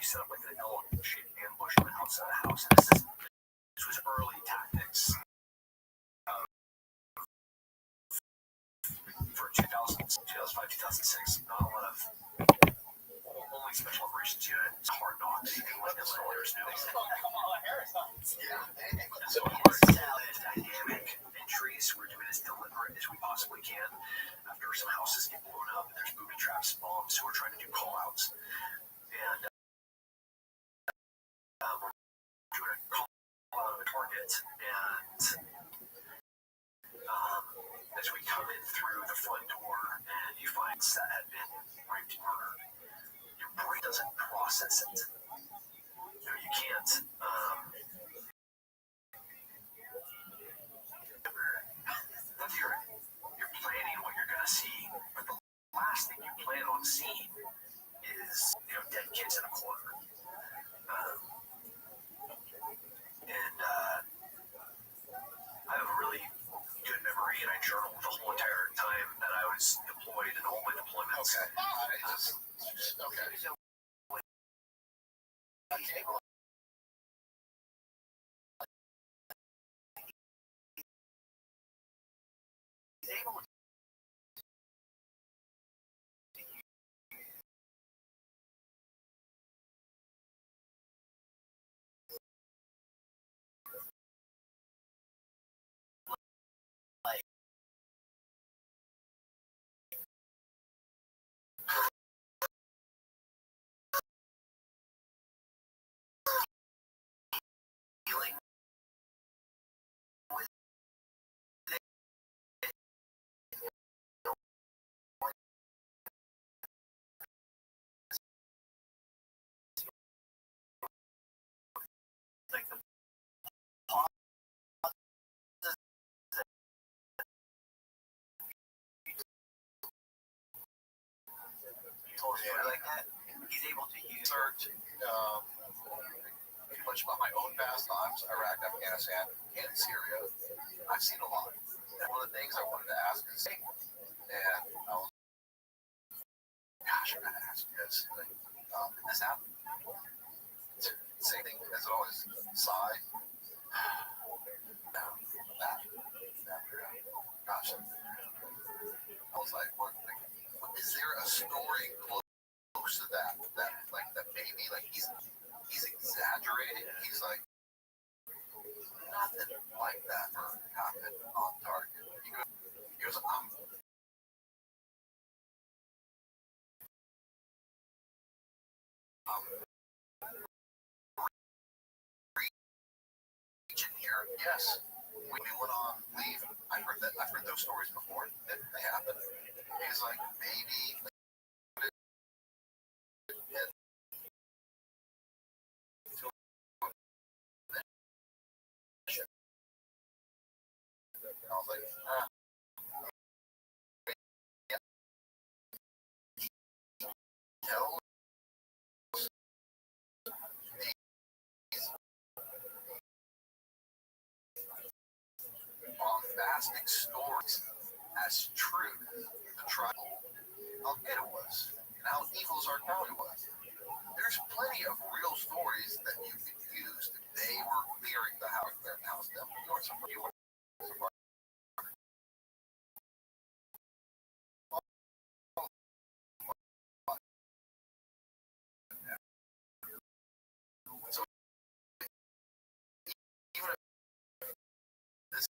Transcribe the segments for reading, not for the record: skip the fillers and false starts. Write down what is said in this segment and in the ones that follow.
set up like an L-shaped ambush on the outside of the house. And this was early tactics for 2005, 2006. Not a lot of only special operations unit. It's hard not anything like this. Lawyers knew. Yeah. And so hard dynamic entries. We're doing as deliberate as we possibly can. After some houses get blown up, and there's booby traps, bombs, so we're trying to do call-outs. And we're doing a call-out of a target, and as we come in through the front door, and you find that had been raped and murdered, your brain doesn't process it. You can't. You're planning what you're gonna see, but the last thing you plan on seeing is dead kids in a corner. And I have a really good memory, and I journaled the whole entire time that I was deployed in all my deployments. Okay. Like that, he's able to use too much about my own past times, Iraq, Afghanistan, and Syria. I've seen a lot. And one of the things I wanted to ask is, and I was, gosh, I gotta ask you this. Did this happen? Same thing as always. Sigh. Gosh. I was like, what? Is there a story close to that maybe he's exaggerating? He's like, nothing like that happened on target. He goes, I'm reaching here. Yes, when we went on leave, I've heard those stories before. They happened. He's like, maybe. I was like, tell bombastic stories as true. The tribal, how good it was, and how evil our county was. There's plenty of real stories that you could use. They were clearing the house, them. So even if this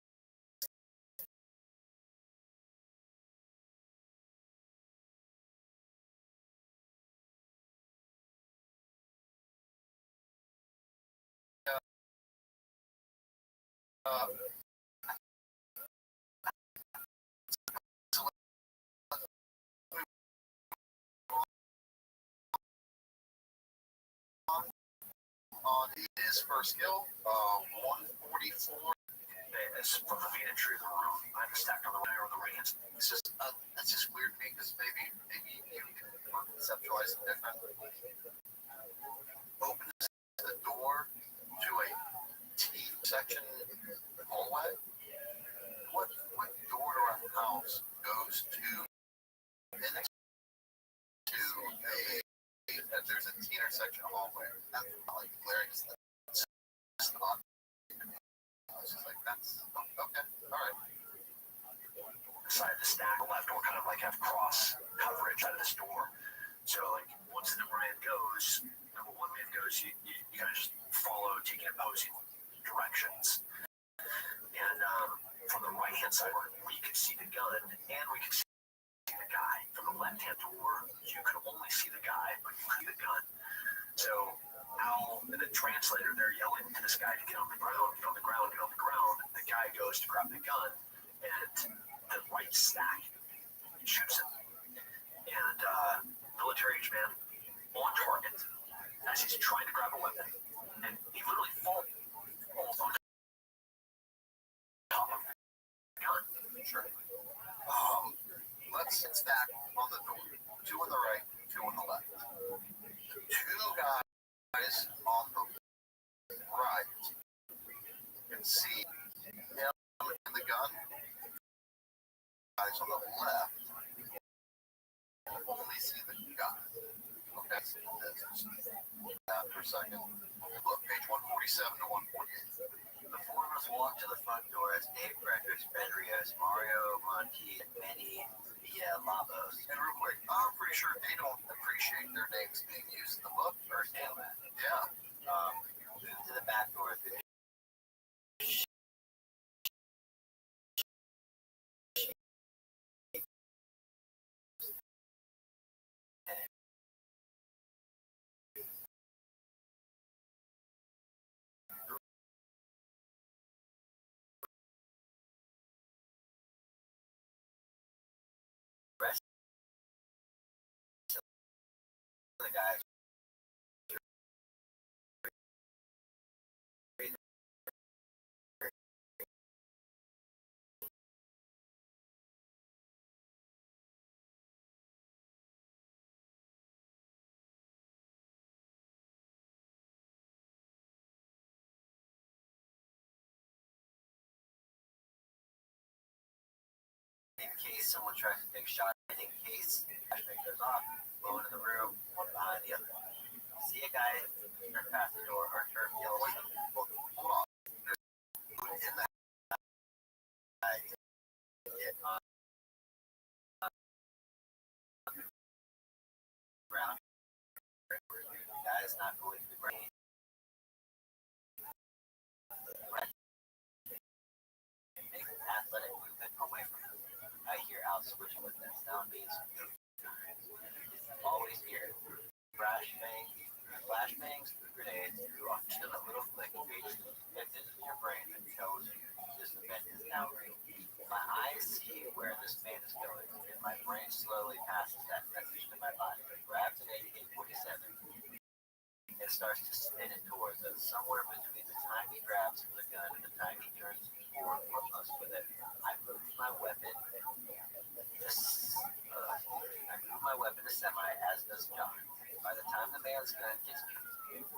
on his first kill, 144. As from the main entry of the room, I'm stacked on the right or the right hand. It's just that's just weird to me because maybe you can conceptualize it differently. Opens the door to a T section hallway. What door to our house goes to the next to a there's a T intersection hallway. That's like glaring. It's not. It's just like that's okay. All right. The side of the stack, the left door, kind of like have cross coverage out of this door. So like once the number one man goes, you kind of just follow, taking opposing directions. And from the right hand side, we could see the gun, and we could see the guy. From the left hand door, you could only see the guy, but you could see the gun. So Al and the translator, they're yelling to this guy to get on the ground, get on the ground, get on the ground. The guy goes to grab the gun, and the right stack shoots him. And military-age man on target as he's trying to grab a weapon, and he literally falls almost on top of the gun. Sure. Let's stack on the door. 2 on the right, 2 on the left. 2 guys on the right can see him in the gun. Guys on the left only see the guy. Okay, for a second. Look, page 147 to 148. The 4 of us walk to the front door as Dave Breckers, Ben Rios, Mario Monti, and Benny Labos. And real quick, I'm pretty sure they don't appreciate their names being used in the book. Understand that? Yeah. Move to the back door. The guys. In case someone tries to take a shot, in case the flashbang goes off, blow into the room, one behind the other. See a guy turn past the door or turn yellow. Hold on. In that guy get on the ground. The guy is not going to the brain. Make an athletic movement away from him. I hear Al switching with that sound means always here. Flashbangs, grenades, threw off just a little flick of rage connected in your brain that tells you this event is now real. My eyes see where this man is going, and my brain slowly passes that message to my body. It grabs an AK-47 and starts to spin it towards us, somewhere between the time he grabs for the gun and the time he turns forward for us with it. I move my weapon to semi, as does John. By the time the man's gun gets confused,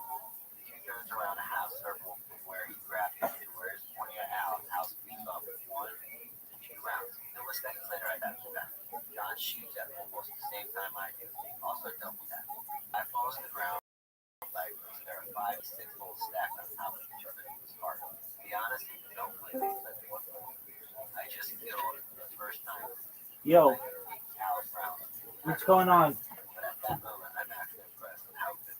he turns around a half circle from where he grabbed it to where he's pointing at Al. Al speeds off with 1 to 2 rounds. Milliseconds later, I got to that. John shoots at almost the same time I do. Also double that. I fall to the ground like there are 5 to 6 holes stacked on top of each other. It was hard. To be honest, don't blame me. I just killed the first time. Yo, what's going on? But at that moment, I'm actually impressed with how good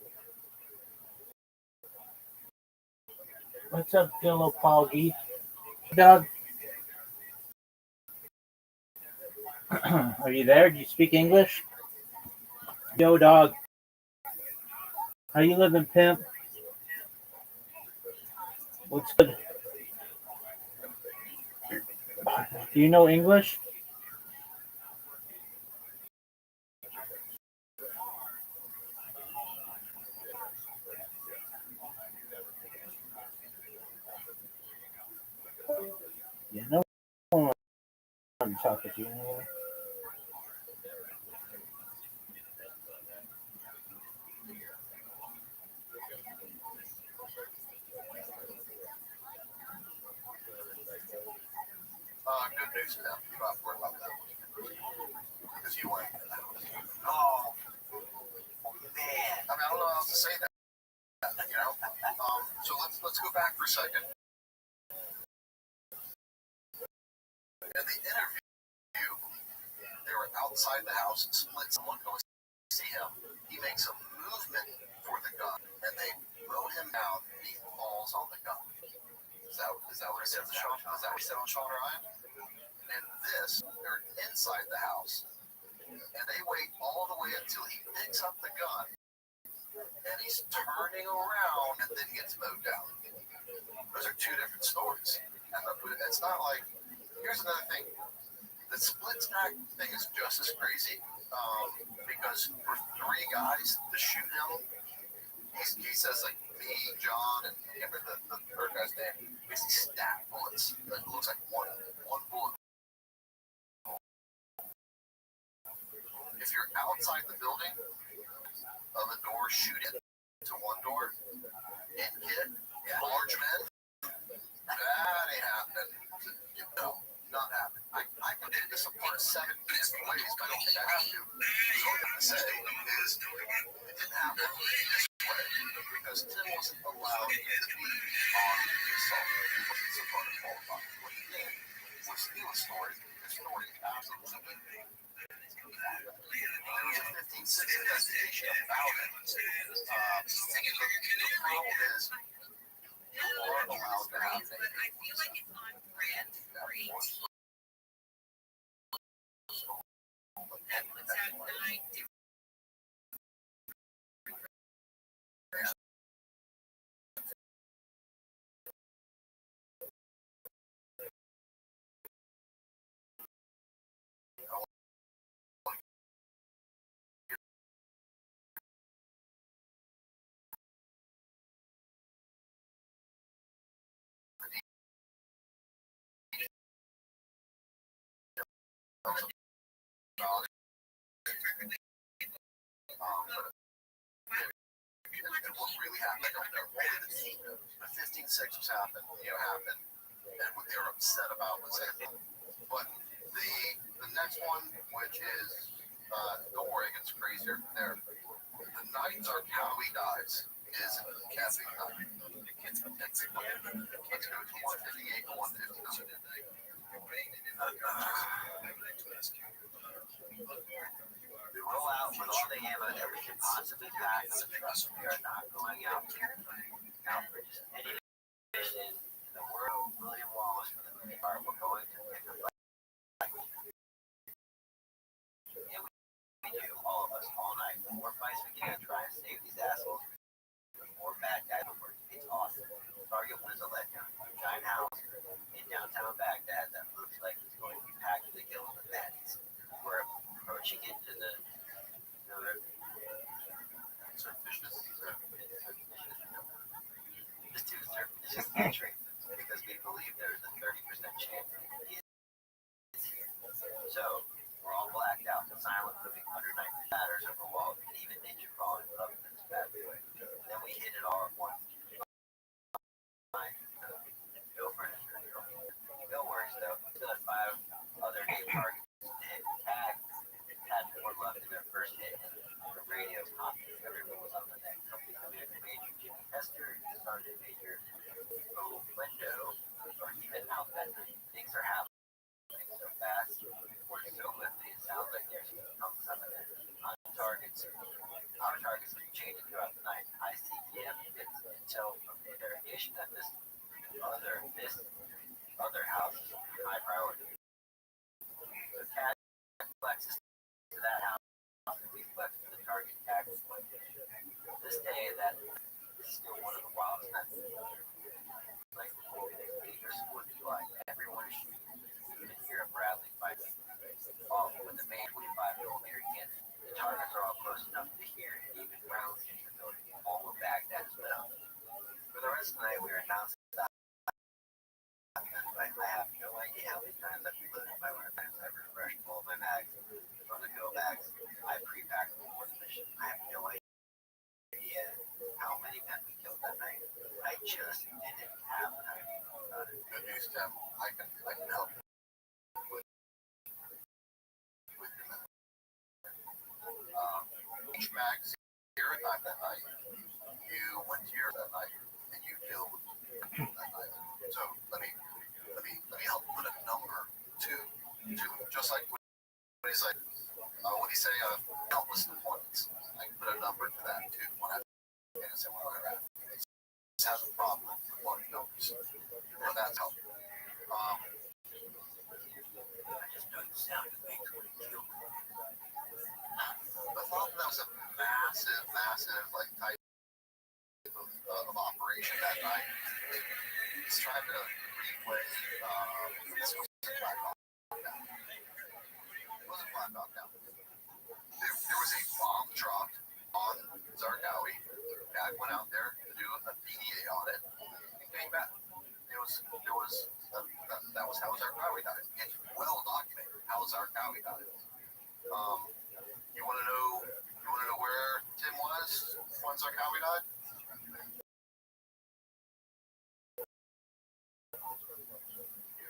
What's up, Dillo Poggy? Doug? Are you there? Do you speak English? Yo, dog. How you living, pimp? What's good? Do you know English? Yeah, no one wants to talk with you anymore. good news now. You don't have to worry about that. Because you went. Oh, man. I mean, I don't know else to say that, you know. So let's go back for a second. In the interview, they were outside the house, split. Someone goes to see him. He makes a movement for the gun, and they mow him down. And he falls on the gun. Is that what he said? Is that what he said on Sean Ryan? And this, they're inside the house, and they wait all the way until he picks up the gun, and he's turning around and then gets mowed down. Those are two different stories. And it's not like, here's another thing. The split stack thing is just as crazy because for three guys to shoot him, he says like me, John, and the third guy's name, basically stack bullets. It looks like one bullet. If you're outside the building of a door, shoot it to one door, and hit large men, that ain't happening. No, not happening. I can do this apart 7 different ways, but I don't think I have to. So what I'm going to say is it didn't happen this way because Tim wasn't allowed to be on the assault. He wasn't supposed to qualify. What he did was steal a story. The story is absolutely there was a 15-6 investigation about it. The problem is you are allowed to have it. I feel like it's on brand great. That puts out 9 different. And what really happened, the 15-6 was happened, and what they were upset about was it. But the next one, which is, don't worry, it gets crazier from there. The night our Cowie dies is capping night. Let's go to 158 to 159. We roll out with all the ammo that we can possibly pack on the truck. We are not going out for just any mission in the world. William Wallace for the movie part. We're going to pick a fight. Yeah, we do, all of us, all night. The more fights we can try and save these assholes, the more bad guys will work. It's awesome. Target was a letdown. Giant house in downtown Baghdad that looks like it's going to be packed to the gills with baddies. We're approaching it to the surreptitious entry because we believe there's a 30% chance that he is here. So we're all blacked out, silent, moving 190 ladders over walls, and even ninja crawling up in this bad boy. Then we hit it all at once. No furniture. No worries though. We still had 5 other game targets to hit. Tag had 4 left in their first hit. The radio confident everyone was on the next. Something committed to Major Jimmy Hester, started Major window, or even out that things are happening so fast, or so lifted. It sounds like there's some of it. Our targets keep changing throughout the night. ICPM gets intel from the interrogation that this other house is high priority. The cat flexes to that house, and we flex to the target tag. This day, that is still one of the wildest nights. Like before we major 4th of July, everyone is shooting. You can hear a Bradley fighting off with the main 25mm cannon. The targets are all close enough to hear and even rounds into the building. All of Baghdad is lit up. For the rest of the night, we are announcing that I have no idea how many times I've reloaded my weapons. I've refreshed all my mags from the go bags. I pre-packed for the mission. I have no idea how many men we killed that night. I just didn't have time. Good news, Tim. I can help with your each mag 0 time that night. has a problem with bloody numbers. Or that's how. I just know the sound of things when he killed me. I thought that was a massive, like, type of operation that night. He's trying to replay, this was a Black Hawk Down. It was a Black Hawk Down. There was a bomb dropped on Zarqawi. Dad went out there to do a PDA on it and came back. That was how Zarqawi died. It's well documented how Zarqawi died. You want to know where Tim was when Zarqawi died?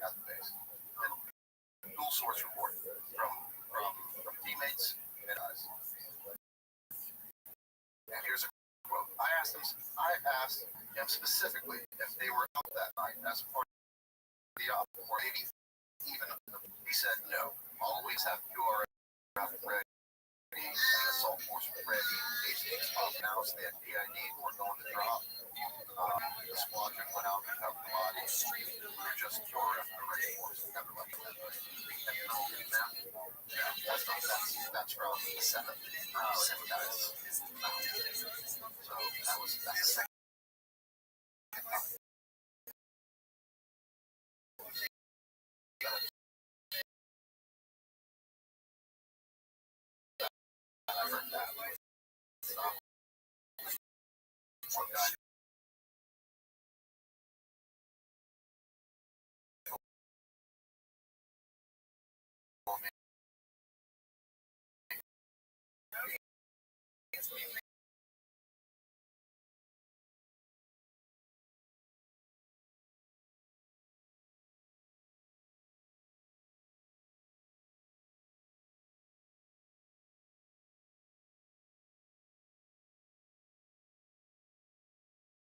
At the base. Dual source report from teammates and us. And here's a quote. I asked him specifically if they were out that night as part of the op, or maybe even. He said no. Always have QRF ready and assault force ready. HDX pop announced that DID were going to drop. The squadron went out and covered the body. They're just QRF ready force. Never left that way. And you know, yeah, that's from the 7th. Guys. So that's the second.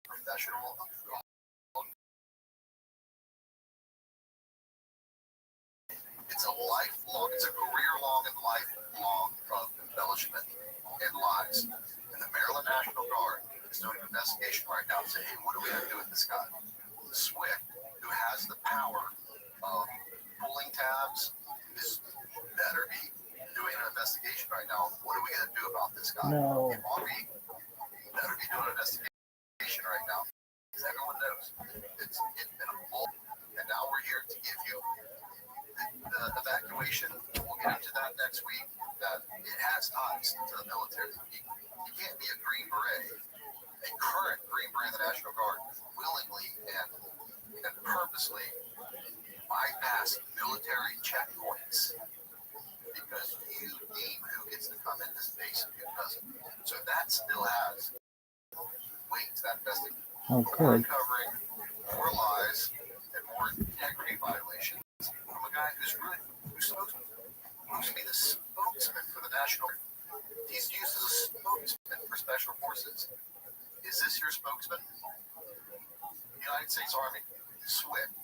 Professional. It's a career-long and lifelong of embellishment and lies. And the Maryland National Guard is doing an investigation right now to say, hey, what do we have to do with this guy? Swift, who has the power of pulling tabs, is better be doing an investigation right now. What are we going to do about this guy? No. Rabbbi better be doing an investigation right now. Because everyone knows it's been a bull. And now we're here to give you the evacuation. We'll get into that next week. That it has ties to the military. You can't be a Green Beret, a current Green Beret of the National Guard, willingly and purposely bypass military checkpoints because you deem who gets to come in this base and who doesn't. So that still has weight to that investigation. More uncovering more lies and more integrity violations from a guy who's supposed to be the spokesman for the National. He's used as a spokesman for Special Forces. Is this your spokesman? United States Army, SWIFT,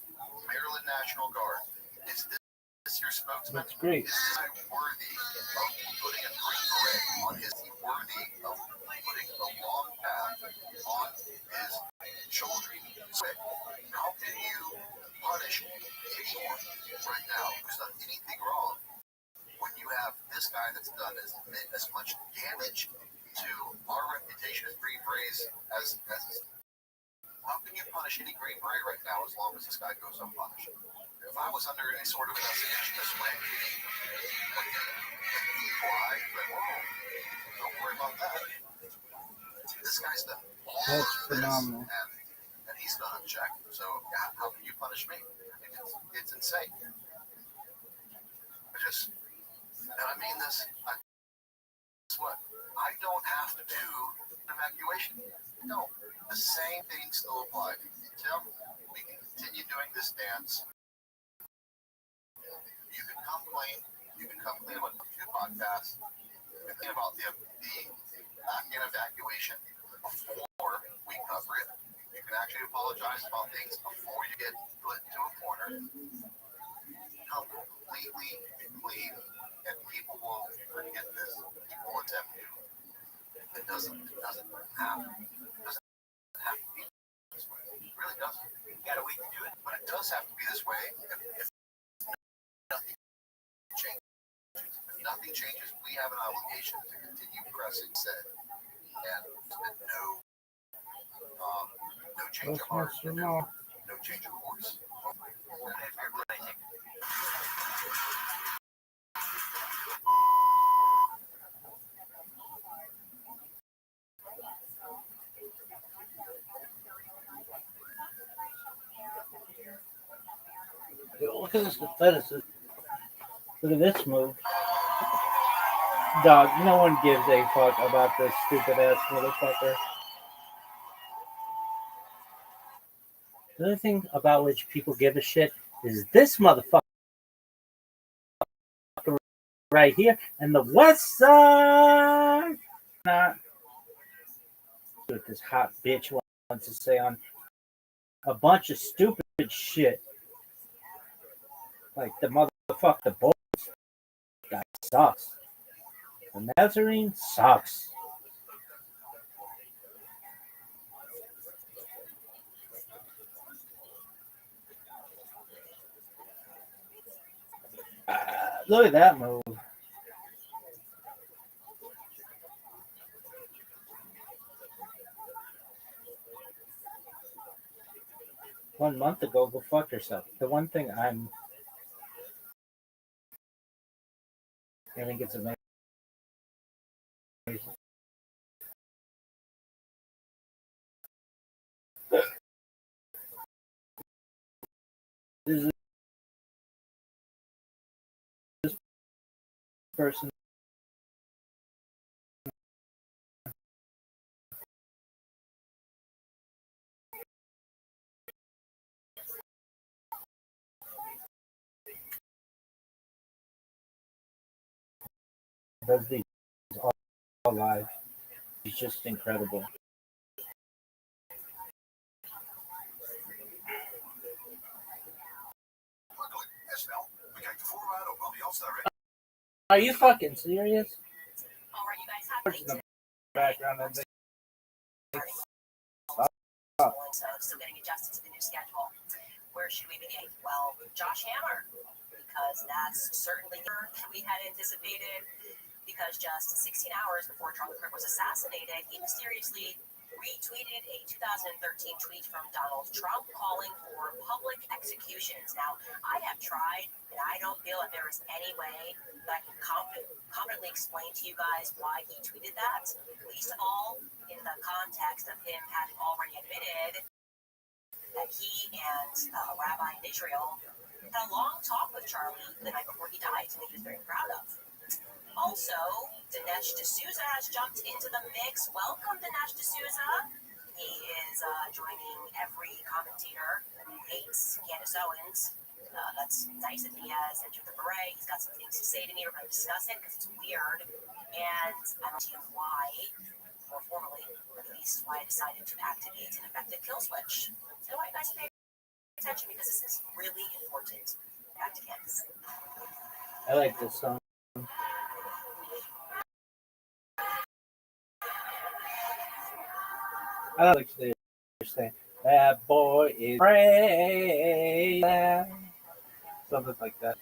Maryland National Guard. Is this your spokesman? That's great. Is this guy worthy of putting a Green Beret on his? Is he worthy of putting a long path on his shoulder? SWIFT, how can you punish anyone right now who's done anything wrong when you have this guy that's done as much damage to our reputation as Green Berets as how can you punish any Green Beret right now as long as this guy goes unpunished? If I was under any sort of investigation this way, why? But don't worry about that. This guy's done all That's of phenomenal. this, and he's done unchecked. So how can you punish me? It's insane. I mean this. What? I don't have to do evacuation. No, the same thing still applies. Tim, we can continue doing this dance. You can come clean about the two podcasts. You can think about the Afghan evacuation before we cover it. You can actually apologize about things before you get put into a corner. Come completely clean, and people will forget this. People will attempt to. It doesn't have to be does have to be this way. If nothing changes, we have an obligation to continue pressing said, and no change of heart, no change of course. Look at this athleticism. Look at this move. Dog, no one gives a fuck about this stupid ass motherfucker. The only thing about which people give a shit is this motherfucker right here and the West Side. Not what this hot bitch wants to say on a bunch of stupid shit. Like the motherfucker, the bull guy sucks. The Nazarene sucks. Look at that move. One month ago, go fuck yourself. The one thing I think it's amazing. This person does these all live. He's just incredible. Are you fucking serious? In the background and they Still getting adjusted to the new schedule. Where should we begin? Well, Josh Hammer, because that's certainly we had anticipated. Because just 16 hours before Charlie Kirk was assassinated, he mysteriously retweeted a 2013 tweet from Donald Trump calling for public executions. Now, I have tried, and I don't feel that there is any way that I can confidently explain to you guys why he tweeted that. Least of all, in the context of him having already admitted that he and a rabbi in Israel had a long talk with Charlie the night before he died, and he was very proud of. Also, Dinesh D'Souza has jumped into the mix. Welcome, Dinesh D'Souza. He is joining every commentator who hates Candace Owens. That's nice that he has entered the fray. He's got some things to say to me. We're going to discuss it because it's weird. And I'm going to tell you why, more formally, at least, why I decided to activate an effective kill switch. So I want you guys to pay attention because this is really important. Back to Candace. I like this song. I like to saying that boy is crazy. Something like that.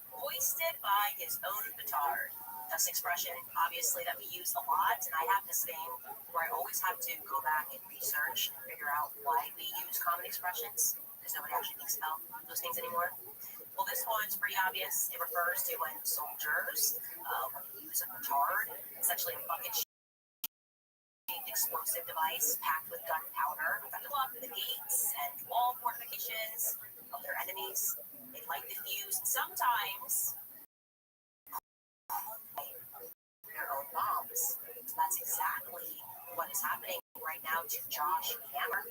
Hoisted by his own petard. This expression, obviously, that we use a lot, and I have this thing where I always have to go back and research and figure out why we use common expressions, because nobody actually thinks about those things anymore. Well, this one's pretty obvious. It refers to when soldiers use a petard, essentially a bucket explosive device packed with gunpowder to block the gates and wall fortifications of their enemies. They light the fuse, sometimes their own bombs. That's exactly what is happening right now to Josh Hammer.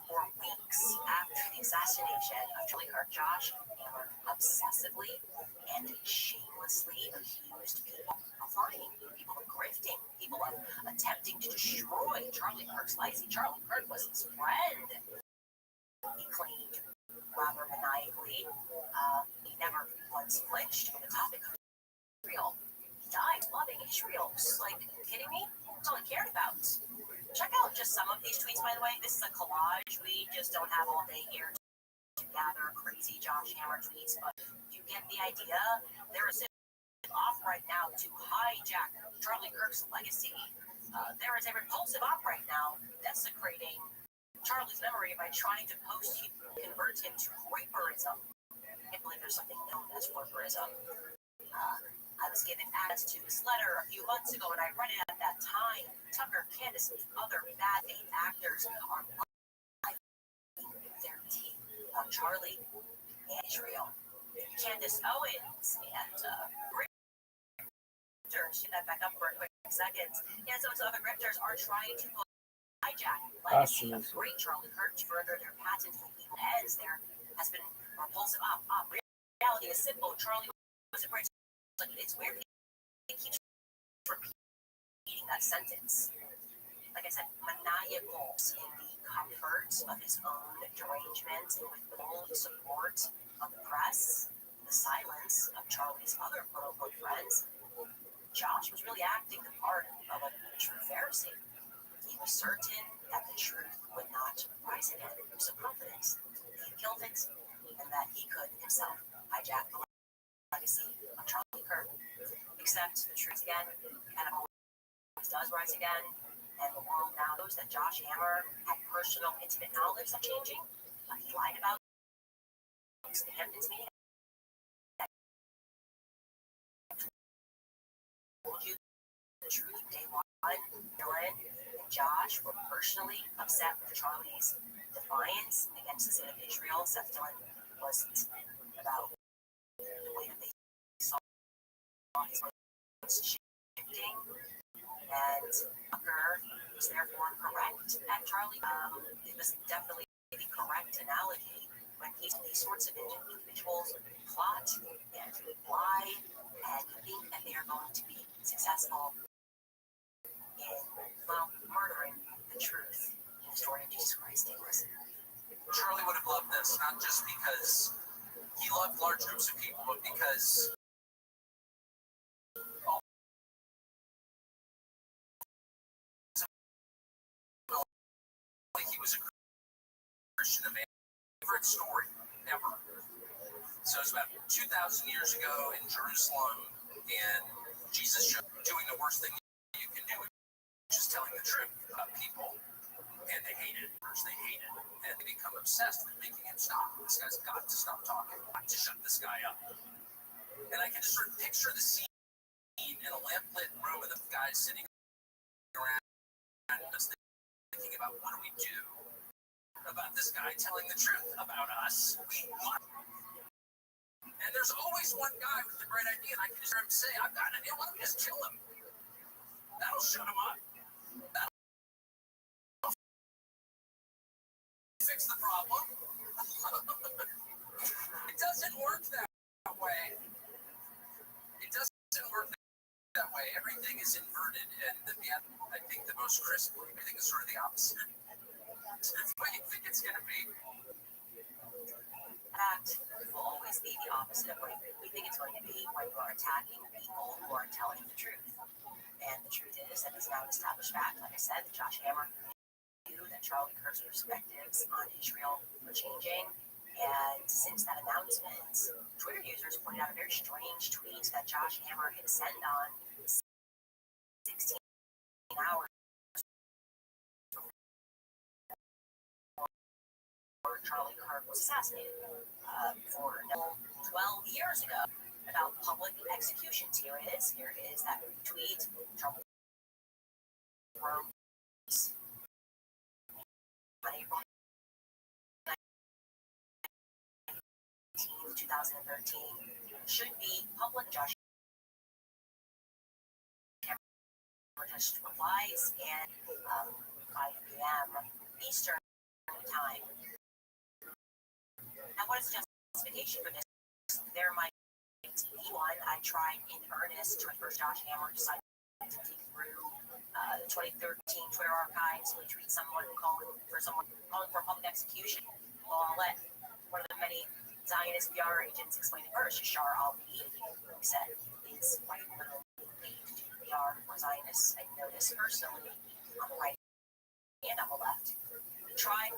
For weeks after the assassination of Charlie Kirk, Josh Hammer obsessively and shamelessly accused people of lying, people of grifting, people of attempting to destroy Charlie Kirk's legacy. Charlie Kirk was his friend, he claimed rather maniacally. He never once flinched on the topic of Israel. He died loving Israel. Just like, are you kidding me? That's all he cared about. Check out just some of these tweets, by the way. This is a collage. We just don't have all day here gather crazy Josh Hammer tweets, but you get the idea. There is off right now to hijack Charlie Kirk's legacy. There is a repulsive op right now desecrating Charlie's memory by trying to convert him to raperism. I believe there's something known as raperism. I was given access to this letter a few months ago, and I read it at that time. Tucker Candace and other bad faith actors are lying their teeth on Charlie and Israel. Candace Owens and grifters, get that back up for a quick second. And so other grifters are trying to hijack the legacy of great Charlie Kirk to further their patent evil ends. There has been repulsive reality is simple. Charlie was a great. It's weird. It keeps repeating that sentence. Like I said, maniacal in the comfort of his own derangement and with full support of the press, the silence of Charlie's other quote-unquote friends. Josh was really acting the part of a true Pharisee. He was certain that the truth would not rise again. He was so confident he killed it and that he could himself hijack the legacy of Charlie Kirk. Except the truth again kind of always does rise again, and the world now knows that Josh Hammer had personal, intimate knowledge of changing. He lied about the Hamptons meeting. Told you the truth from day one. Dylan and Josh were personally upset with Charlie's defiance against the state of Israel. Seth Dillon wasn't about the way that they saw his shifting, and Tucker was therefore correct. And Charlie, it was definitely the correct analogy when these sorts of individuals plot and lie and think that they are going to be successful in, well, murdering the truth in the story of Jesus Christ. Charlie would have loved this, not just because he loved large groups of people, but because he was a Christian. A favorite story ever. So it's about 2,000 years ago in Jerusalem, and Jesus doing the worst thing you can do, which is telling the truth about people. And they hate it. First, they hate it. And they become obsessed with making him stop. This guy's got to stop talking. Got to shut this guy up. And I can just sort of picture the scene in a lamplit room of the guys sitting around just thinking about what do we do about this guy telling the truth about us. And there's always one guy with a great idea, and I can just hear him say, I've got an idea, why don't we just kill him? That'll shut him up. That'll fix the problem. It doesn't work that way. It doesn't work that way. Everything is inverted, and I think the most crisp, everything is sort of the opposite. It's what you think it's going to be. Fact will always be the opposite of what we think it's going to be when you are attacking people who are telling the truth. And the truth is that it's now an established fact, like I said, that Josh Hammer knew that Charlie Kirk's perspectives on Israel were changing. And since that announcement, Twitter users pointed out a very strange tweet that Josh Hammer had sent on 16 hours before Charlie Kirk was assassinated. For 12 years ago, about public executions. Here it is. Here it is, that tweet. Charlie wrote on April 19, 2013. Should be public. Josh Hammer just replies, and 5 p.m. Eastern time. Now, what is the justification for this? There might be one. I tried in earnest to first Josh Hammer decided to dig through the 2013 Twitter archives and tweet someone calling for public execution. Well, I'll let one of the many Zionist PR agents explain it first. Yashar Ali, who said is quite literally paid to do PR for Zionists. I noticed personally on the right and on the left. We tried.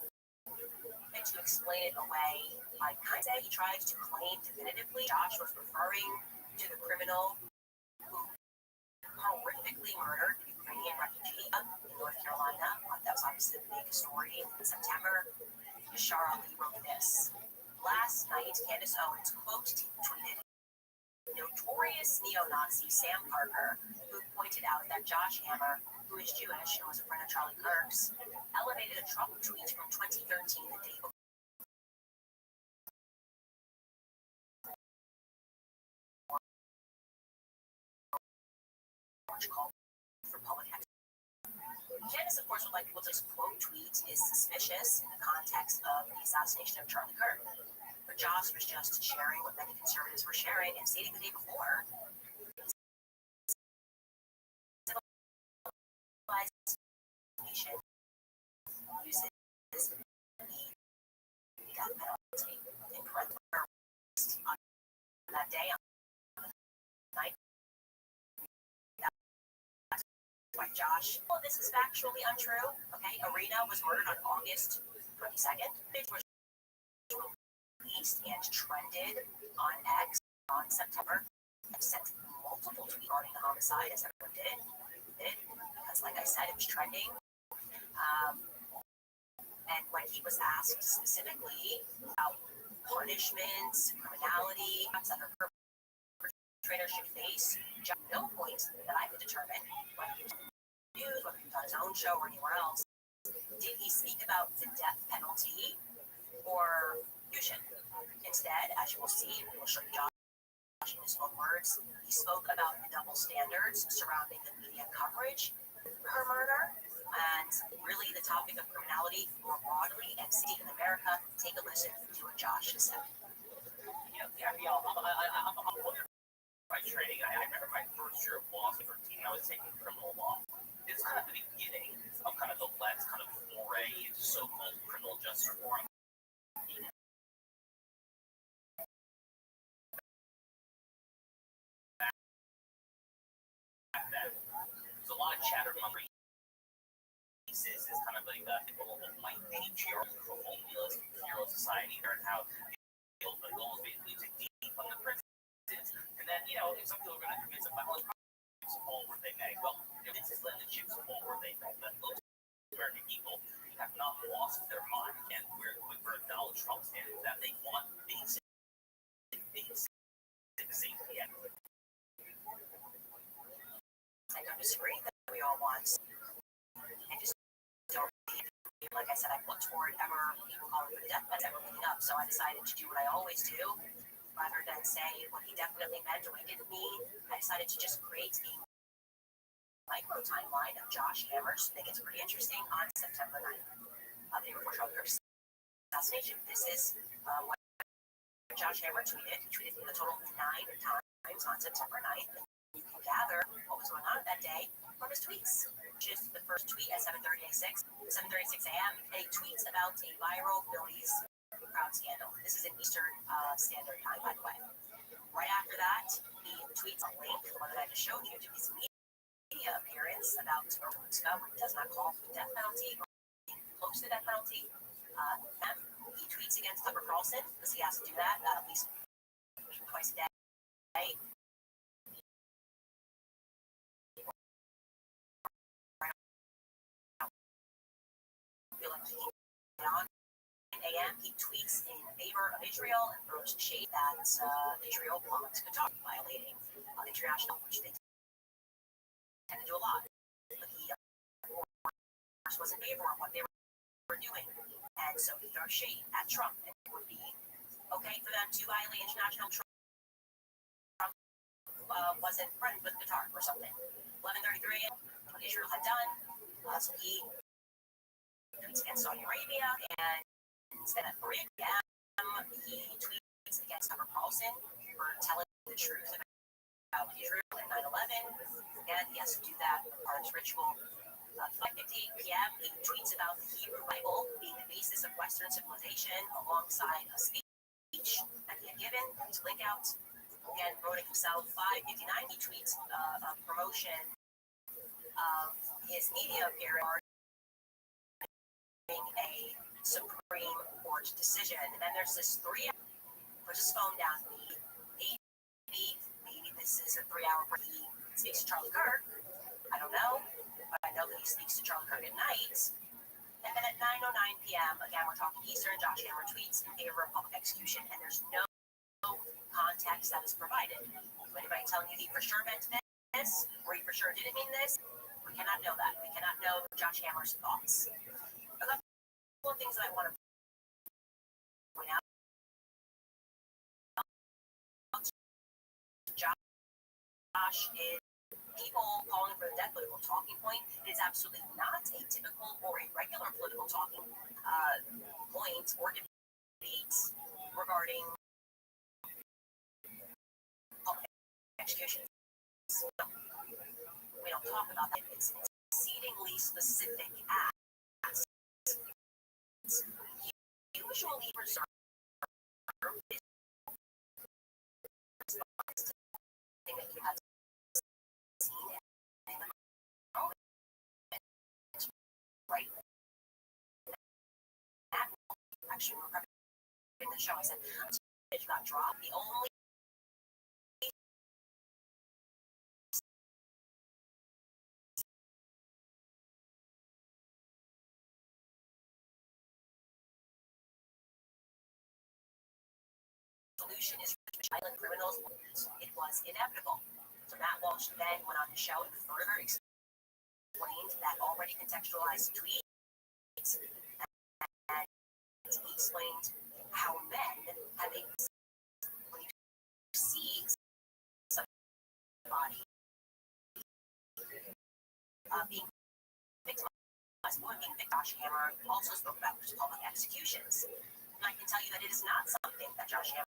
to explain it away. I kind of say he tried to claim definitively Josh was referring to the criminal who horrifically murdered a Ukrainian refugee in North Carolina. That was obviously the big story. In September, Bashar Ali wrote this. Last night, Candace Owens tweeted notorious neo-Nazi Sam Parker, who pointed out that Josh Hammer, who is Jewish and was a friend of Charlie Kirk's, elevated a Trump tweet from 2013 the day before. Called for public Candace, of course, would like people to just quote tweet is suspicious in the context of the assassination of Charlie Kirk. But Josh was just sharing what many conservatives were sharing and stating the day before. Civilized nation uses the death penalty in parentheses on that day, on the night. Josh, well, this is factually untrue. Okay, Arena was murdered on August 22nd. It was released and trended on X on September. I sent multiple tweets regarding the homicide, as everyone did, because, like I said, it was trending. And when he was asked specifically about punishments, criminality, that her perpetrator should face, at no point that I could determine whether he was news, whether he was on his own show or anywhere else, did he speak about the death penalty or execution. Instead, as you will see, we'll show you Josh in his own words, he spoke about the double standards surrounding the media coverage of her murder, and really the topic of criminality more broadly and city in America. Take a listen to what Josh has said. My training, I remember my first year of law, 13, I was taking criminal law. It's kind of the beginning of kind of the last kind of foray into so-called criminal justice reform. There's a lot of chatter among pieces is kind of like the white patriarchal colonialist hero society and how the ultimate goal is basically to defund the prisons. And then, if some people are going to convince them, well, chips fall where they may. Well, this is letting the chips fall where they may. But most American people have not lost their mind. And where Donald Trump stands is that they want basic safety. I don't disagree that we all want. And just don't, like I said, I looked for it ever, people calling for the death penalty, ever leading up. So I decided to do what I always do. Rather than say what he definitely meant or what he didn't mean, I decided to just create a micro timeline of Josh Hammer's. I think it's pretty interesting on September 9th, the day before Charlie Kirk's assassination. This is what Josh Hammer tweeted. He tweeted a total of 9 times on September 9th. You can gather what was going on that day from his tweets. Just the first tweet at 7:36 a.m. And he tweets about a viral Phillies crowd scandal. This is in Eastern Standard Time, by the way. Right after that, he tweets a link, the one that I just showed you, to his media appearance about Berlusca, where he does not call for the death penalty or being close to the death penalty. He tweets against Tucker Carlson because he has to do that at least twice a day. On a.m. he tweets in favor of Israel and throws shade that Israel belongs to Qatar, violating international, which they tend to do a lot. But he, of course, was in favor of what they were doing, and so he throws shade at Trump. And it would be okay for them to violate international. Trump wasn't friends with Qatar or something. 11:33 what Israel had done, so he tweets against Saudi Arabia, and instead of 3 p.m., he tweets against Tucker Carlson for telling the truth about Israel and 9/11. Again, he has to do that as part of his ritual. 5:58 p.m., he tweets about the Hebrew Bible being the basis of Western civilization alongside a speech that he had given. To link out, again, wrote it himself. 5:59, he tweets a promotion of his media appearance. A Supreme Supreme Court decision. And then there's this 3 hour, puts his phone down. Maybe this is a 3-hour break. He speaks to Charlie Kirk. I don't know, but I know that he speaks to Charlie Kirk at night. And then at 9:09 p.m., again, we're talking Eastern, Josh Hammer tweets in favor of public execution, and there's no context that is provided. Anybody telling you he for sure meant this, or he for sure didn't mean this? We cannot know that. We cannot know Josh Hammer's thoughts. A couple of things that I want to point out. Josh is people calling for the dead political talking point. It is absolutely not a typical or a regular political talking point or debate regarding execution. We don't talk about that. It's exceedingly specific acts. Usually reserved thing that you have seen in the moment, right? Actually, we're prepping the show. I said, it got dropped. The only solution is violent criminals. It was inevitable. So Matt Walsh then went on the show and further explained that already contextualized tweet. And he explained how men have a when you see somebody being victimized, or being victimized. Josh Hammer also spoke about public executions. And I can tell you that it is not something that Josh Hammer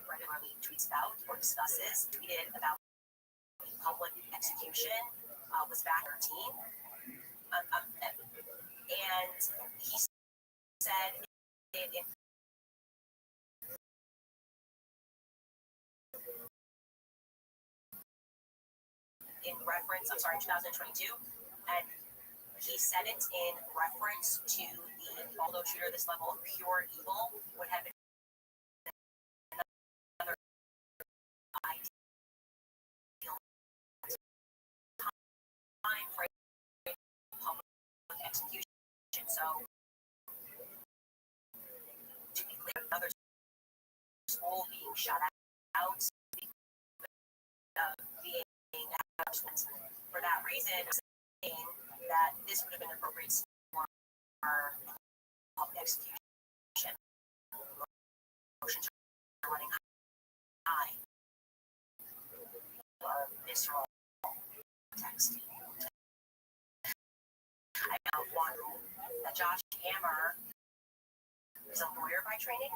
regularly tweets about or discusses. Tweeted about public execution was back 13. And he said in reference, I'm sorry, 2022, and he said it in reference to the Baldo shooter. This level of pure evil would have been another ideal time for public execution. So, to be clear, another school being shut out, being absent. For that reason, I'm saying that this would have been appropriate for public execution. Motions are running high. Visceral text. I know one that Josh Hammer is a lawyer by training.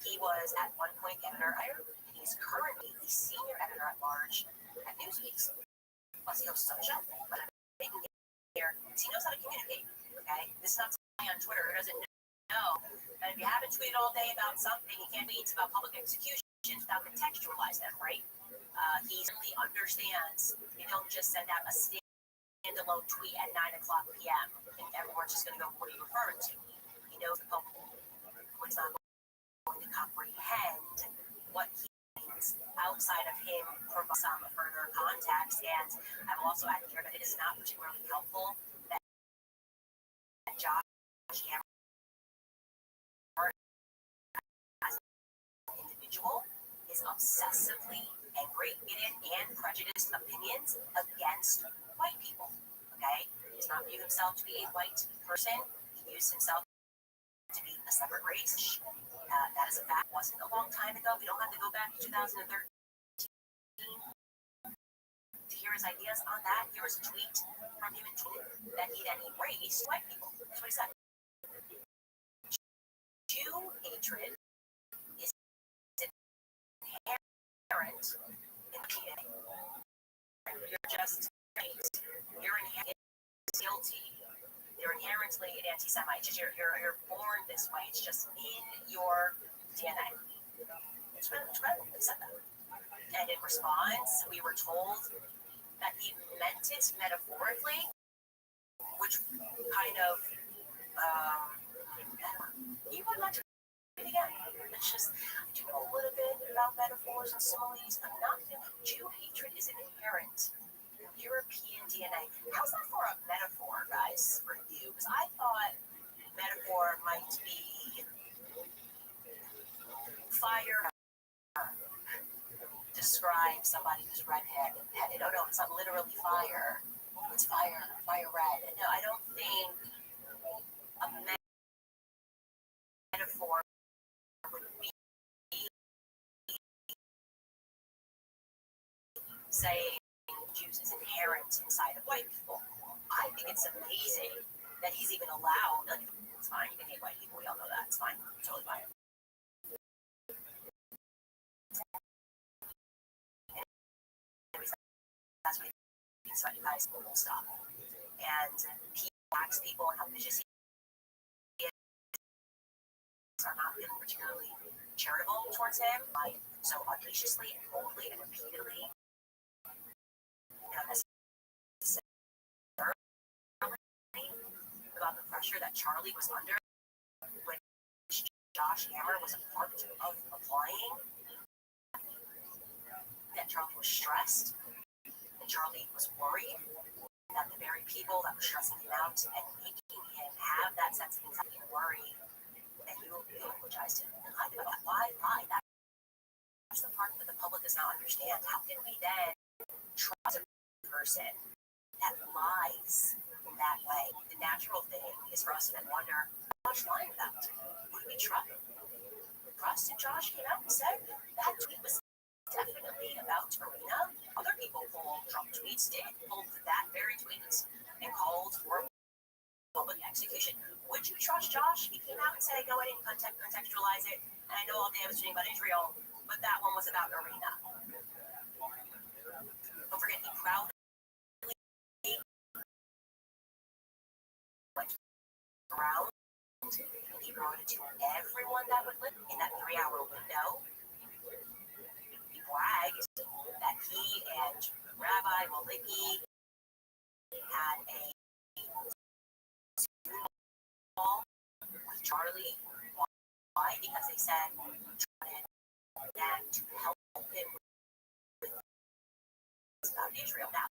He was at one point editor-in-chief. He's currently the senior editor-at-large at Newsweek. Plus, he hosts some show. But he knows how to communicate. Okay, this is not somebody on Twitter who doesn't know. And if you haven't tweeted all day about something, you can't tweet about public executions without contextualize them, right? He certainly understands. You don't just send out a standalone tweet at 9:00 p.m. and everyone's just going to go, "What are you referring to?" He knows the public is not going to comprehend what he means outside of him provide some further context. And I will also add here that it is not particularly helpful that Josh Hammer as an individual is obsessively angry and prejudiced opinions against white people. Okay? He does not view himself to be a white person. He views himself to be a separate race. That is a fact. It wasn't a long time ago. We don't have to go back to 2013 to hear his ideas on that. Here is a tweet from him in Twitter that he then erased white people. That's what he said. Jew hatred is inherent in the DNA. You're just you're inherently guilty. You're inherently an anti-Semite. You're born this way. It's just in your DNA. It's incredible. They said that. And in response, we were told that he meant it metaphorically, which kind of it's just, I do know a little bit about metaphors and similes. I'm not Jew hatred is inherent in European DNA. How's that for a metaphor, guys, for you? Because I thought metaphor might be fire. Describe somebody who's red-headed. Oh no, it's not literally fire. It's fire red. No, I don't think a metaphor would be saying Jews is inherent inside of white people. I think it's amazing that he's even allowed. Like, it's fine, you can hate white people. We all know that. It's fine. Totally fine. That's what he thinks about you guys. Will stop. And he asks people how vicious he is. Are not feeling particularly charitable towards him, like so audaciously and boldly and repeatedly. About the pressure that Charlie was under, which Josh Hammer was a part of applying. That Charlie was stressed, and Charlie was worried that the very people that were stressing him out and making him have that sense of anxiety and worry, and he apologized to him. And I think about why? That's the part that the public does not understand. How can we then trust a person that lies in that way? The natural thing is for us to then wonder, Josh lying about? Would we trust? Trusted Josh came out and said that tweet was definitely about Arena. Other people pulled Trump tweets, did pull that very tweet and called for public execution. Would you trust Josh? He came out and said, go ahead and contextualize it. And I know all day I was tweeting about Israel, but that one was about Arena. Don't forget, he proudly went around and he brought it to everyone that would live in that 3-hour window. He bragged that he and Rabbi Maliki had a Zoom call with Charlie. Why? Because they said them to help him with about Israel. Now,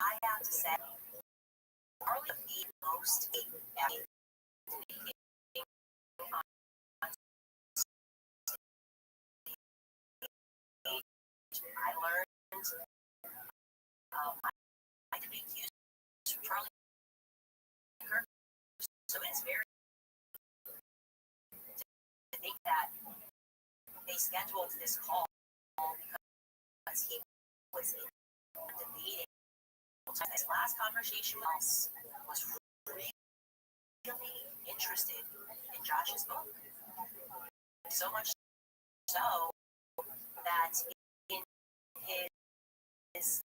I have to say, Charlie the most I learned I could be accused from Charlie Kirk. So it's very to think that they scheduled this call because he was debating. This last conversation was really interested in Josh's book. So much so that in his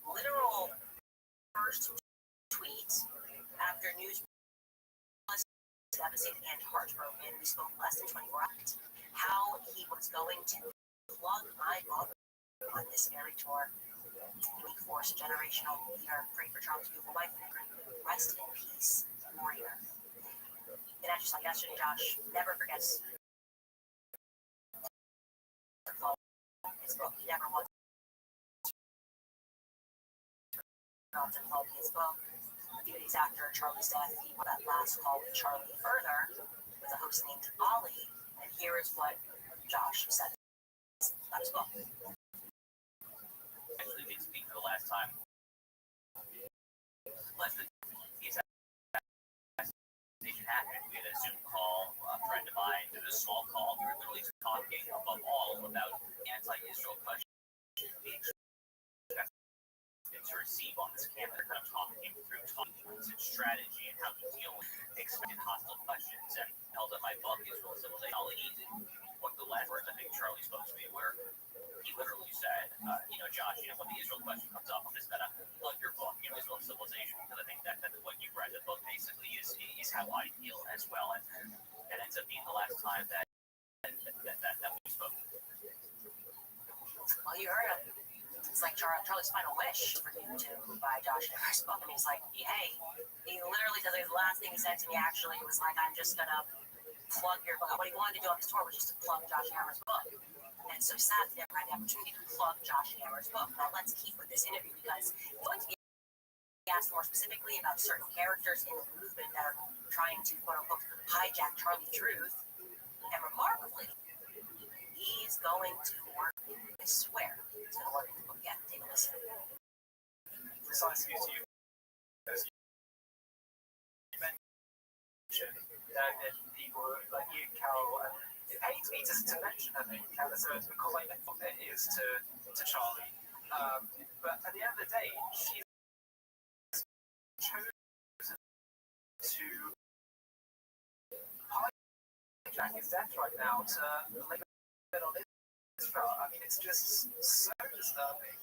literal first tweet after news was devastated and heartbroken, we spoke less than 24 hours, how he was going to plug my book on this very tour. Week 4, generational leader, pray for Charles' beautiful wife, and rest in peace, warrior. And I just like yesterday, Josh never forgets his book. He never wants to plug his book. A few days after Charlie's death, he went that last call with Charlie further with a host named Ollie. And here is what Josh said about his book. Actually did speak for the last time. Less than the assassination happened, we had a Zoom call. A friend of mine did a small call. We were literally talking above all about anti-Israel questions to receive on this campus. Kind of talking through strategy and how to deal with expected hostile questions. And held up my book, Israel Civilization. All he needed. One of the last words I think Charlie spoke to me where he literally said, Josh, when the Israel question comes up, I'm just going to plug your book, Israel Civilization, because I think that's what you read. The book basically is how I feel as well. And that ends up being the last time that we spoke. Well, you heard him. It's like Charlie's final wish for him to buy Josh Hammer's book. And he's like, hey, he literally says the last thing he said to me actually was like, I'm just going to plug your book. What he wanted to do on his tour was just to plug Josh Hammer's book. And so sad that never had the opportunity to plug Josh Hammer's book. Now let's keep with this interview because he's going to be asked more specifically about certain characters in the movement that are trying to quote unquote hijack Charlie Truth. And remarkably, he's going to work, I swear, he's going to work in the book. Yeah, take a listen. Precisely as you mentioned, that people like you, Carol, and it pains me to mention her name, Carol, because I know what it is to Charlie. But at the end of the day, she's chosen to hijack his death right now to lay it on Israel. I mean, it's just so disturbing.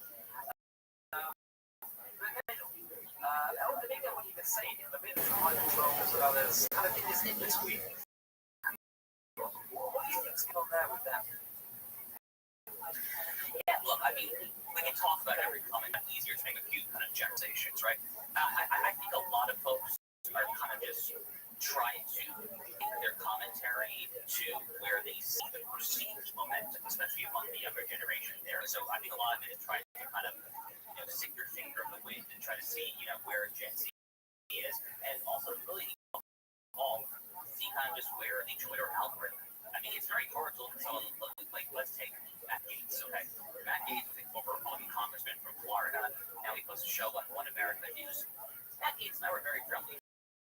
I think that what you've been saying in the middle of Michael Knowles and others, kind of in this in between. What do you think's going on there with them? Yeah, look, I mean, we can talk about every comment. It's easier to make a few kind of generalizations, right? I think a lot of folks are kind of just trying to take their commentary to where they see the perceived momentum, especially among the younger generation there. So I think a lot of it is trying to kind of stick your finger in the wind and try to see, where Gen Z is, and also really all see kind of just where the Twitter algorithm. I mean, it's very hard to look at someone like, let's take Matt Gaetz, okay? Matt Gaetz is a former Republican congressman from Florida. Now he posts a show on One America News. Matt Gaetz and I were very friendly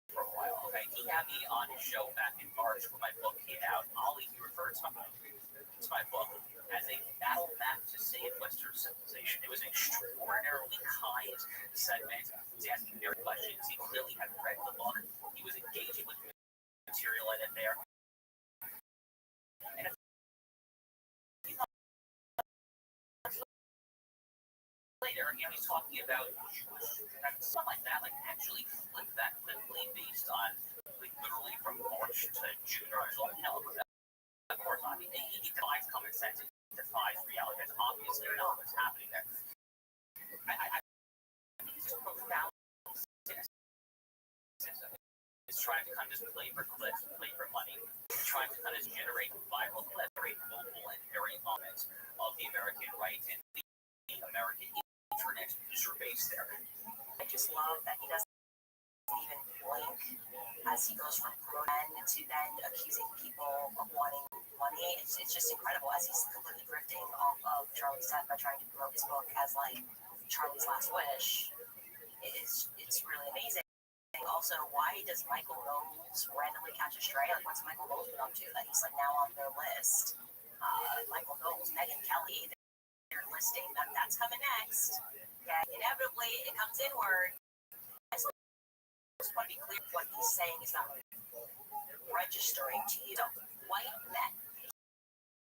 for a while, okay? He had me on his show back in March when my book came out. He referred to my book as a battle map to save Western civilization. It was an extraordinarily kind segment. He was asking very questions. He clearly had read the book. He was engaging with material in it there. And later, he's talking about stuff like that, like actually flip that quickly based on literally from March to June or July. Of course not. He defies common sense. It defies reality. That's obviously not what's happening there. I think it's just profound cynicism. It's trying to kind of just play for clicks, play for money, trying to kind of generate viral clips, very vocal and very moments of the American right and the American internet user base there. I just love that he doesn't even blink as he goes from promoting to then accusing people of wanting money. It's just incredible as he's completely drifting off of Charlie's death by trying to promote his book as like Charlie's last wish. It's really amazing. Also, why does Michael Knowles randomly catch a stray? Like, what's Michael Knowles been up to that he's like now on their list? Michael Knowles, Megyn Kelly, they're listing that's coming next. Yeah, inevitably it comes inward. I just want to be clear, what he's saying is not registering to you. So, white men,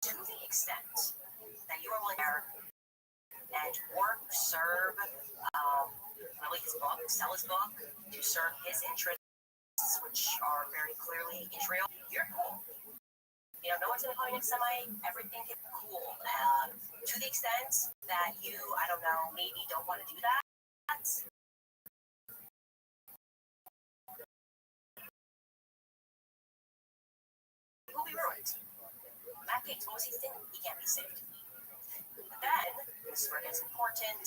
to the extent that you are willing to and work, serve, really his book, sell his book, to serve his interests, which are very clearly Israel, you're cool. No one's going to call you anti-Semite. Everything is cool. To the extent that you, I don't know, maybe don't want to do that, will be ruined. Matt Gaetz, what was he thinking? He can't be saved. But then, this is where it gets important,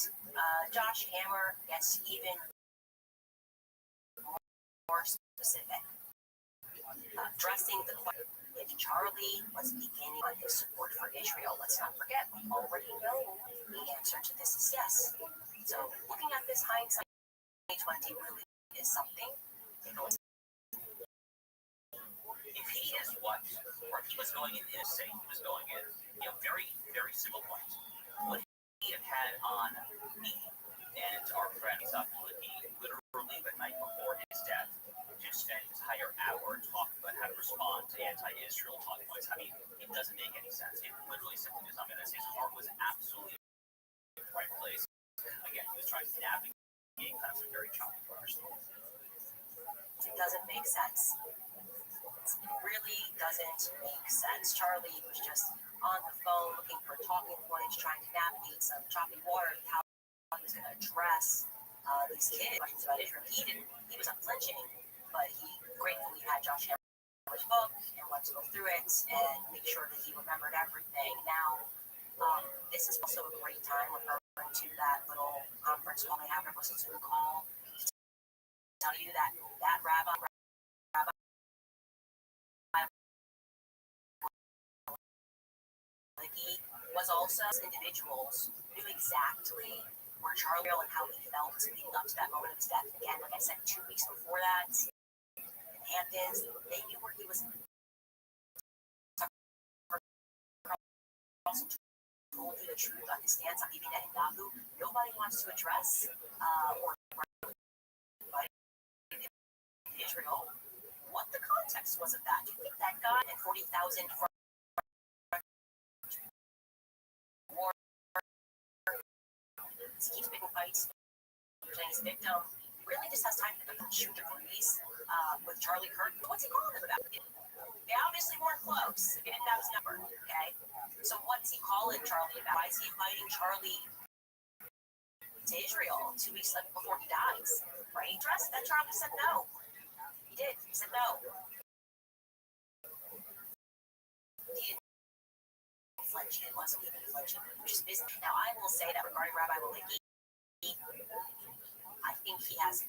Josh Hammer gets even more specific. Addressing the question, if Charlie was beginning on his support for Israel, let's not forget, we already know the answer to this is yes. So, looking at this hindsight, 2020 really is something. If he is what, or if he was going in, say he was going in, very, very simple point. Would he have had on me and our friend Rothschild literally the night before his death to spend an entire hour talking about how to respond to anti-Israel talking points? I mean, it doesn't make any sense. It literally simply does not make sense. His heart was absolutely in the right place. Again, he was trying to navigate kind of some very choppy waters. It doesn't make sense. It really doesn't make sense. Charlie was just on the phone looking for talking points, trying to navigate some choppy water, how he was going to address these kids. Questions about Israel. He was unflinching, but he gratefully had Josh Hammer's book and what to go through it and make sure that he remembered everything. Now, this is also a great time referring to that little conference call they have. It was a Zoom call. To tell you that rabbi was also individuals knew exactly where Charlie and how he felt leading up to that moment of his death. Again, like I said, 2 weeks before that, in Hamptons, they knew where he was. Also told you the truth on his stance on leaving Netanyahu. Nobody wants to address or Israel what the context was of that. Do you think that guy at 40,000 keeps picking fights, playing his victim, really just has time to shoot degrees with Charlie Kirk? What's he calling him about? They obviously weren't close. He didn't have his number, okay? So what's he calling Charlie about? Why is he inviting Charlie to Israel 2 weeks before he dies? Right? That Charlie said no. He did. He said no. He didn't flinch. He wasn't even flinching, which is business. Now, I will say that regarding Rabbi Maliki, I think he has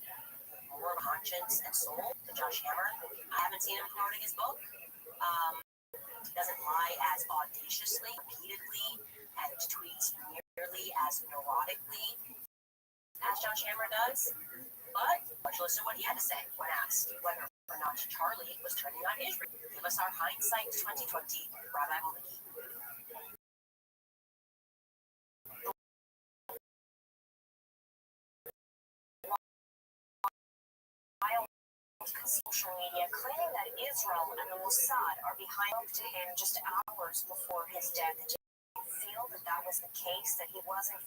more conscience and soul than Josh Hammer. I haven't seen him promoting his book. He doesn't lie as audaciously, repeatedly, and tweets nearly as neurotically as Josh Hammer does. But let's listen to what he had to say when asked whether or not Charlie was turning on Israel. Give us our hindsight 2020, Rabbi Maliki. Social media claiming that Israel and the Mossad are behind to him just hours before his death. Did you feel that that was the case, that he wasn't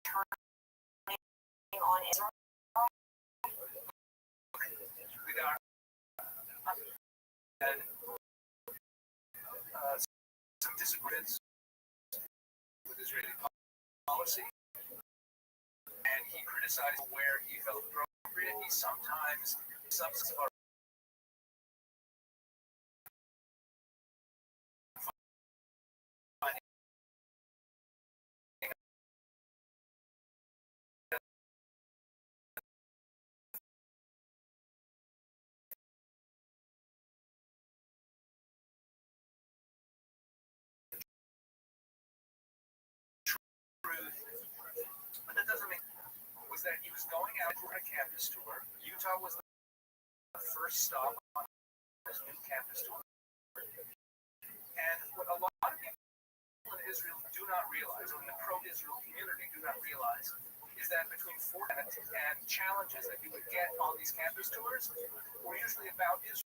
turning on Israel? We got some disagreements with Israeli policy. And he criticized where he felt appropriate. He sometimes substance of our truth, but that doesn't make was that he was going out for a campus tour. Utah was the first stop on his new campus tour. And what a lot of people in Israel do not realize, or in the pro-Israel community do not realize, is that between formats and challenges that you would get on these campus tours were usually about Israel.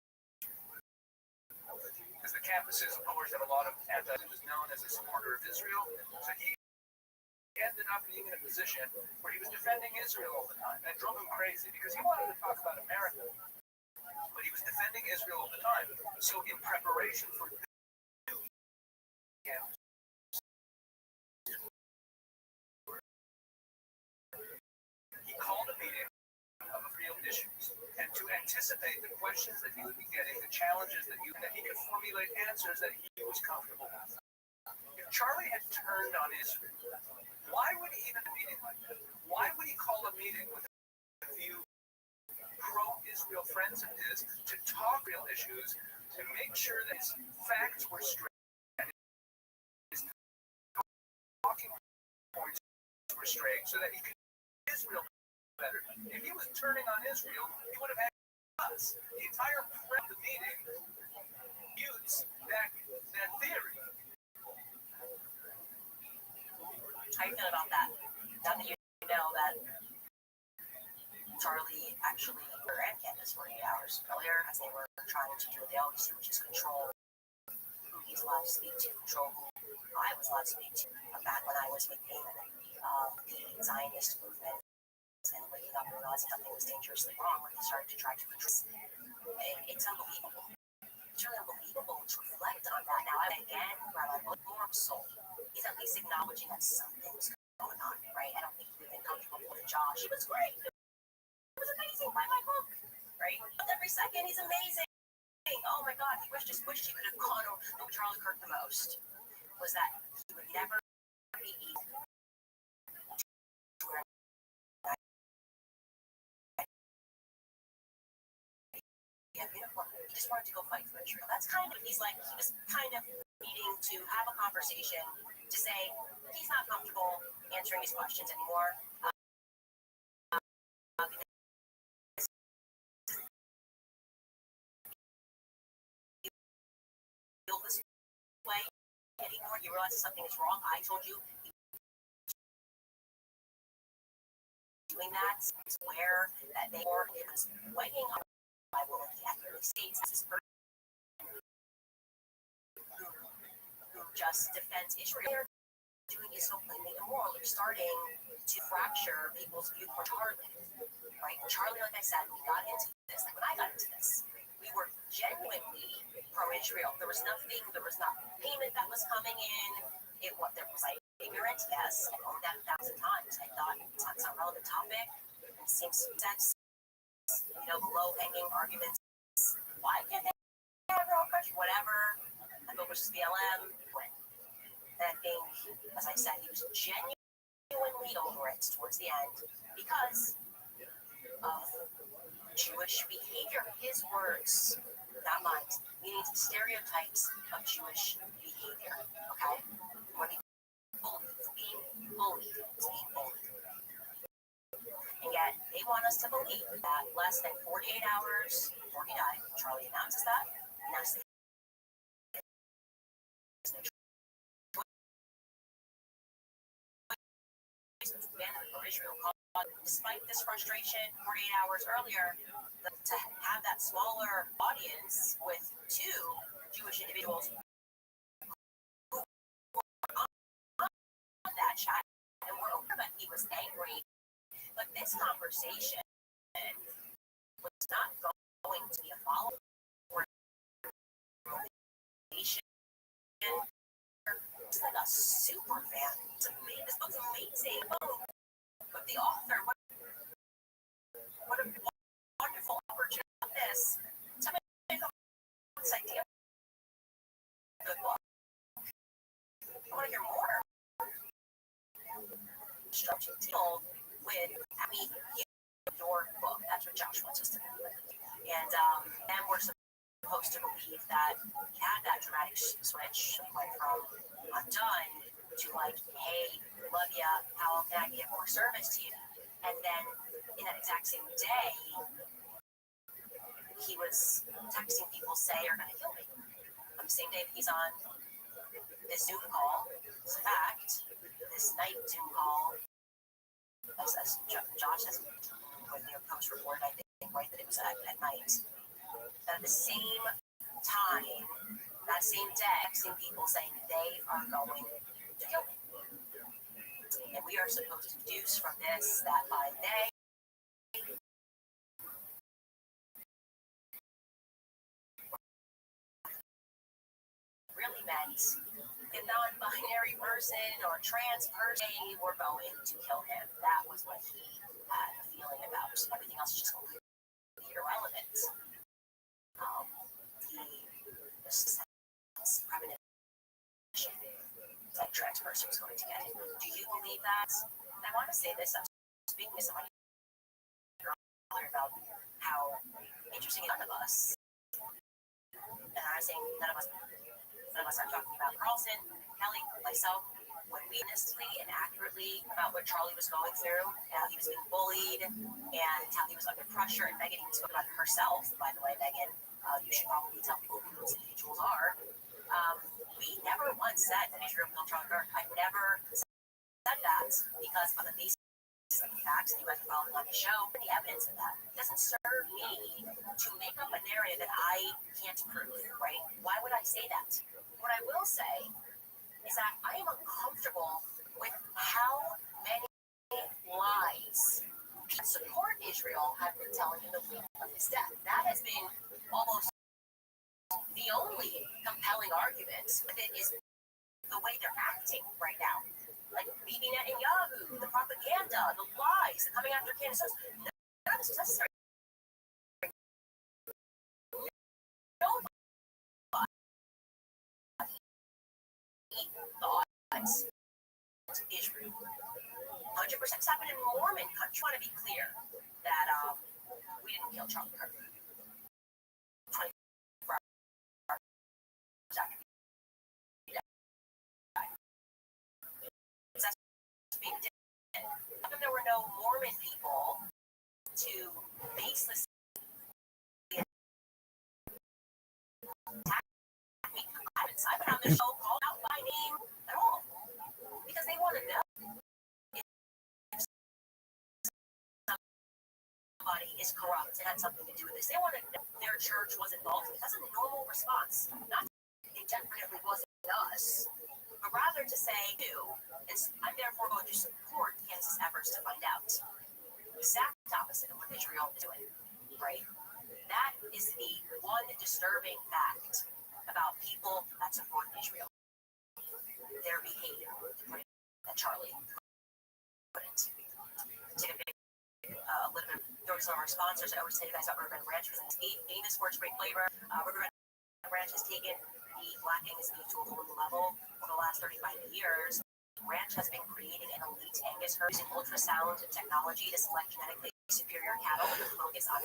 Because the campuses, of course, have a lot of he was known as a supporter of Israel. So he ended up being in a position where he was defending Israel all the time. And it drove him crazy because he wanted to talk about America. But he was defending Israel all the time. So in preparation for he called a meeting of real issues. And to anticipate the questions that he would be getting, the challenges that he could formulate answers that he was comfortable with. If Charlie had turned on Israel, why would he even a meeting like that? Why would he call a meeting with a few pro-Israel friends of his to talk real issues, to make sure that his facts were straight, his talking points were straight, so that he could Israel better? If he was turning on Israel, he would have had us. The entire prep of the meeting used that theory. How do you feel about that? Now that you know that Charlie actually ran campus for 8 hours earlier, as they were trying to do what they always do, which is control who he's allowed to speak to, control who I was allowed to speak to. Back when I was with the Zionist movement, and waking up and realizing something was dangerously wrong when he started to try to control. It's unbelievable. It's really unbelievable to reflect on that. Now, again, Rabbi Lord soul. He's at least acknowledging that something's going on, right? I don't think he would have been comfortable with Josh. It was great. It was amazing. Buy my book, right? But every second, he's amazing. Oh my God, he just wished he could have gone over Charlie Kirk the most. Was that he would never be able to wear a uniform. He just wanted to go fight for Israel. That's kind of, he was kind of needing to have a conversation to say he's not comfortable answering these questions anymore. Feel this way anymore. He realizes something is wrong. I told you doing that. It's aware that they were weighing on the Bible. He accurately states this person who just defends Israel. They're doing is so plainly immoral. They're starting to fracture people's view for Charlie. Right? Charlie, like I said, we got into this. Like when I got into this, we were genuinely pro-Israel. There was not payment that was coming in. There was like ignorant, yes. I owned that 1,000 times. I thought it's not a relevant topic. It seems sense, the low-hanging arguments. Why can't they have their own country? Whatever. I go versus BLM. And I think, as I said, he was genuinely over it towards the end because of Jewish behavior. His words, not mine, meaning stereotypes of Jewish behavior. Okay? When it's being bullied. And yet, they want us to believe that less than 48 hours before he died, Charlie announces that, and that's the Israel. Despite this frustration, 48 hours earlier, to have that smaller audience with two Jewish individuals who were on that chat and were aware that he was angry. But this conversation was not going to be a follow-up or relation. It's like a super fan. This book's amazing. But the author, what a wonderful opportunity of this to make up this idea. Good book. I want to hear more. Structured deal with Rabbbi, your book. That's what Josh wants us to do. And we're supposed to believe that he had that dramatic switch. He went from I'm done to like, hey, love ya, how can I be of more service to you? And then in that exact same day, he was texting people say you're going to kill me. On the same day he's on this Zoom call, it's a fact, this night Zoom call, as Josh has put in your post report, I think, right, that it was at night. At the same time, that same day, texting people saying they are going to kill me. And we are supposed to deduce from this that by they really meant a non-binary person or trans person, they were going to kill him. That was what he had a feeling about. Everything else is just completely irrelevant. This premonition that trans person was going to get him. Do you believe that? And I want to say this. I'm speaking to someone earlier about how interesting none of us, and I'm saying none of us I'm talking about Carlson, Kelly, myself, when we honestly and accurately about what Charlie was going through, how he was being bullied, and how he was under pressure, and Megan even spoke about herself, by the way, Megan, you should probably tell people who those individuals are. We never once said that Israel killed Charlie Kirk. I never said that because on the basis of the facts that you guys are following on the show, and the evidence of that, it doesn't serve me to make up a narrative that I can't prove, right? Why would I say that? What I will say is that I am uncomfortable with how many lies that support Israel have been telling in the week of his death. That has been almost the only compelling argument with it is the way they're acting right now. Like Bibi Netanyahu, the propaganda, the lies, the coming after Candace. None of this was necessary. Israel. 100% this happened in Mormon country. I want to be clear that we didn't kill Charlie Kirk. 24 hours after he died. That's being did. There were no Mormon people to baselessly attack me. I've been on the show called out by name at all because they want to know if somebody is corrupt and had something to do with this. They want to know if their church was involved. That's a normal response. Not it definitely wasn't us, but rather to say, I'm therefore going to support Kansas' efforts to find out. Exact opposite of what Israel is doing, right? That is the one disturbing fact about people that support Israel. Their behavior, that Charlie put it. Take a big, little bit. There were some of our sponsors. I always say you guys about Riverbend Ranch because it's famous for its great flavor. Riverbend Ranch has taken the Black Angus beef to a whole new level over the last 35 years. Ranch has been creating an elite Angus herd using ultrasound technology to select genetically superior cattle with a focus on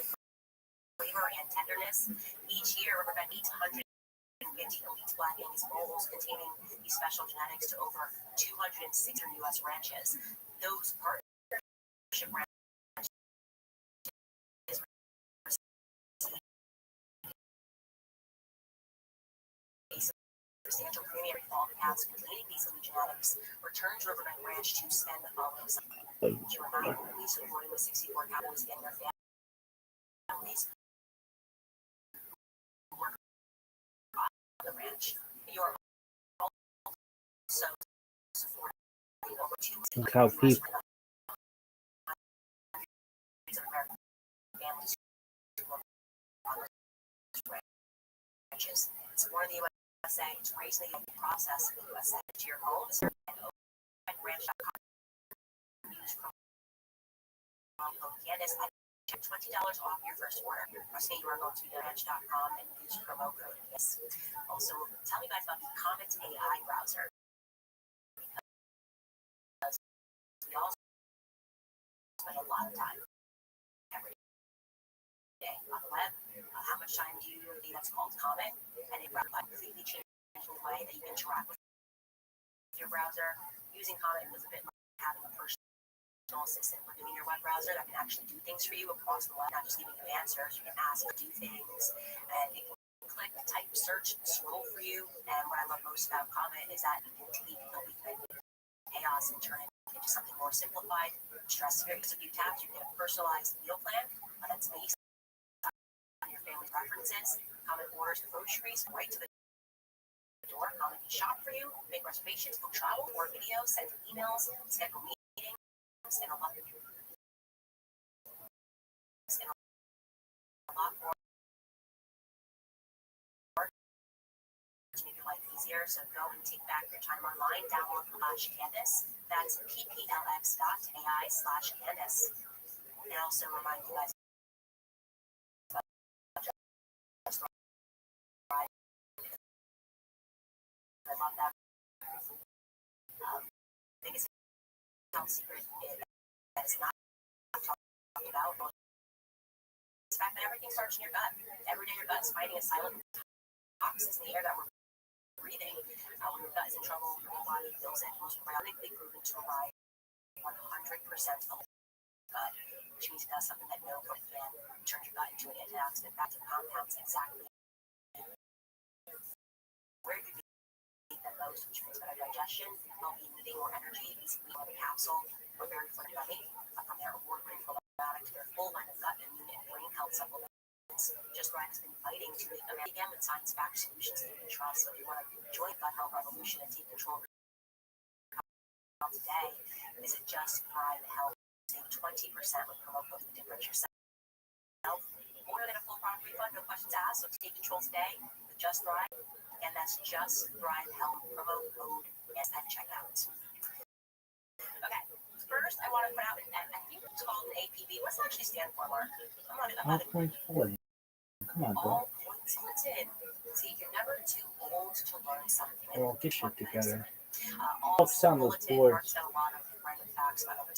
flavor and tenderness. Each year, Riverbend eats 150 elite Black Angus bulls containing these special genetics to over 260 U.S. ranches. Those partnership ranches substantial premium fall calves containing these elite genetics returns Riverbend Ranch to spend the following summer. You are not only supporting the 64 Cowboys and their families who work on the ranch, you are also supporting over 2 million families who work on the ranches. It's more of the USA. It's raising the process in the USA to your home. And ranch.com. Use promo code Candace at $20 off your first order. Trust me, you are going to ranch.com and use promo code Candace. Also, tell me guys about the Comet AI browser. Because we all spend a lot of time every day on the web. How much time do you think that's called Comet? And it completely changed the way that you interact with your browser. Using Comet was a bit like having a personal assistant living in your web browser that can actually do things for you across the web, not just giving you answers. You can ask it to do things, and it can click, type, search, scroll for you. And what I love most about Comet is that you can take the weekend chaos and turn it into something more simplified, stress-free. Because if you tap, you get a personalized meal plan that's based on your family's preferences. Comet orders groceries right to the door. Comet can shop for you, make reservations, book travel, or videos, send emails, schedule meetings, and a lot more to make your life easier. So go and take back your time online. Download Candace. That's pplx.ai/Candace. And also remind you guys I love that. Biggest health secret that is not talked about is the fact that everything starts in your gut. Every day your gut's fighting a silent toxins in the air that we're breathing. When your gut is in trouble, your whole body feels it. Most biologically proven to provide 100% of the gut, which means it does something that no good can. Turn your gut into an antioxidant active compounds exactly where you eat the most, which means better digestion, healthy eating, more energy. Basically, on a capsule, we're very funny about it. From their award-winning probiotic to their full line of gut, immune, and brain health supplements. Just Right has been fighting to make them again with science-backed solutions that you can trust. So if you want to join the gut health revolution and take control of today, visit Just Right Health. Save 20% with promo code The Difference Yourself. More than a full product refund, no questions asked. So take control today with Just Right, and that's Just Right Health promo code at checkout. Okay, first I want to put out, I think it's called an APB. What's it actually stand for, Mark? All points forward. Come on, bro. All points limited. See, you're never too old to learn something. Well, get shit together. Focus on those boards. Done a lot of random facts about every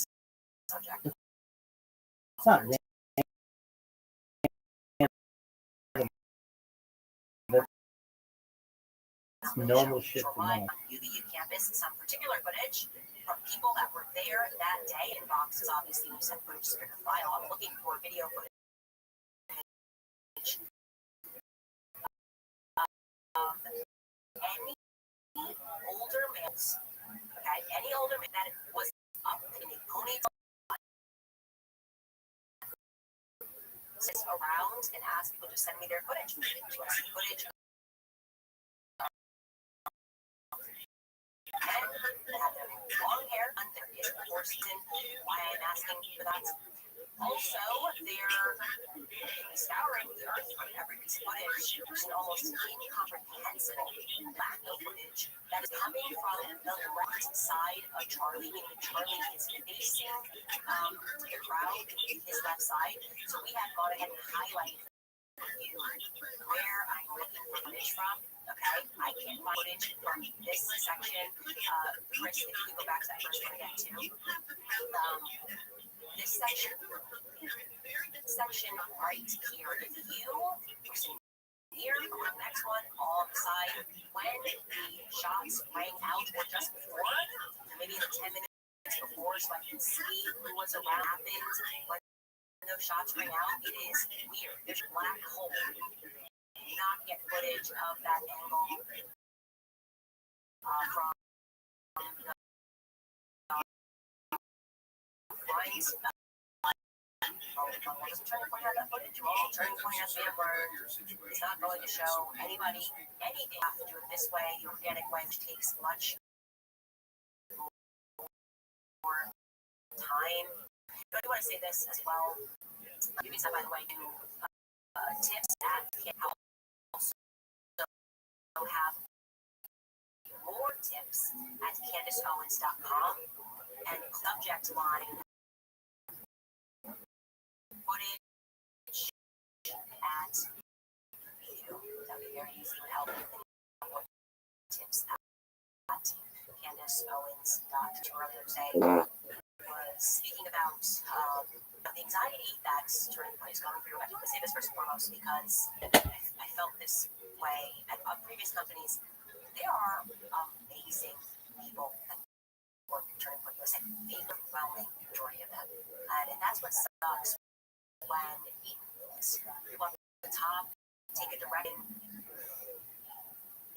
subject. It's not random. That's normal shit to know. UVU campus, some particular footage from people that were there that day in boxes. Obviously, you sent footage to your file. I'm looking for video footage of any older males, okay, any older man that was up in a ponytail around and ask people to send me their footage. Footage men that have long hair, and there is a reason why I'm asking for that. Also, they're scouring the earth for every piece of footage. There's an almost incomprehensible lack of footage that is coming from the left side of Charlie, meaning Charlie is facing the crowd, his left side. So we have gone ahead and highlighted you where I'm looking for footage from. Okay, I can't find footage from this section. Chris, if you could go back to that first one again too. This section right here. If you here on the next one on the side, when the shots rang out, or just before, maybe the 10 minutes before, so I can see who was around, happens when those shots rang out, it is weird. There's a black hole. Not get footage of that angle from the lines. I wasn't trying to point out that footage. Well, turning point out it's not going to show anybody anything. You have to do it this way, the organic way, which takes much more time. But I do want to say this as well. Give me some, by the way, do tips at also have more tips at CandiceOwens.com and subject line footage at you. That would be very easy to help. Tips at CandiceOwens.com. Earlier today was speaking about the anxiety that Turning Point is going through. I want to say this first and foremost because I felt this way at previous companies. There are amazing people that work at Turning Point USA. The overwhelming majority of them. And that's what sucks when people at the top take a direction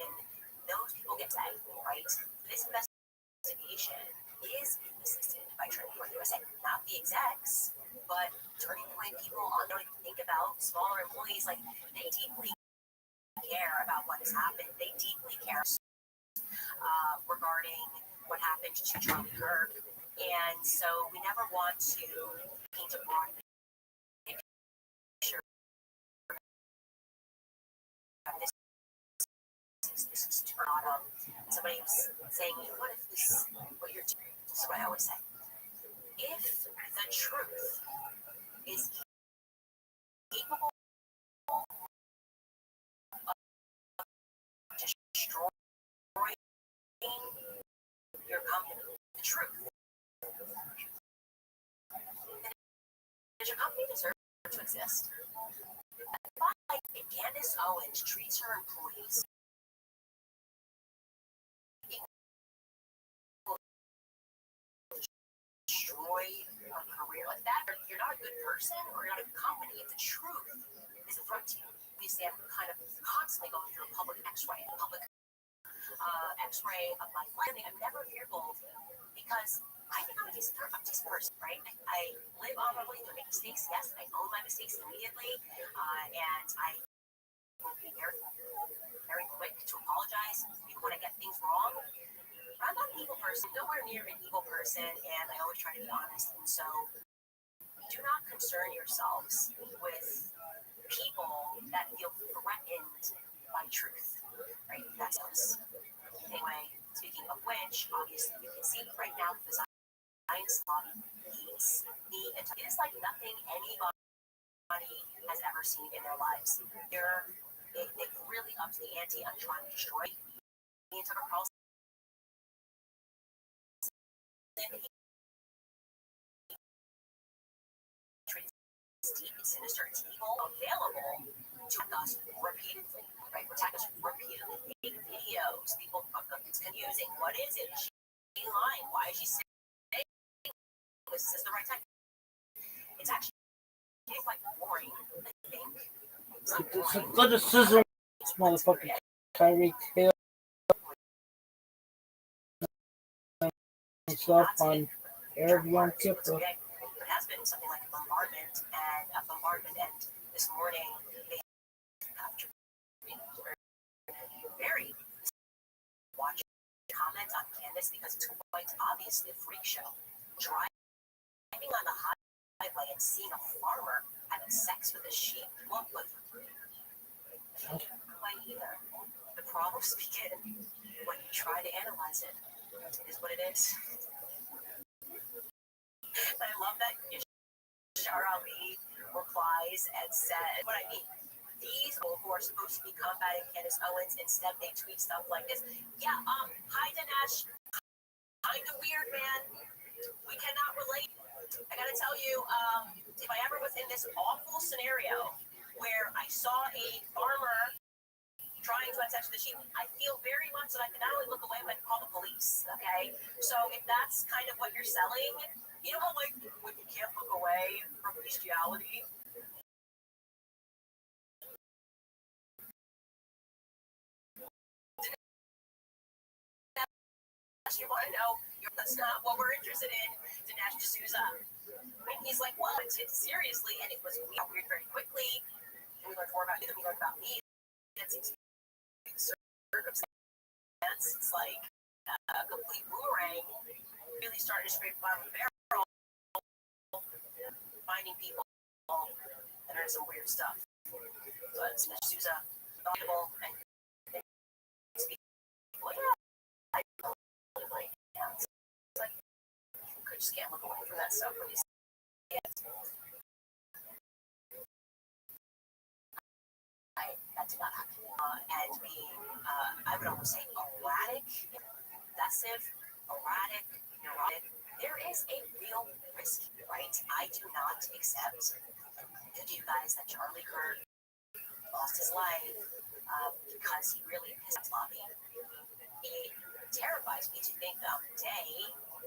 and those people get said, right? This investigation is assisted by Turning Point USA, not the execs, but Turning Point people don't even think about smaller employees. Like, they deeply care about what has happened. They deeply care regarding what happened to Charlie Kirk. And so we never want to paint a broad picture. This is too bottom. Somebody was saying, what if this, what you're doing? This is what I always say. If the truth is capable of destroying your company, the truth, does your company deserve to exist? If Candace Owens treats her employees destroy your career like that, you're not a good person or you're not a good company. If the truth is in front of you, obviously I'm kind of constantly going through a public x-ray, of my life. I'm never fearful because I think I'm a decent person, right? I live honorably, I make mistakes, yes, I own my mistakes immediately, and I will be very, very quick to apologize even when I get things wrong. I'm not an evil person, nowhere near an evil person, and I always try to be honest. And so, do not concern yourselves with people that feel threatened by truth, right? That's us. Anyway, speaking of which, obviously you can see right now the Zionist lobby needs me. It is like nothing anybody has ever seen in their lives. They've really upped the ante on trying to destroy me and Tucker Carlson. deep, sinister, it's evil, available to us repeatedly, right? Attack us repeatedly. Make videos. People, it's confusing. What is it? Is she lying? Why is she saying this is the right time? It's actually like boring, I think. It's like boring. Let the sizzle, motherfucker. Tyreek Hill himself on Arab Yom Kippur. It has been something like a bombardment, and this morning they have very watch comment on Candace because it's quite obviously a freak show. Driving on the highway and seeing a farmer having sex with a sheep won't put quite either. The problems begin when you try to analyze it. It is what it is. I love that Yashar Ali replies and said, what I mean, these people who are supposed to be combating Candace Owens, instead they tweet stuff like this. Yeah, hi Dinesh, kinda weird, man. We cannot relate. I gotta tell you, if I ever was in this awful scenario where I saw a farmer trying to have sex with the sheep, I feel very much that I can not only look away, but call the police, okay? So if that's kind of what you're selling, you know how, like, when you can't look away from bestiality? You want to know, that's not what we're interested in, Dinesh D'Souza. And he's like, well, it's seriously, and it was weird very quickly, and we learned more about you than we learned about me. It seems to be the circumstance. It's like a complete boomerang, really starting to scrape the bottom of the barrel, finding people that are some weird stuff. But D'Souza, valuable, and people, I like, it's like, you just can't look away from that stuff when you see it. That did not happen. And being, I would almost say, excessive, erratic, neurotic, there is a real risk, right? I do not accept to you guys that Charlie Kirk lost his life because he really pissed off Bobby. It terrifies me to think that on the day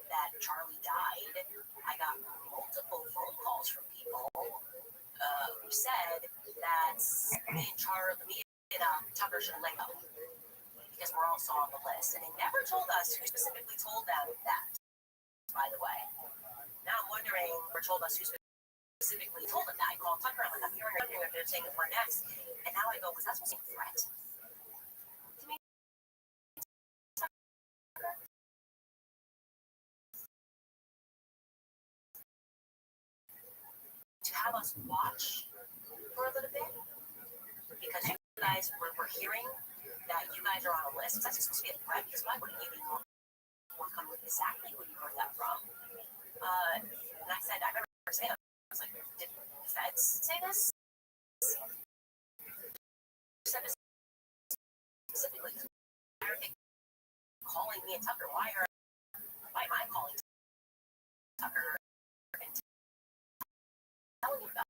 that Charlie died, I got multiple phone calls from people who said that me and Tucker should lay low because we're also on the list. And they never told us who specifically told them that, by the way. Now I'm wondering, or told us who specifically told them that. I called Tucker, I'm like, I'm hearing if they're saying that we're next. And now I go, was that supposed to be a threat? To me? To have us watch for a little bit? Because you guys were hearing that you guys are on a list. That's supposed to be a threat, because why wouldn't you be more come with exactly who you heard that from? And I said, I remember saying, I was like, did the feds say this? Said this specifically. Why are they calling me and Tucker? Why am I calling Tucker and telling you about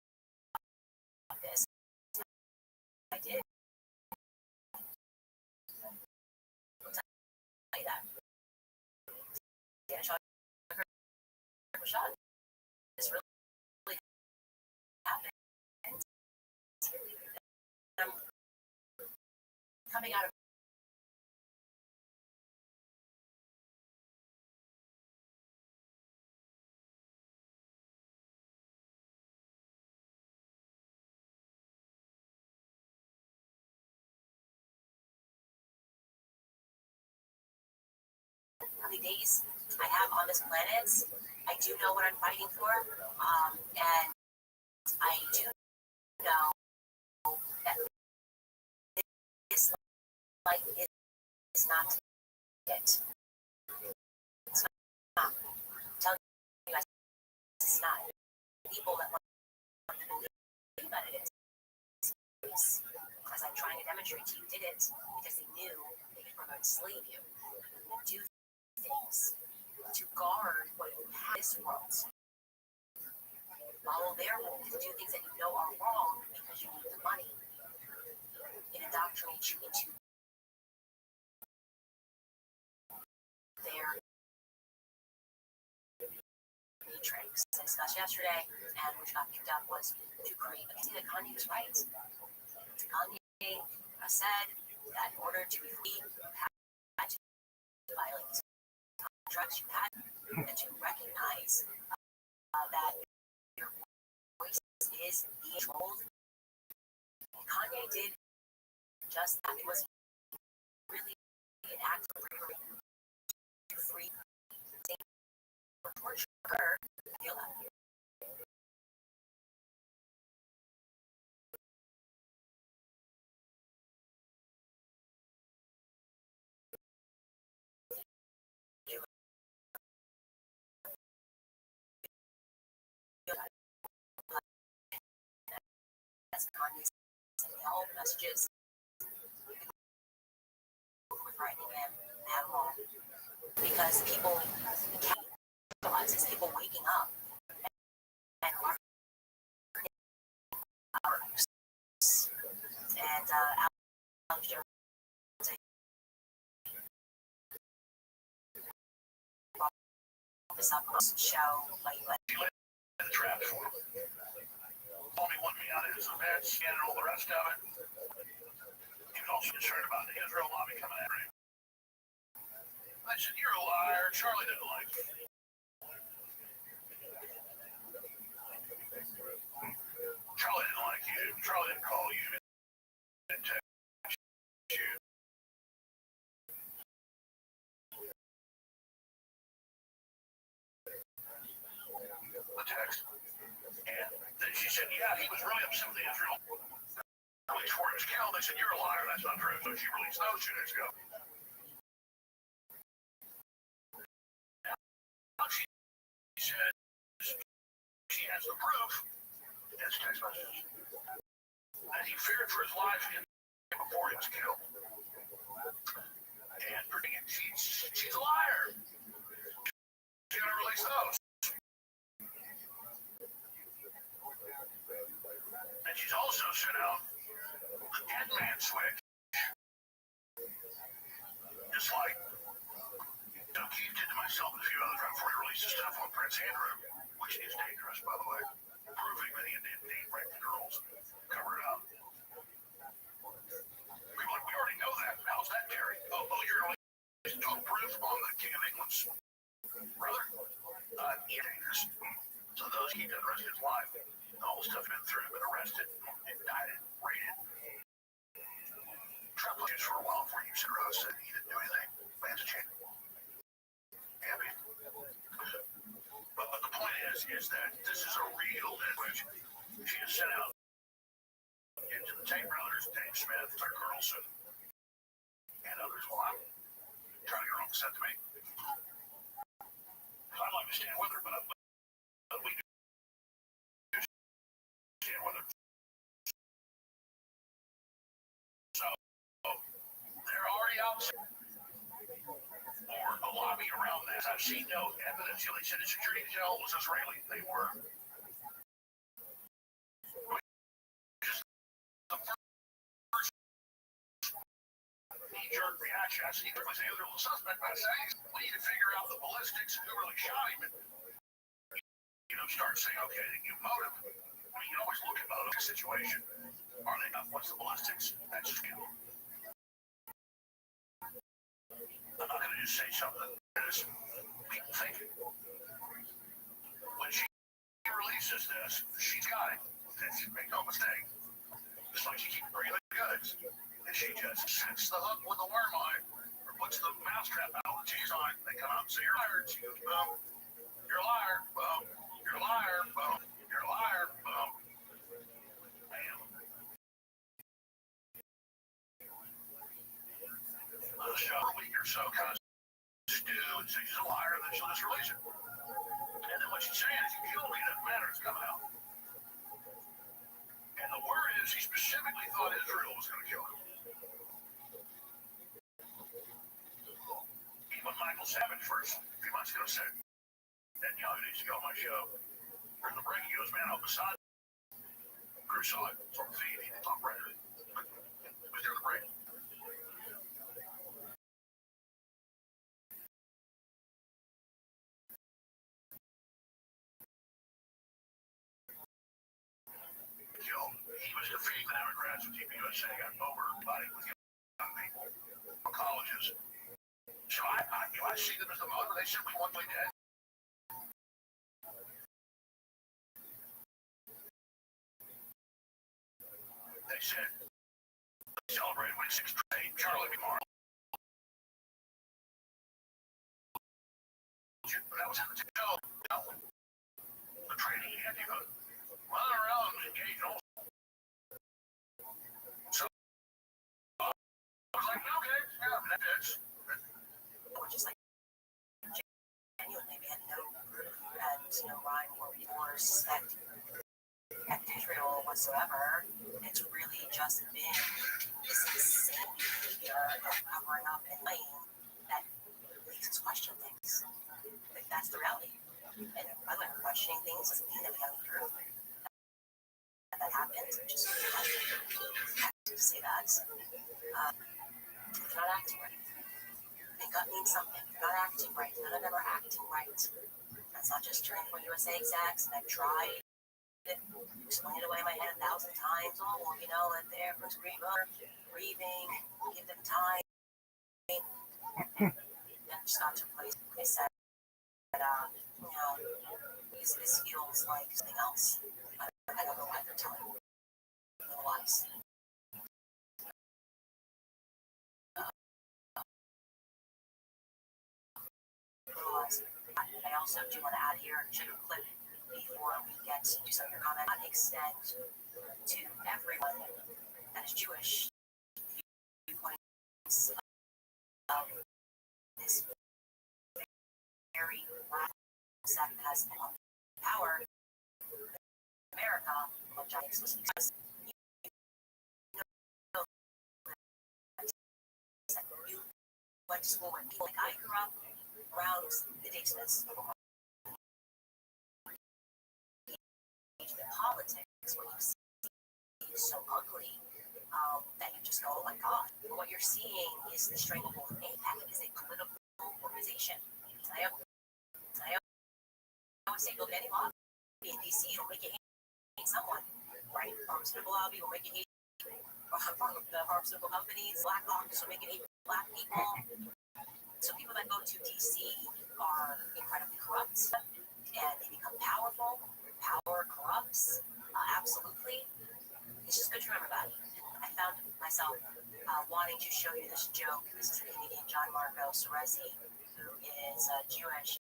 this? I did. I'll tell you that. Rashad, this really happened. I'm coming out of how many days I have on this planet. I do know what I'm fighting for, and I do know that this life is not it. It's not. I'm telling you guys, it's not. People that want to believe that it is. As I'm trying to demonstrate to you, did it because they knew they could further enslave you. Do things to guard what you have in this world. Follow their rules, do things that you know are wrong because you need the money. It indoctrinates you into their matrix. I discussed yesterday, and which got picked up was to create. I see that Kanye was right. Kanye said that in order to be free, you had to violate these contracts. You had to recognize that your voice is being controlled. Kanye did just that. It was really an act of bravery to free or torture her. I feel that. As Kanye sent me all the messages with writing him at all. Because people can't realize it's people waking up and learning hours. And Alex Jones brought this up on the show, like The trap for him. Only one me out of his events and all the rest of it. He was also concerned about the Israel lobby coming after him. I said, "You're a liar. Charlie didn't like you." Charlie didn't like you. Charlie didn't call you. Didn't text you. The text. And then she said, "Yeah, he was really upset with the Israel. Police were his killed." They said, "You're a liar. That's not true." So she released those 2 days ago. She said she has the proof. It's text messages. That he feared for his life before he was killed. And she's a liar. She's going to release those. And she's also sent out the dead man switch. Just like Doug Keith did to myself and a few others right before he released his stuff on Prince Andrew, which is dangerous, by the way, proving that he did rape the girls. Cover it up. People are like, "We already know that. How's that, Terry?" Oh, you're releasing total proof on the King of England's brother? You're dangerous. So those he did the rest of his life. All the stuff he's been through, been arrested, indicted, raided. Trump was for a while before you said Rose said he didn't do anything. Man's a champ. Happy. But the point is that this is a real language. She has sent out into the Tate brothers, Dave Smith, Tucker Carlson, and others. Well, I'm trying to get wrong sent to me. I'd like to stand with her, but we do stand with her. So they're already out or the lobby around this. I've seen no evidence. They said the security detail was Israeli. They were. Just the first knee-jerk reaction. I see people say they're a suspect by saying we need to figure out the ballistics and who really shot him. And, start saying, okay, they give motive. I mean, you can always look at motive in a situation. Are they enough? What's the ballistics? That's just kill. I'm not going to just say something that is people thinking. When she releases this, she's got it. Make no mistake. Just like she keeps bringing the goods. And she just sets the hook with the worm on it. Or puts the mousetrap out with the cheese on it. They come out and say, "You're a liar." She goes, "Boom. You're a liar. Boom. You're a liar. Boom. You're a liar. Boom." Bam. Let us show a week or so kind of stew and say she's a liar, and then she'll just release it. And then what she's saying is, "You killed me, it doesn't matter, it's coming out." And the word is, he specifically thought Israel was going to kill him. Even Michael Savage first few months ago said, Netanyahu needs to go on my show. During the break, he goes, man, I'm beside Crew saw it, sort of feed, he top record. It was during the break. He was defeating the Democrats with Team USA, got overbody with young people from colleges. So I see them as the mother. They simply want to play dead. They said, celebrated when 6th grade, Charlie Marl. That was in the show. The training he had to go run around and engage all. So I was like, okay, yeah, that is. Or just like genuinely had no proof and no rhyme or suspect Israel whatsoever. It's really just been this insane behavior of covering up and lying that makes us question things. Like, that's the reality. And by the way, questioning things doesn't mean that we have proof that happens. It's just to say that they're not acting right. And gut means something. They're not acting right. None of them are acting right. That's not just training for USA execs, and I've tried to explain it away in my head 1,000 times. Oh, well, you know, let the airplanes breathing, give them time. And just got to a place where they said that, you know, this feels like something else. I don't know why they're telling me otherwise. I also do want to add here, show you a clip before we get to some of your comments. Not extend to everyone that is Jewish viewpoints of this very radical sect that has power in America, which I explicitly because you know that you went to school with people like I grew up around the distance of politics, what you see is so ugly that you just go, oh my God. What you're seeing is the stranglehold of AIPAC. It is a political organization. I always say, go to any lobby in DC, it'll make you hate someone, right? Pharmaceutical lobby will make you hate the pharmaceutical companies. Black office will make you hate black people. So people that go to DC are incredibly corrupt, and they become powerful. Power corrupts, absolutely. It's just good to remember that. I found myself wanting to show you this joke. This is a comedian, John Marco Soresi, who is Jewish,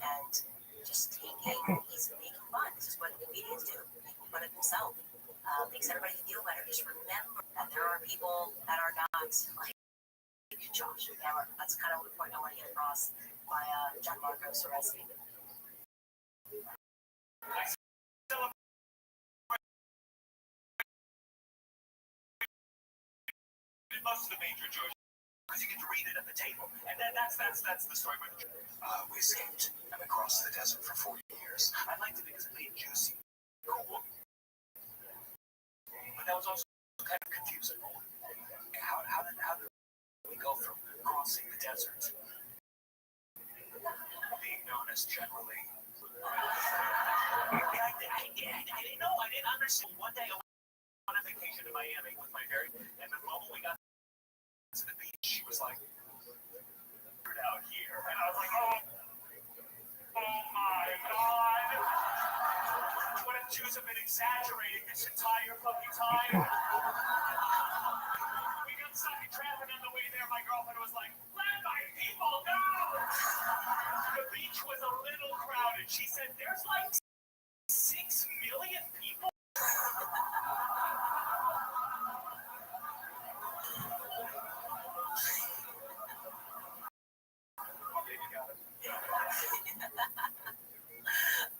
and just he's making fun. This is what comedians do, making fun of himself. Makes everybody feel better. Just remember that there are people that are not like Josh. That's kind of the point I want to get across by John Marco Soresi. Most of the major Jewish, because you get to read it at the table, and that's the story with the we escaped. I'm across the desert for 40 years. I liked it because it made juicy, cool, but that was also kind of confusing. How did we go from crossing the desert, being known as generally? I didn't know. I didn't understand. One day I went on a vacation to Miami with my and the moment we got to the beach, she was like, "You're out here," and I was like, "Oh my God! What if Jews have been exaggerating this entire fucking time?" We got stuck in traffic on the way there. My girlfriend was like, "Let my people go!" The beach was a little crowded. She said, "There's like 6 million people."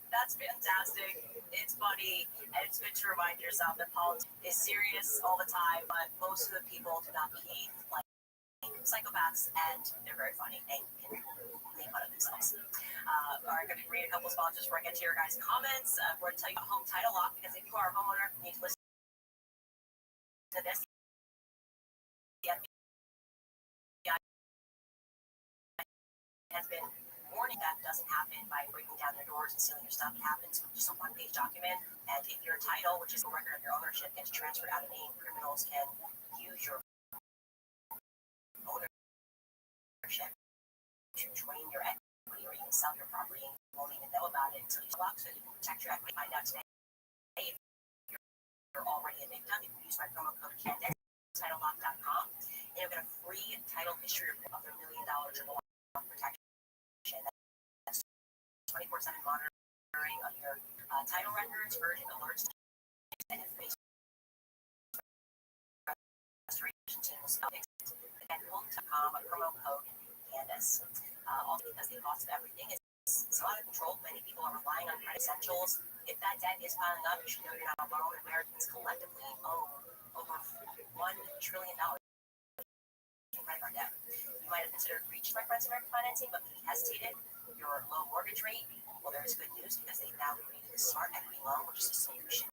That's fantastic. It's funny, and it's good to remind yourself that politics is serious all the time, but most of the people do not behave like psychopaths, and they're very funny and can make making fun of themselves. All right, going to read a couple sponsors before I get to your guys' comments. We're going to tell you about home title lock because if you are a homeowner, you need to listen to this. The FBI has been warning that doesn't happen by breaking down your doors and stealing your stuff. It happens with just a one-page document. And if your title, which is a record of your ownership, gets transferred out of name, criminals can use your ownership to drain your equity or even sell your property and you won't even know about it until you lock, so you can protect your equity. Find out today if you're already a victim. You can use my promo code Candace, titlelock.com, and you'll get a free title history of $1 million or more protection. That's 24/7 monitoring of your title records, urgent alerts, and information restoration teams. Again, home.com, promo code Candace. Also because the cost of everything is out of control. Many people are relying on credit essentials. If that debt is piling up, you should know you're not alone. Americans collectively owe over $1 trillion in credit card debt. You might have considered reaching for American financing, but maybe hesitated. Your low mortgage rate, well, there is good news because they've now created a smart equity loan, which is a solution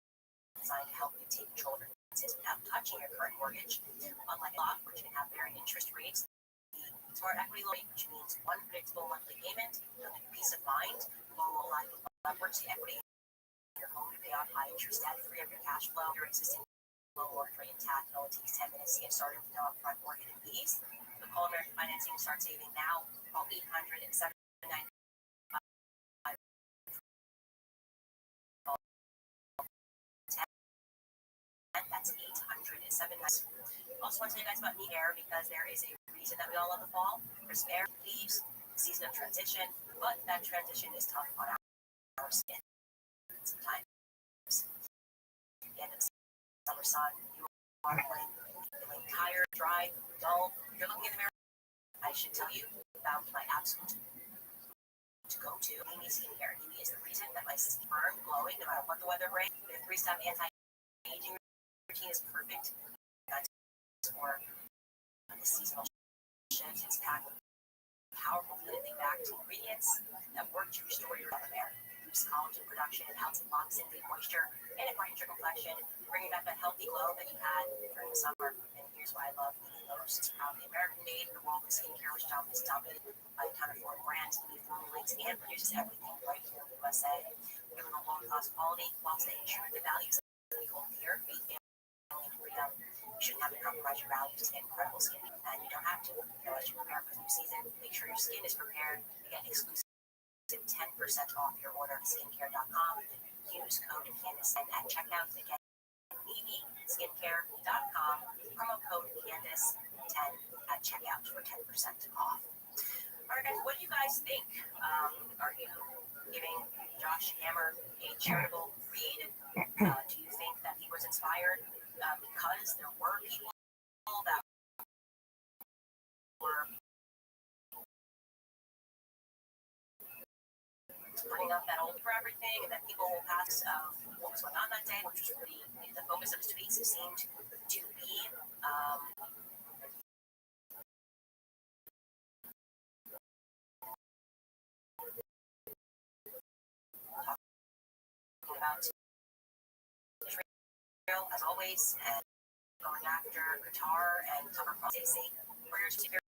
designed to help you take control of your finances without touching your current mortgage. Unlike lock, which can have varying interest rates, the smart equity loan, which means one predictable monthly payment, you'll get peace of mind, loan will allow you to leverage the equity in your home to pay off high interest debt, free up your cash flow, your existing low mortgage rate intact. It only takes 10 minutes to get started with no upfront or hidden fees. So call American Financing and start saving now. Call 800-799. That's 800-799. Also want to tell you guys about neat air because there is a reason that we all love the fall. Crisp air leaves, season of transition, but that transition is tough on our skin. Sometimes, at the end of the summer sun, you are feeling tired, dry, dull. You're looking in the mirror. I should tell you about my absolute to go to Amy Skincare. Amy is the reason that my skin is firm, glowing, no matter what the weather brings. Their 3-step anti-aging routine is perfect for the seasonal shifts. It's packed with powerful clinically backed ingredients that work to restore your color hair. It boosts collagen production, it helps it locks in the moisture, and it brightens your complexion, bringing back that healthy glow that you had during the summer. And here's why I love the most. It's proudly American made in the world of skincare, which is dominated by a ton of foreign brands. He formulates and produces everything right here in the USA. Given a world-class quality while staying true to the values that we hold dear, faith, family, and freedom. You shouldn't have to compromise your values to get incredible skin, and you don't have to. As you prepare for the new season, make sure your skin is prepared. You get exclusive 10% off your order at skincare.com. Use code Candace at checkout to get skincare.com. Promo code Candace10 at checkout for 10% off. All right, guys, what do you guys think? Are you giving Josh Hammer a charitable read? Do you think that he was inspired because there were people that were putting up that old for everything, and then people will pass what was going on that day, which was really the focus of his tweets seemed to be talking about Israel as always, and going after Qatar and Tucker Stacey. Prayers to your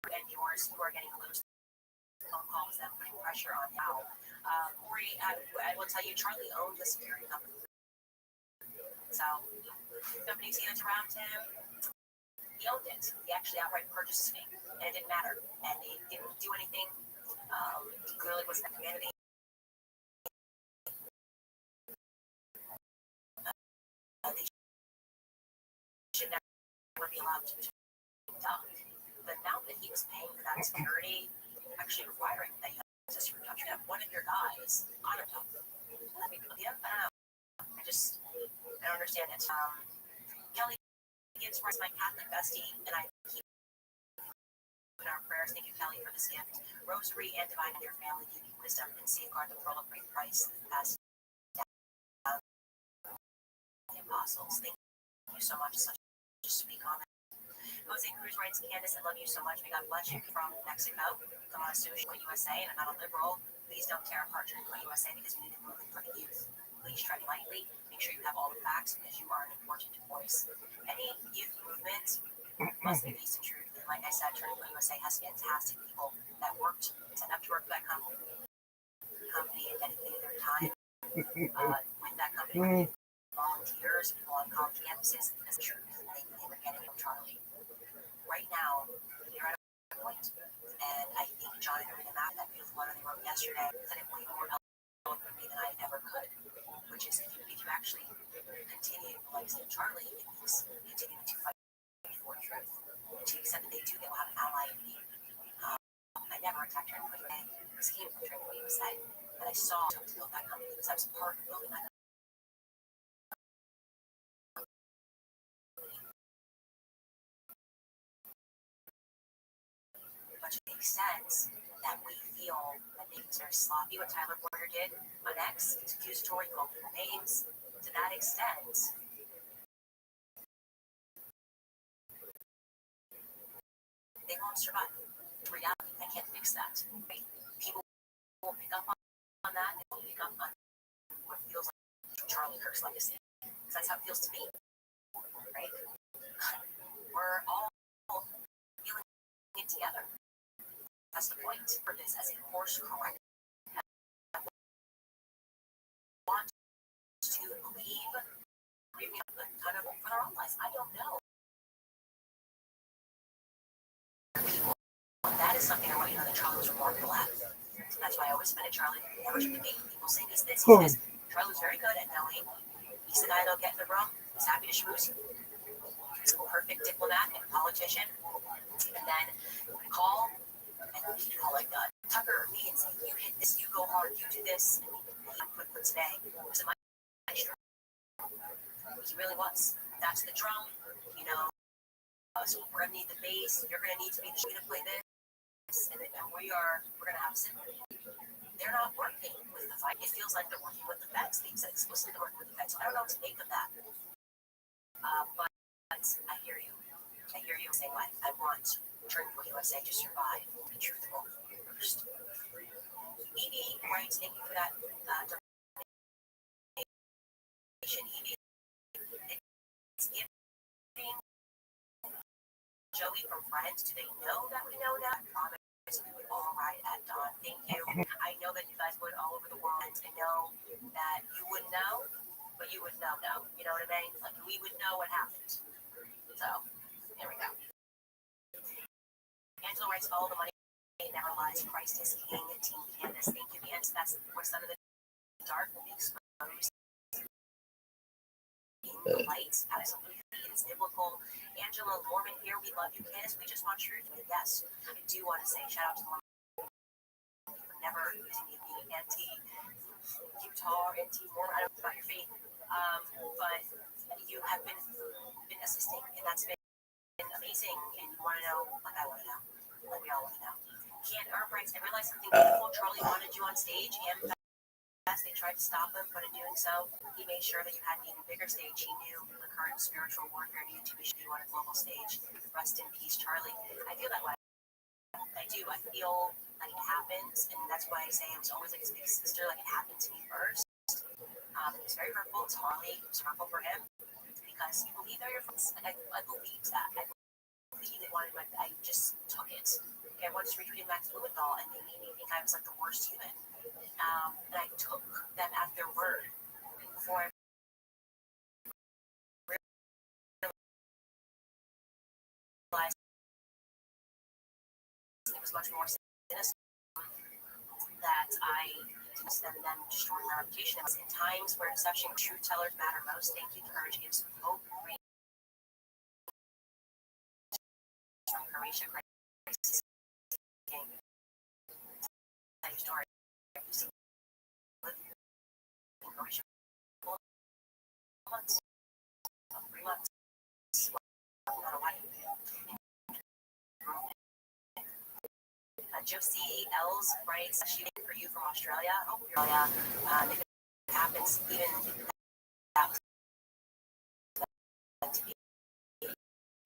and yours who are getting close. Phone calls them putting pressure on now. Corey, I will tell you, Charlie owned the security company. So, companies he was around him, he owned it. He actually outright purchased it, and it didn't matter. And he didn't do anything. He clearly was the community. They should never be allowed to talk. The amount that he was paying for that security, actually requiring that you have one of your guys on a top. I don't know. I don't understand it. Kelly gives my Catholic bestie, and I keep in our prayers. Thank you, Kelly, for this gift. Rosary and Divine and your family give you wisdom and safeguard the pearl of great price as the apostles. Thank you so much. Such a sweet comment. Jose Cruz writes, Candace, I love you so much. May God bless you from Mexico. Come on, Sushi USA, and I'm not a liberal. Please don't tear apart Turncoat USA because we need to move for the youth. Please tread lightly. Make sure you have all the facts because you are an important voice. Any youth movement must be based in truth. And like I said, Turncoat USA has fantastic people that worked, signed up to work for that company and dedicated their time with that company. Volunteers, people on college campuses because the truth they were getting from Charlie. Right now, you're at a point, and I think John and Rita Mack, that beautiful letter they wrote yesterday, said it way more eloquently than I ever could, which is if you actually continue, like I said, Charlie, it means continuing to fight for truth. To the extent that they do, they will have an ally in me. I never attacked Turncoat USA because he came from Turncoat USA, but I saw him to build that company because I was part of building that company. But it makes sense that we feel that it's very sloppy what Tyler Porter did on X. It's accusatory, called people names. To that extent, they won't survive. Reality, I can't fix that. Right? People will pick up on that, and will pick up on what feels like Charlie Kirk's legacy. Because that's how it feels to me. Right? We're all feeling it together. That's the point for this as a course correct. I want to believe maybe a ton of for their own lives. I don't know. That is something I want you to know that Charlie was remarkable at. That's why I always spend at Charlie. Never should debate. People say he's this, he's this. Charlie was very good at knowing he's the guy that'll get in the room. He's happy to schmooze. He's a perfect diplomat and politician. And then call and he'd call like Tucker or me and say, you hit this, you go hard, you do this. And he put today was a maestro. He really was. That's the drum, you know. So we're gonna need the bass. You're gonna need to be the shoe to play this, and we're gonna have symphony. They're not working with the fight. It feels like they're working with the feds. They said explicitly they're working with the feds. So I don't know what to make of that. But I hear you. I hear you saying like I want Turncoat USA to survive. Be truthful first. Evie writes, thank you for that donation, Evie. It's giving Joey from Friends. Do they know that we know that? I promise we would all ride at dawn. Thank you. I know that you guys would all over the world. I know that you wouldn't know, but you would know. You know what I mean? Like we would know what happened. So here we go. Angela writes, follow the money. It never lies. Christ is King. Team Candace. Thank you. The end. That's the son of the dark will be exposed. The light. Absolutely. It is biblical. Angela Norman here. We love you, Candace. We just want truth. Yes. I do want to say shout out to Norman for never using me being anti-Utah or anti-Mormon. I don't know about your faith. But you have been assisting, and that's been amazing. And you want to know, like I want to know. Like we all want to know. Can't Arbrights, I realized something beautiful. Charlie wanted you on stage, and as they tried to stop him, but in doing so, he made sure that you had an even bigger stage. He knew the current spiritual warfare needed to be shown on a global stage. Rest in peace, Charlie. I feel that way. I do. I feel like it happens, and that's why I say I was always like his big sister. Like it happened to me first. It was very hurtful. It's Harley. It was hurtful for him because you believe they're your friends. Like I believed that. I believed they wanted. Like I just took it. Okay, I wanted to retweet Max Blumenthal, and they made me think I was like the worst human. And I took them at their word before I realized it was much more sinister that I than them destroying my reputation. It was in times where deception, truth tellers matter most. Thank you. Courage gives hope. From Croatia, crisis. Story. In Croatia, 4 months, 3 months. Josie Els writes, shooting for you from Australia. I hope you're if it happens, even that was meant to be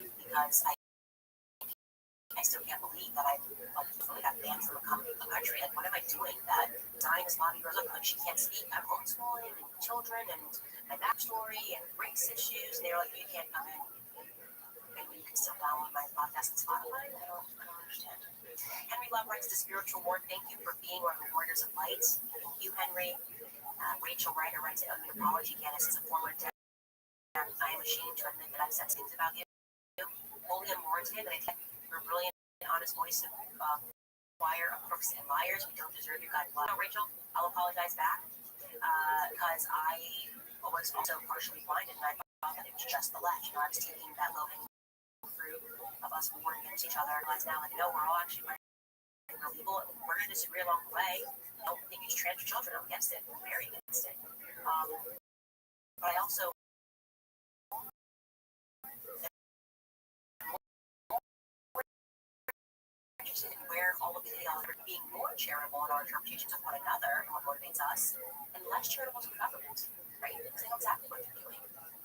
because I still can't believe that I got banned from a country. Like, what am I doing? That Zionist lobby girls up, like, she can't speak. I'm homeschooling and children and my backstory and race issues. And they're like, you can't come in. Maybe you can still download my podcast on Spotify. I don't understand. Henry Love writes the spiritual war. Thank you for being one of the warriors of light. Thank you, Henry. Rachel Ryder writes an apology. Candace is a former dead. I am ashamed to admit that I've said things about you. Wholly unwarranted, and I take your brilliant, honest voice of choir of crooks and liars. We don't deserve your God blood. No, Rachel, I'll apologize back because I was also partially blinded, and I thought that it was just the left. I was taking that low-hanging fruit of us warring against each other. I realized now, like, no, we're all actually real people. We're going to disagree along the way. I don't think you should transfer children. I'm against it. I'm very against it. But I also where all of the ideology are being more charitable in our interpretations of one another and what motivates us, and less charitable to the government, right? Because they know exactly what they're doing.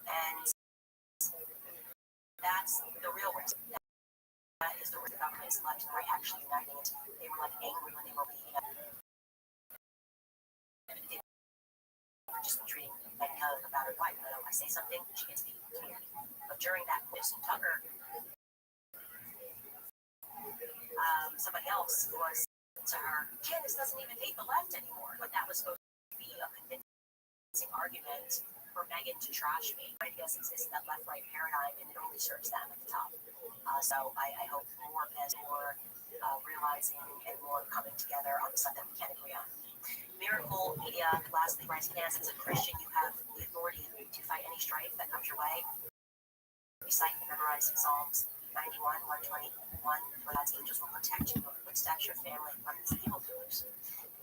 And that's the real risk. That is the risk the government is left and right actually uniting it. They were like angry when they were leaving it. They were just treating men like a battered wife. You know, I say something, she gets beat. But during that quiz, Tucker, somebody else was to her, Candace doesn't even hate the left anymore. But that was supposed to be a convincing argument for Megan to trash me. I guess exists in that left-right paradigm, and it only serves them at the top. So I hope more of this, more realizing and more coming together on the stuff that we can agree on. Miracle Media, lastly, writes, Candace, as a Christian, you have the authority to fight any strife that comes your way. Recite and memorize Psalms 91, 121, where God's angels will protect you, your footsteps, your family from these evildoers.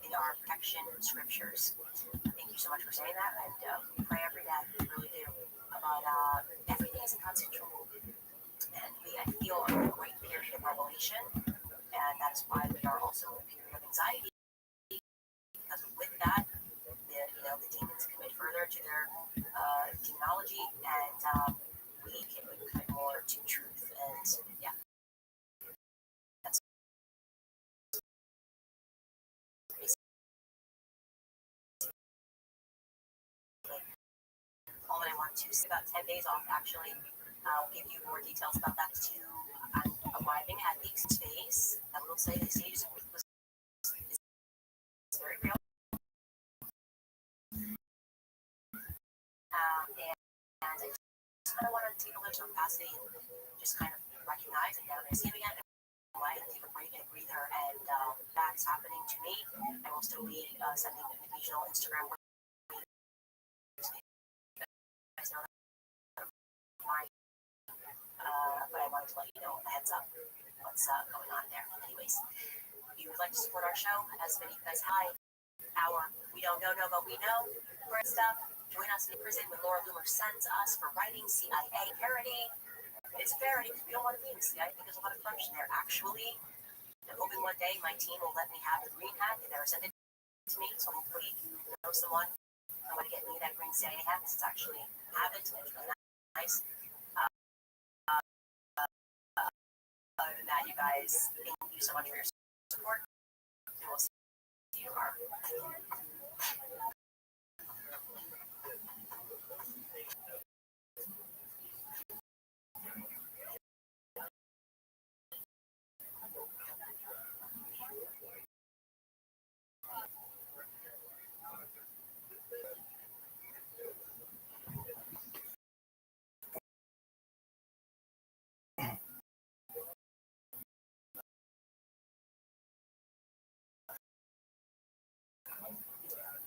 They are protection scriptures. Thank you so much for saying that, and we pray every day, we really do, about everything is in God's control. And I feel a great period of revelation, and that's why we are also in a period of anxiety, because with that, the demons commit further to their demonology, and we can commit more to truth, and yeah. That's all that I want to say. About 10 days off, actually. I'll give you more details about that too. I'm arriving at the space. I will say the stage is very real. And I just kind of want to take a little capacity and just kind of recognize and get on my seat again and take a break and a breather. And that is happening to me. I will still be sending an occasional Instagram. But I wanted to let you know a heads up what's going on there. Anyways, if you would like to support our show, as many of you guys our We Don't Know, but We Know great stuff. Join us in prison when Laura Loomer sends us for writing CIA parody. It's parody because we don't want to be in the CIA. I think there's a lot of corruption there. Actually, I'm hoping one day my team will let me have the green hat. They never sent it to me, so hopefully you know someone who want to get me that green CIA hat. It's actually have it, and it's really nice. Other than that, you guys, thank you so much for your support, and we'll see you tomorrow.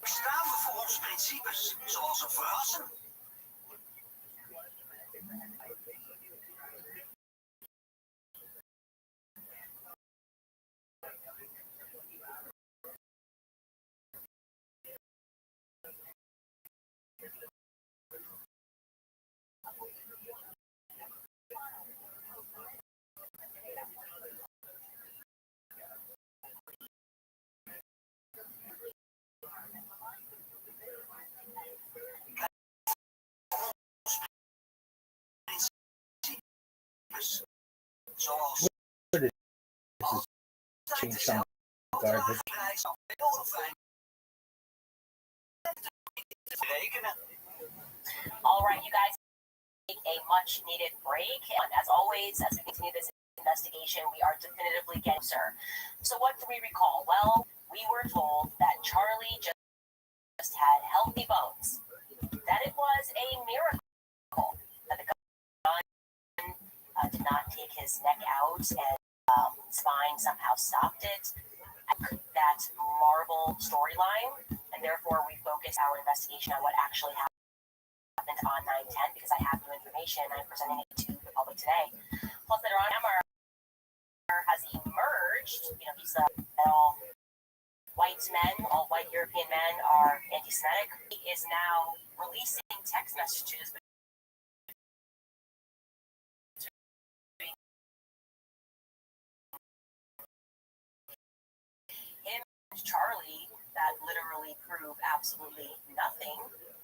Staan we voor onze principes, zoals een verrassen? Zoals is chewing some garbage. All right, you guys, take a much needed break. And as always, as we continue this investigation, we are definitively getting closer. So what do we recall? Well, we were told that Charlie just had healthy bones, that it was a miracle that the gun did not take his neck out and spine somehow stopped it. That Marvel storyline, and therefore we focus our investigation on what actually happened on 9/10 because I have new information and I'm presenting it to the public today. Plus, later on, Emmer has emerged. You know, he's all white men, all white European men are anti-Semitic. He is now releasing text messages him and Charlie that literally prove absolutely nothing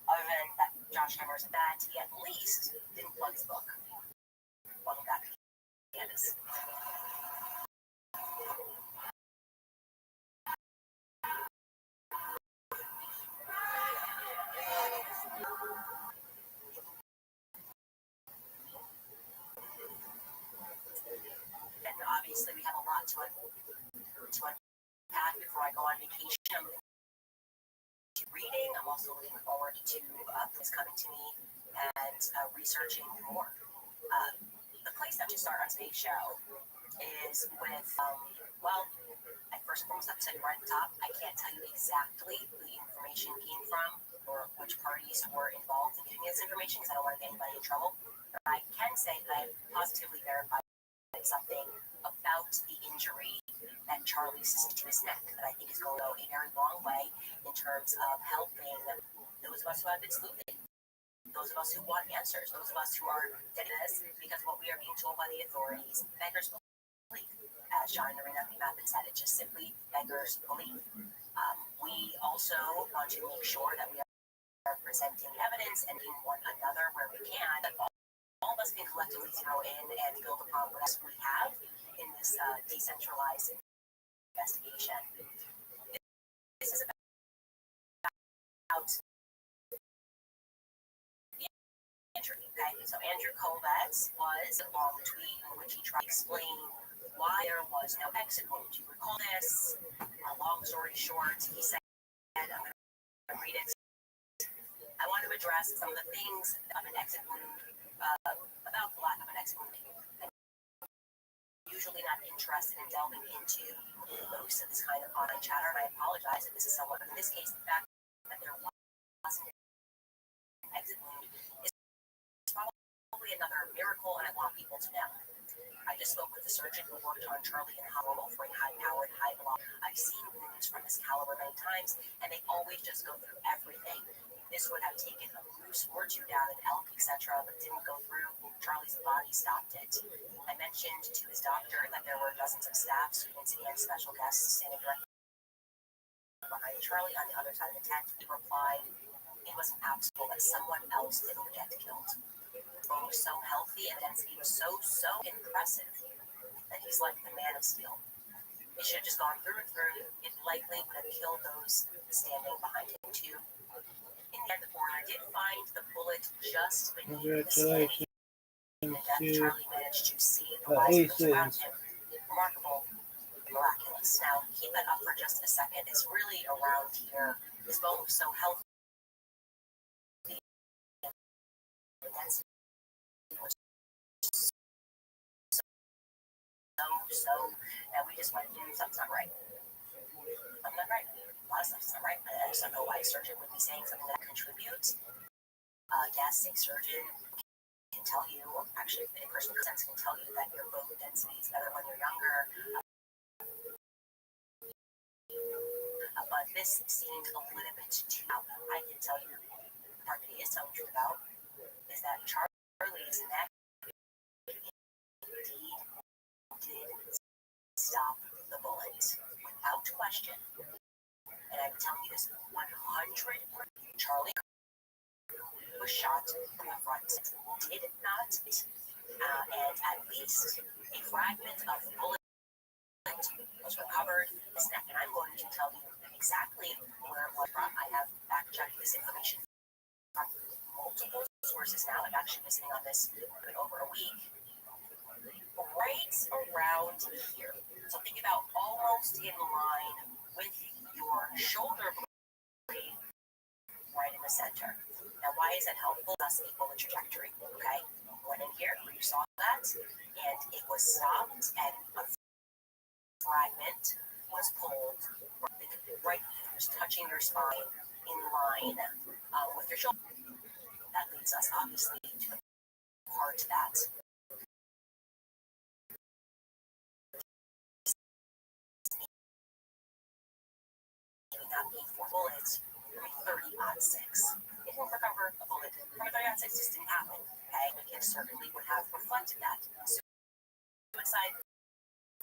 other than that Josh Hammer said that he at least didn't plug his book. Welcome back, Candace. And obviously we have a lot to unpack before I go on vacation. I'm reading. I'm also looking forward to this coming to me and researching more. The place that to start on today's show is with, well, I first and foremost have to tell you right at the top, I can't tell you exactly who the information came from or which parties were involved in giving me this information because I don't want to get anybody in trouble. But I can say that I have positively verified something about the injury that Charlie sustained to his neck that I think is going to go a very long way in terms of helping those of us who have been sleuthing, those of us who want answers, those of us who are getting this because what we are being told by the authorities, beggars belief, as John and Arena Mappin said, it's just simply beggars belief. We also want to make sure that we are presenting evidence and in one another where we can, that all of us can collectively zero in and build upon what else we have in this decentralized investigation. This is about Andrew. Okay, so Andrew Kovacs was a long tweet in which he tried to explain why there was no exit wound. Do you recall this? Long story short, he said, I'm going to read it. I want to address some of the things of an exit wound, about the lack of an exit wound. I'm usually not interested in delving into most of this kind of online chatter, and I apologize if this is somewhat, in this case, the fact that there wasn't an exit wound is probably another miracle, and I want people to know. I just spoke with the surgeon who worked on Charlie and Honorable for a high-powered, high-velocity. I've seen wounds from this caliber many times, and they always just go through everything. This would have taken a moose or two down an elk, etc., but didn't go through. Charlie's body stopped it. I mentioned to his doctor that there were dozens of staff, students, and special guests standing directly behind Charlie on the other side of the tent. He replied, it was impossible that someone else didn't get killed. He was so healthy and density was so impressive that he's like the man of steel. It should have just gone through and through. It likely would have killed those standing behind him too. In the end, the coroner did find the bullet just beneath the skin. And that Charlie managed to see the lives of those around him. Remarkable, miraculous. Now, keep that up for just a second. It's really around here. His bone was so healthy. The density was so, and we just went, something's not right. Something's not right. A lot of stuff's not right. I just don't know why a surgeon would be saying something that contributes. Yes, a surgeon can tell you, or actually, a person with sense can tell you that your bone density is better when you're younger. But this seemed a little bit too out. I can tell you, the part that he is telling you about is that Charlie's neck indeed did stop the bullet without question. And I'm telling you this 100%. Charlie was shot from the front, did not, and at least a fragment of bullet bullet was recovered. And I'm going to tell you exactly where it was from. I have fact-checked this information from multiple sources now. I've actually been sitting on this for over a week. Right around here. So think about almost in line with your shoulder blade right in the center. Now, why is that helpful? Us equal the trajectory, okay? Went in here, you saw that, and it was stopped, and a fragment was pulled right here, just touching your spine in line with your shoulder. That leads us, obviously, to the part that not be for bullets from a 30-06. It didn't recover a bullet from a 30-06, just didn't happen. Okay, we can certainly would have reflected that.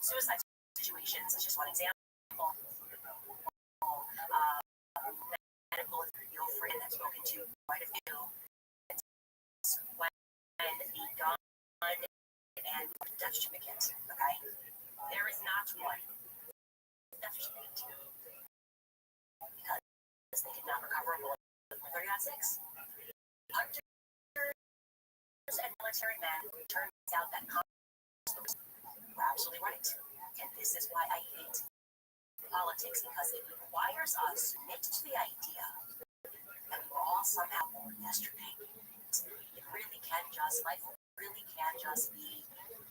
Suicide situations is just one example. Medical field friend I've spoken to quite a few. When the gun and death certificate, okay, there is not one death certificate because they did not recover a bullet from 30-06. Hunters and military men, turns out that were absolutely right. And this is why I hate politics, because it requires us to commit to the idea that we were all somehow born yesterday. It really can just, life really can just be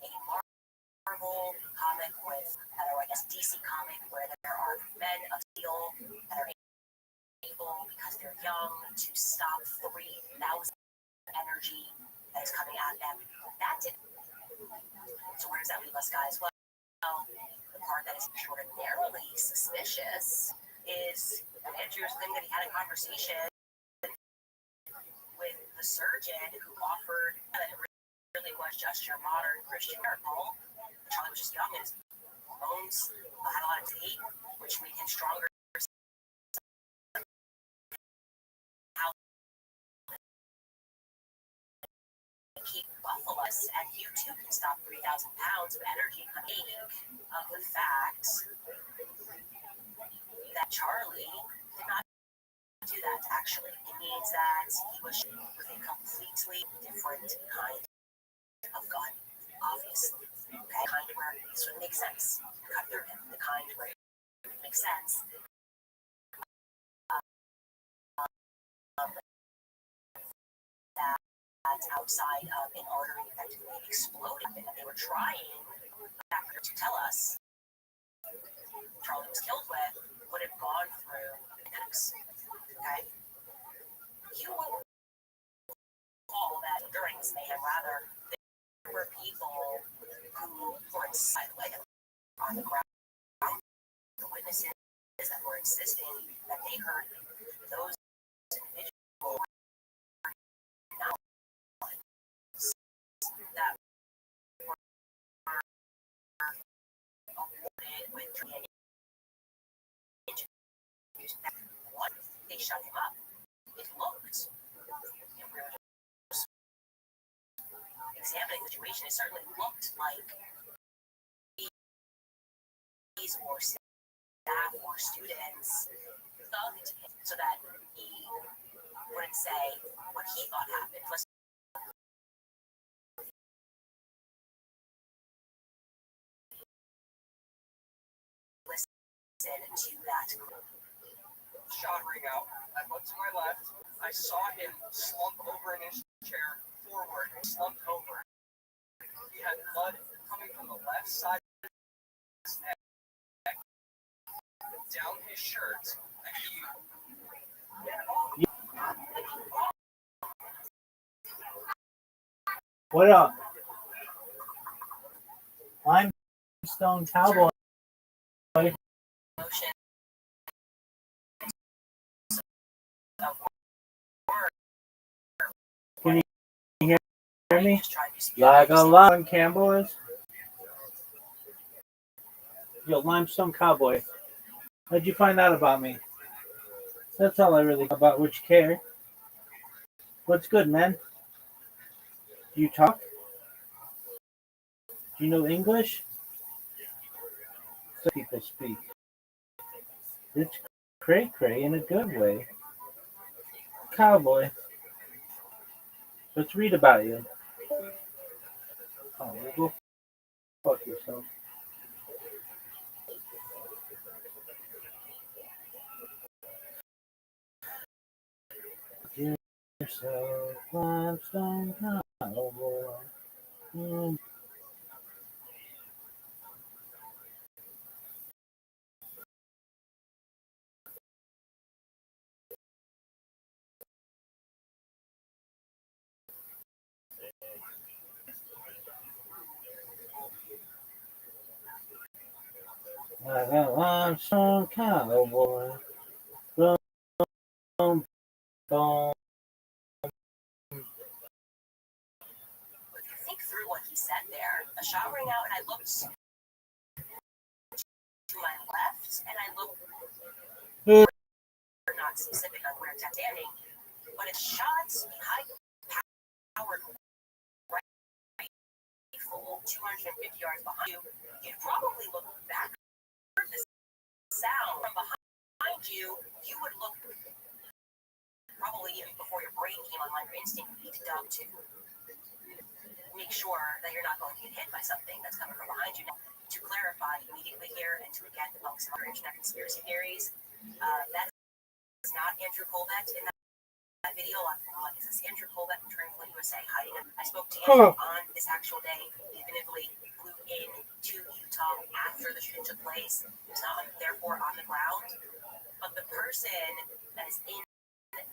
a Marvel comic with, or I guess DC comic, where there are men of steel that are able, because they're young, to stop 3,000 energy that is coming at them. That's it. So where does that leave us, guys? Well, the part that is extraordinarily suspicious is Andrew's thing that he had a conversation with the surgeon who offered that it really was just your modern Christian miracle. Charlie was just young and his bones had a lot of teeth, which made him stronger. Keep buffaloes, and you too can stop 3,000 pounds of energy coming of the fact that Charlie did not do that. Actually, it means that he was with a completely different kind of gun, obviously. Okay, kind where this would make sense. Cut through him, the kind where it would make sense. That outside of an artery effectively exploded, and they were trying to tell us Charlie was killed with would have gone through the necks. Okay? You will recall that during this mayhem, rather, there were people who were inside on the ground. The witnesses that were insisting that they heard those individuals that were awarded with training. What? They shut him up. It looked, and we were just examining the situation, it certainly looked like these were staff or students thugged him so that he wouldn't say what he thought happened. Listen to that. Shot rang out. I looked to my left. I saw him slump over in his chair forward, slumped over. He had blood coming from the left side of his neck, down his shirt, and he... What up? Limestone Cowboy. Can you hear me? Like a lot on Campbell is? Yo, Limestone Cowboy. How'd you find out about me? That's all I really know about which care. What's good, man? Do you talk? Do you know English? So people speak. It's cray-cray in a good way. Cowboy. Let's read about you. Oh, well, go fuck yourself. Give yourself one stone cowboy. Mm. I got one stone cowboy. Boom, boom, boom. If you think through what he said there, a shot rang out and I looked to my left and I looked, not specific on where it's standing, but it's shots behind powered rifle 250 yards behind you. You'd probably look back for the sound from behind you. You would look probably even before your brain came online, your instinct would be to duck to make sure that you're not going to get hit by something that's coming from behind you. Now, to clarify immediately here and to again debunk some other internet conspiracy theories, that's not Andrew Colbert in that video. Is this Andrew Colbert from Turning Point USA hiding him? I spoke to him on this actual day. He definitively flew in to Utah after the shooting took place. He's not therefore on the ground. But the person that is in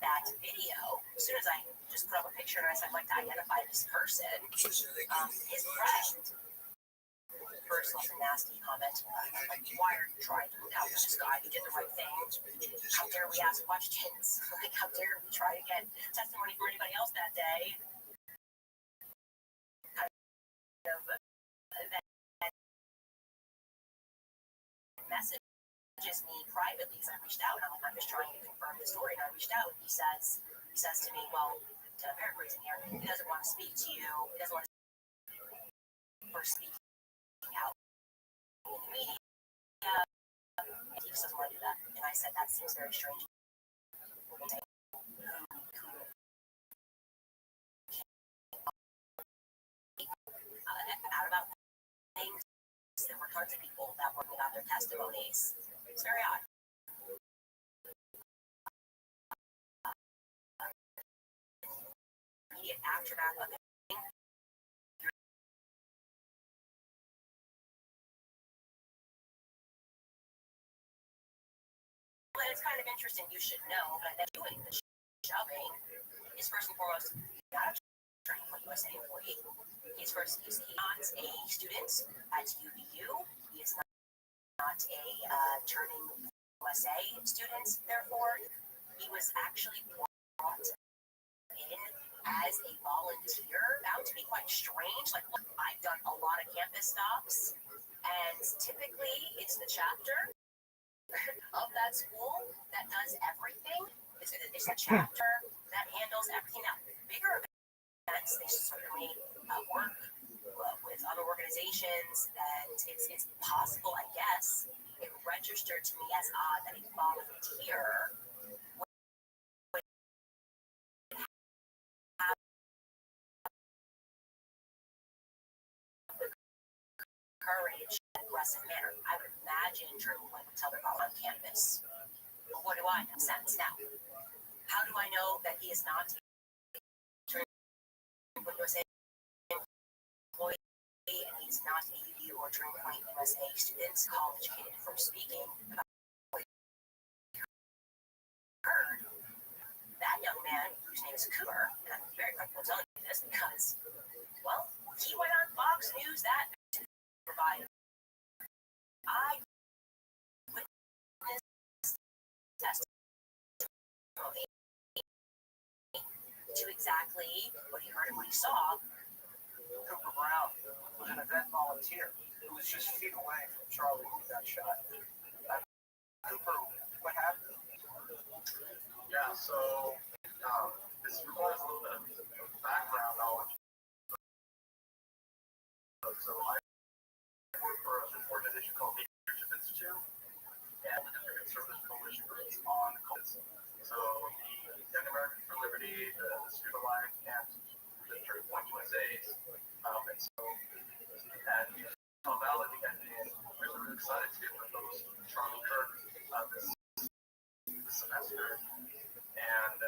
that video, as soon as I just put up a picture and I said I'd like to identify this person, his friend first left a nasty comment, like, why are you trying to look out for this guy? You did the right thing. How dare we ask questions? Like, how dare we try to get testimony from anybody else that day? Kind of that messages me privately because I reached out and I'm just trying to confirm the story. And I reached out and he says to me, well, paraphrasing here, he doesn't want to speak to you. He doesn't want to speak out in the media. He just doesn't want to do that. And I said, that seems very strange. Out about things, there were tons of people that were about their testimonies. It's very odd. Immediate aftermath of it. It's kind of interesting. You should know that doing the shoving is first and foremost not a Turning Point USA employee. He's not a student at UVU. He is not a Turning USA student. Therefore, he was actually brought in as a volunteer. Found to be quite strange. Like, look, I've done a lot of campus stops, and typically it's the chapter of that school that does everything. It's a chapter that handles everything. Now, bigger events, they certainly work with other organizations, and it's possible, I guess, it registered to me as odd that a volunteer would have the courage and aggressive manner. I would imagine Turning Point would tell their on campus. But what do I know? Sense now. How do I know that he is not Turning Point USA employee and he's not a UU or Turning Point USA student, college educated from speaking about what he heard? That young man, whose name is Cooper, and I'm very comfortable telling you this because, well, he went on Fox News that to provide eyewitness testimony to exactly what he heard and what he saw. Cooper Brown was an event volunteer who was just feet away from Charlie who got shot. Cooper, what happened? Yeah, so this requires a little bit of background knowledge. So I work for an organization called Leadership in So the Young Americans for Liberty, the Student Life, and the Turning Point USA. And so, at Valley, we had been really, really excited to get one of those Charlie Kirk this semester. And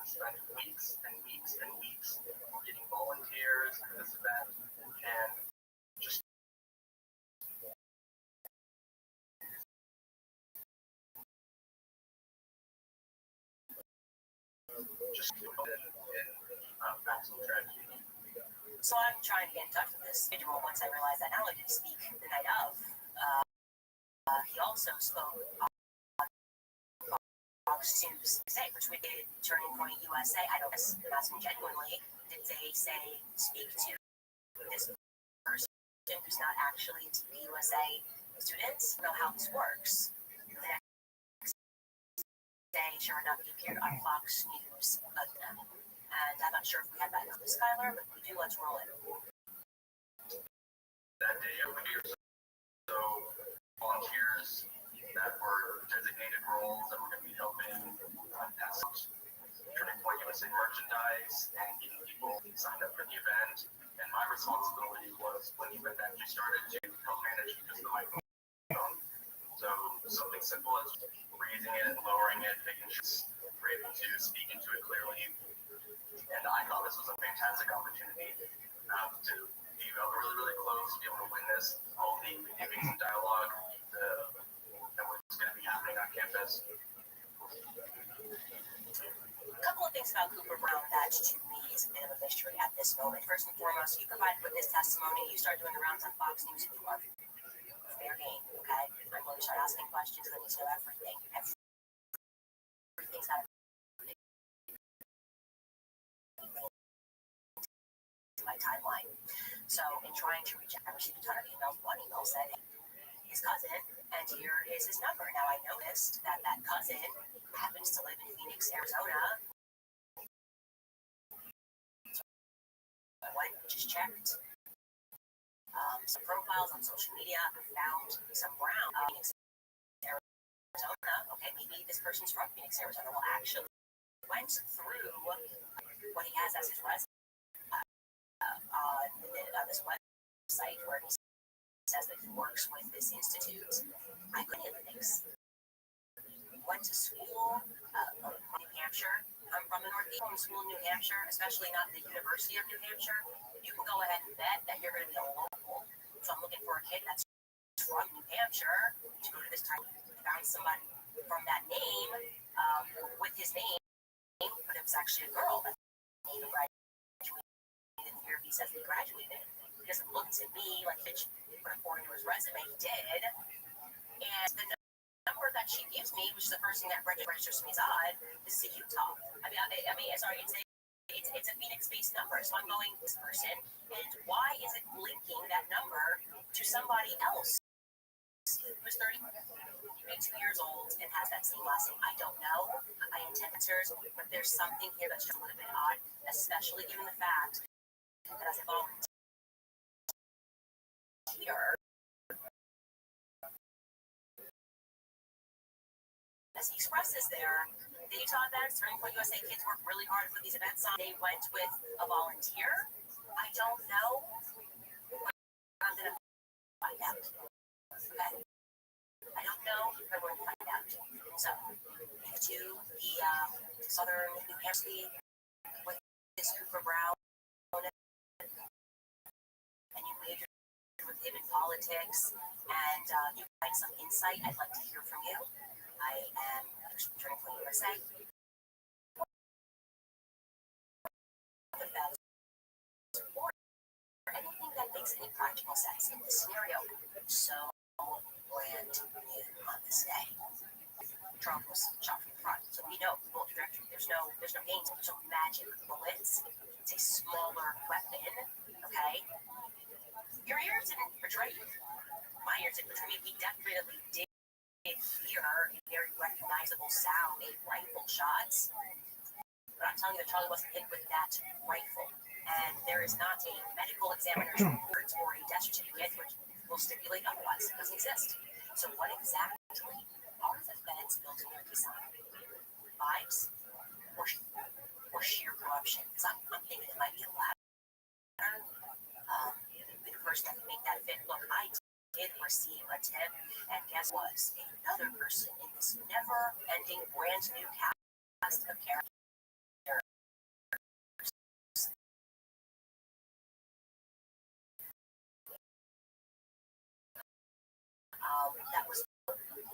spent weeks and weeks and weeks getting volunteers for this event, and just maximum tragedy. So I'm trying to get in touch with this individual once I realized that not only did he speak the night of, he also spoke on Fox News today, which we did Turning Point USA. I don't ask him genuinely, did they say speak to this person who's not actually a TV USA student? Know how this works. The next day, sure enough, he appeared on Fox News again. And I'm not sure if we had that with Skylar, but if we do, let's roll it. That day, so volunteers that were designated roles that were going to be helping pass Turning Point USA merchandise and getting people signed up for the event. And my responsibility was, when the event actually started, to help manage just the microphone. So something simple as raising it, lowering it, making sure we're able to speak into it clearly. And I thought this was a fantastic opportunity to be really, really close, be able to witness all the amazing dialogue that was going to be happening on campus. A couple of things about Cooper Brown that to me is a bit of a mystery at this moment. First and foremost, you provide witness testimony, you start doing the rounds on Fox News, you are fair game, okay? I'm going to start asking questions, I need to know everything. Everything's got to be my timeline. So in trying to reach out, I received a ton of emails. One email said his cousin, and here is his number. Now I noticed that cousin happens to live in Phoenix, Arizona. So I went and just checked some profiles on social media. I found some Brown Phoenix, Arizona. Okay, maybe this person's from Phoenix, Arizona. Well, actually, went through what he has as his resume on this website where he says that he works with this institute. I couldn't get the things. Went to school in New Hampshire. I'm from the Northeast. School in New Hampshire, especially not the University of New Hampshire. You can go ahead and bet that you're going to be a local. So I'm looking for a kid that's from New Hampshire to go to this time. I found somebody from that name with his name, but it was actually a girl that name graduated in the year he says he graduated. He doesn't look to me like he put according to his resume, he did. And the number that she gives me, which is the first thing that registers to me is odd, is to Utah. It's a Phoenix-based number, so I'm going this person, and why is it linking that number to somebody else who's 32 years old and has that same last name? I don't know. I intend answers, but there's something here that's just a little bit odd, especially given the fact that as a volunteer, as he expresses there, the Utah events, Turning Point USA kids work really hard for these events. They went with a volunteer. I don't know. I'm going to find out. Okay. I don't know. I'm going to find out. So, to the Southern New Hampshire with this Cooper Brown, and you majored with him in politics, and you find some insight. I'd like to hear from you. I am Turning Point USA. Or anything that makes any practical sense in this scenario. So brand new on this day. Trump was shot from the front, so we know bullet trajectory. There's no gains, there's no magic bullets. It's a smaller weapon. Okay. Your ears didn't betray you. My ears didn't betray me. We definitely did hear a very recognizable sound, a rifle shot. But I'm telling you that Charlie wasn't hit with that rifle. And there is not a medical examiner's report or a death certificate which will stipulate otherwise. It doesn't exist. So what exactly are the feds built in your design? vibes or sheer corruption. Because I'm thinking it might be a latter. The person that can make that fit. Look, I did receive a tip, and guess what? Another person in this never-ending brand new cast of characters. That was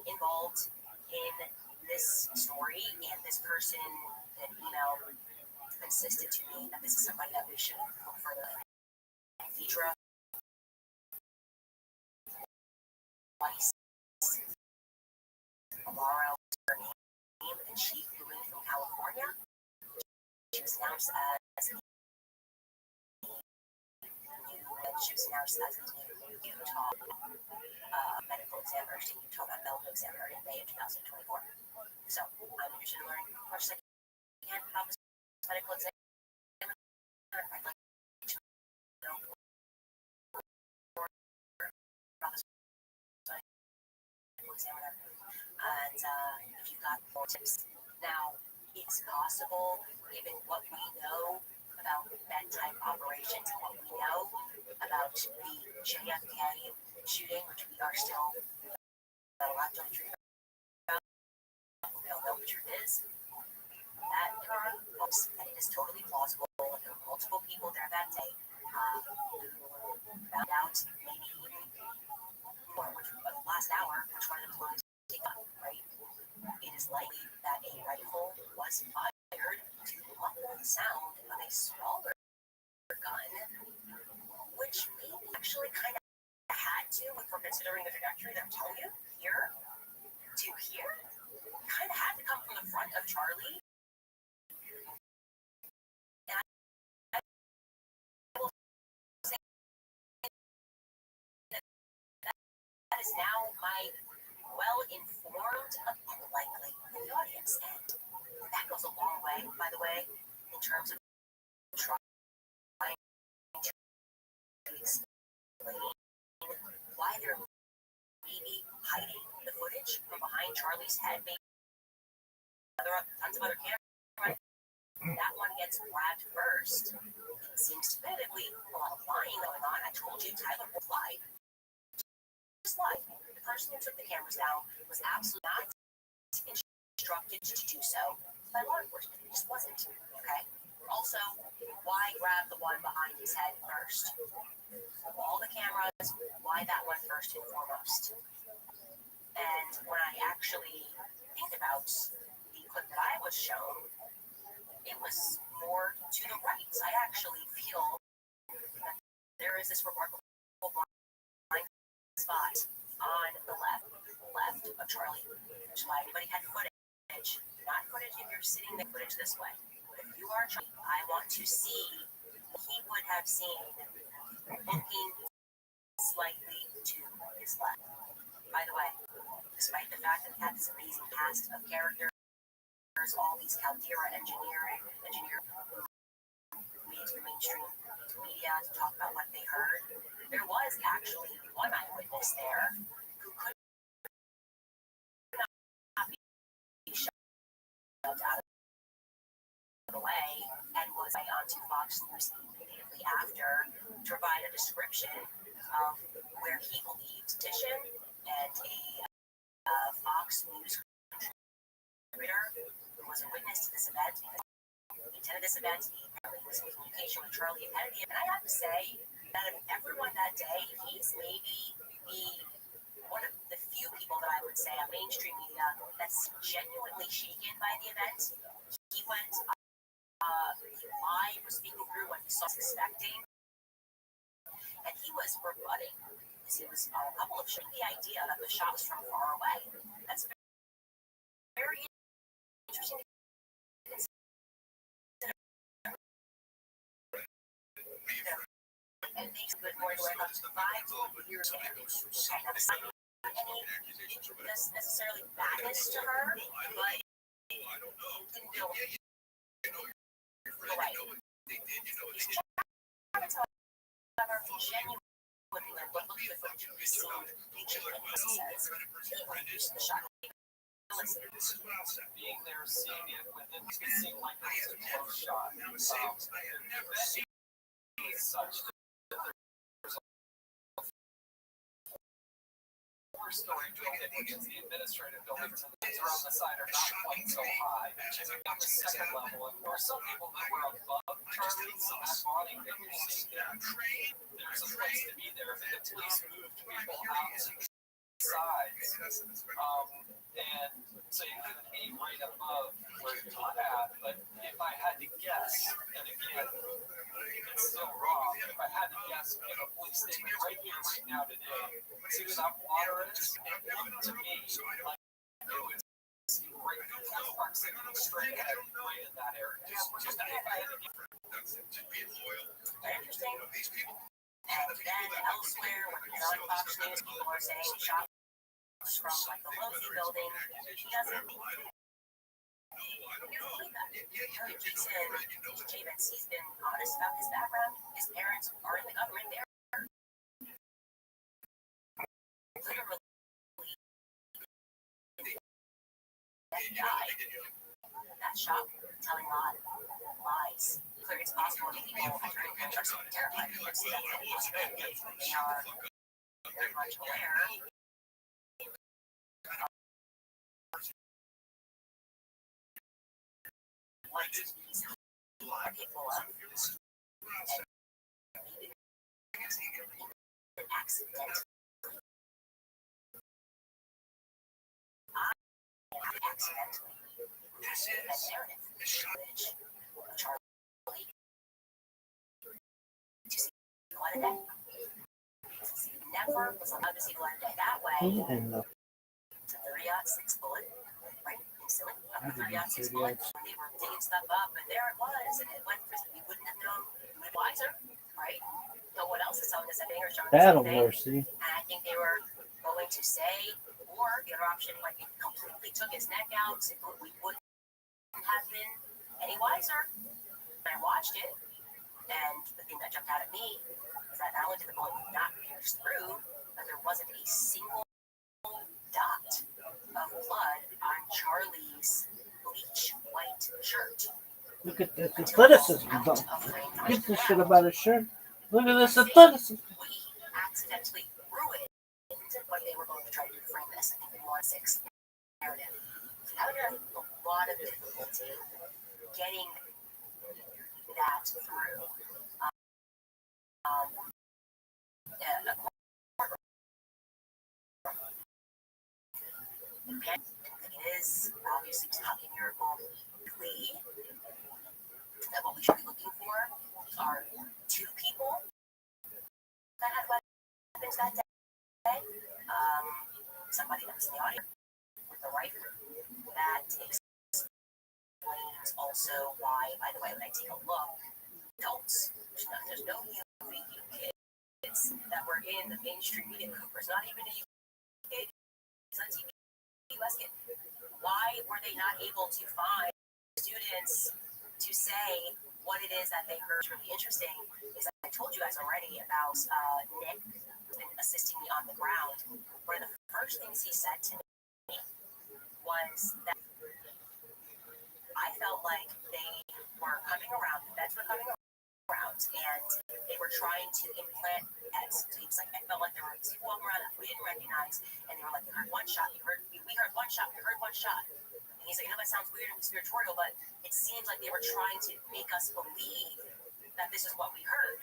involved in this story, and this person, an email, insisted to me that this is somebody that we should look further in. Phaedra Weiss, Amaro, her name, and she flew in from California. She was announced as the new Utah medical examiner, Utah medical examiner in May of 2024. So I'm interested in learning as much as I can about this medical examiner. I'd like to know more about this medical examiner. And if you got more tips. Now, it's possible, given what we know about that type of operations and what we know about the JFK shooting, which we are still not allowed to truth about, we don't know what the truth is. That it is totally plausible. There were multiple people there that day who found out maybe or last hour which one of them was taken up, right? It is likely that a rifle was fired to muffle the sound of a smaller gun, which maybe actually kind of had to, if we're considering the trajectory that I'm telling you, here to here, kind of had to come from the front of Charlie. And I will say that is now my well-informed, likely in the audience. And that goes a long way, by the way, in terms of trying to explain why they're maybe hiding the footage from behind Charlie's head. Maybe tons of other cameras. That one gets grabbed first. It seems definitively a lot of lying going on. I told you Tyler would lie. Just lie. The person who took the cameras down was absolutely not instructed to do so by law enforcement. It just wasn't. Okay? Also, why grab the one behind his head first? Of all the cameras, why that one first and foremost? And when I actually think about the clip that I was shown, it was more to the right. I actually feel that there is this remarkable blind spot on the left of Charlie, which is why anybody had footage, not footage if you're sitting there, footage this way. But if you are Charlie, I want to see what he would have seen looking slightly to his left. By the way, despite the fact that we had this amazing cast of characters, all these Caldera engineers made to the mainstream media to talk about what they heard, there was actually one eyewitness there who could not be shoved out of the way and was onto Fox News immediately after to provide a description of where he believed Titian and a Fox News contributor who was a witness to this event. He attended this event. He apparently was in communication with Charlie and Kennedy. And I have to say that of everyone that day, he's maybe one of the few people that I would say on mainstream media that's genuinely shaken by the event. He went live, was speaking through what he saw suspecting, and he was rebutting because he was a couple of showing the idea that the shot was from far away. That's very interesting. And makes good more to up to 5 years old. I have any necessarily badness to her, but didn't feel right. He's traumatized, however, genuinely when looking at the footage, he seemed genuine, he says. He went to the shot. being there, seeing it within, it seemed like it was a close shot. Such that we're story building, which is the administrative buildings, and things around the side are not quite so high. On the second level, and there are some people who were above Charlie, so that awning that you're seeing there, there's a place to be there, but the police moved people out to the sides, and so you could be right above where you were at. But if I had to guess, and again, it's still wrong, but if I had to guess, give a police statement right here, right now, today, see where that water is, it looked to me like it was right in close proximity, straight ahead, right in that area. Just if I had to guess. Interesting. And then elsewhere, when you're on Fox News, people are saying shots from like the Lofi building. He doesn't believe that. Jason Javits, he's been honest about his background. His parents are in the government. They're literally FBI. That shock, telling lies. Clearly, it's possible that people are terrified of this. They are very much aware. What these are capable of, and accidentally. This is a narrative. Charlie to see the light of day. Never was allowed to see the light of day that way. It's a 30-06 bullet, right? Instantly. A 30-06 bullet. When they were digging stuff up, and there it was, and it went for we wouldn't have known wiser, right? So what else is telling us that Banger's showing Battle Mercy. And I think they were going to say, or the other option, like it completely took his neck out, we wouldn't have been any wiser. I watched it, and the thing that jumped out at me is that not only did the bullet not pierce through, but there wasn't a single dot of blood on Charlie's bleach white shirt. Look at this athleticism. Get this shit about his shirt. Look at this athleticism. We accidentally ruined what they were going to try to do to frame this. I think in 1-6 narrative. I would have a lot of difficulty getting that through. It is obviously not a miracle plea that what we should be looking for are two people that had weapons that day. Somebody that was in the audience with a rifle. That explains also why, by the way, when I take a look, adults, there's no UVU kids that were in the mainstream media Coopers, not even a kid, it's a TV US kid. Why were they not able to find students to say what it is that they heard? Really interesting is I told you guys already about Nick assisting me on the ground. One of the first things he said to me was that I felt like they were coming around, the beds were coming around, and they were trying to implant X. So he was like, I felt like there were people walking around that we didn't recognize, and they were like, we heard one shot, we heard one shot, we heard one shot. And he's like, I know that sounds weird and conspiratorial, but it seems like they were trying to make us believe that this is what we heard.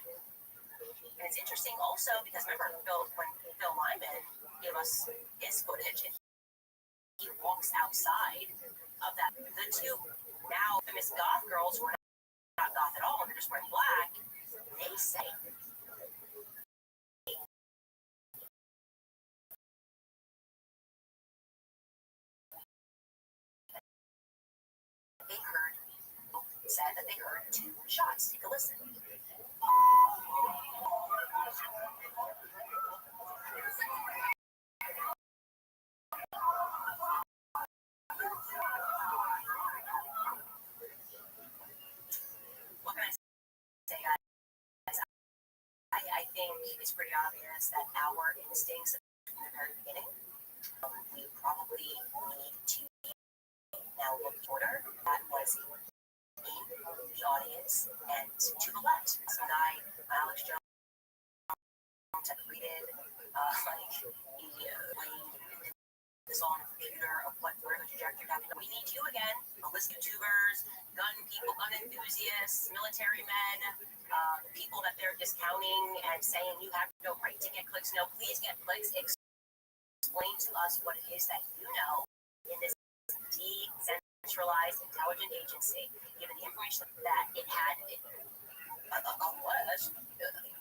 And it's interesting also because remember when Phil Lyman gave us his footage and he walks outside of that, the two now famous goth girls who are not goth at all and they're just wearing black, they say said that they heard two shots. Take a listen. What can I say, guys? I think it's pretty obvious that our instincts from the very beginning, we probably need to Now look order that was in the audience and to the left. Some guy, Alex Jones, had created he blamed this on the computer of where the trajectory happened. We need you again, list YouTubers, gun people, gun enthusiasts, military men, people that they're discounting and saying you have no right to get clicks. No, please get clicks. Explain to us what it is that you know in this decentralized intelligence agency, given the information that it had unless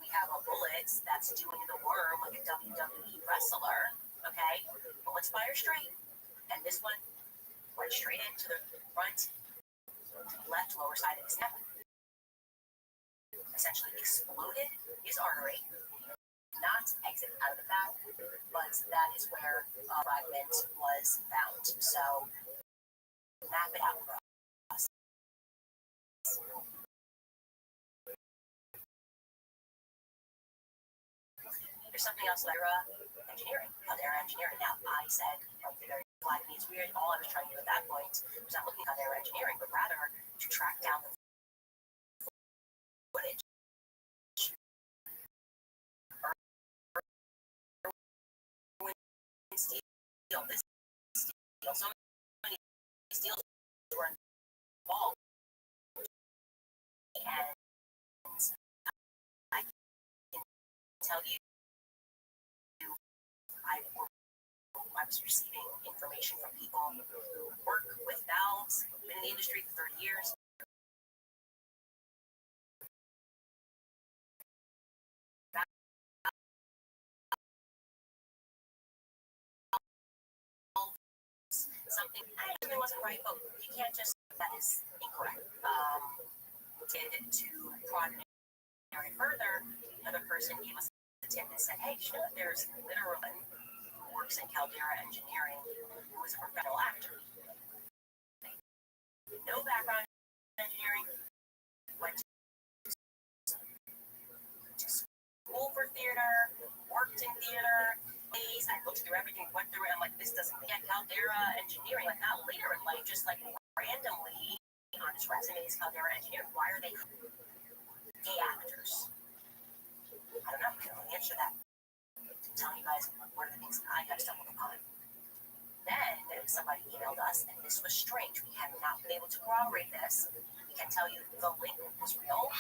we have a bullet that's doing the worm like a WWE wrestler, okay? Bullets fire straight. And this one went straight into the front, left lower side of his neck. Essentially exploded his artery. Not exit out of the back, but that is where a fragment was found. So map it out for us. There's something else, Lyra, engineering. Caldera engineering. Now, I said, very black me is weird. All I was trying to do at that point was not looking at Caldera engineering, but rather to track down the footage. Steel, this steel, so many steels were involved. And I can tell you, I was receiving information from people who work with valves, been in the industry for 30 years. Something wasn't right, but you can't just, that is incorrect. To prod further, another person gave us a tip and said, hey, you know, there's literally who works in Caldera Engineering who is a professional actor. No background in engineering, went to school for theater, worked in theater. I looked through everything, went through it. I'm like, this doesn't get Caldera Engineering. Like, not later in life, just like randomly on his resume is Caldera Engineering. Why are they gay actors? I don't know. I can't really answer that. I'm telling you guys one of the things I have stumbled upon. Then somebody emailed us, and this was strange. We have not been able to corroborate this. We can tell you the link was real.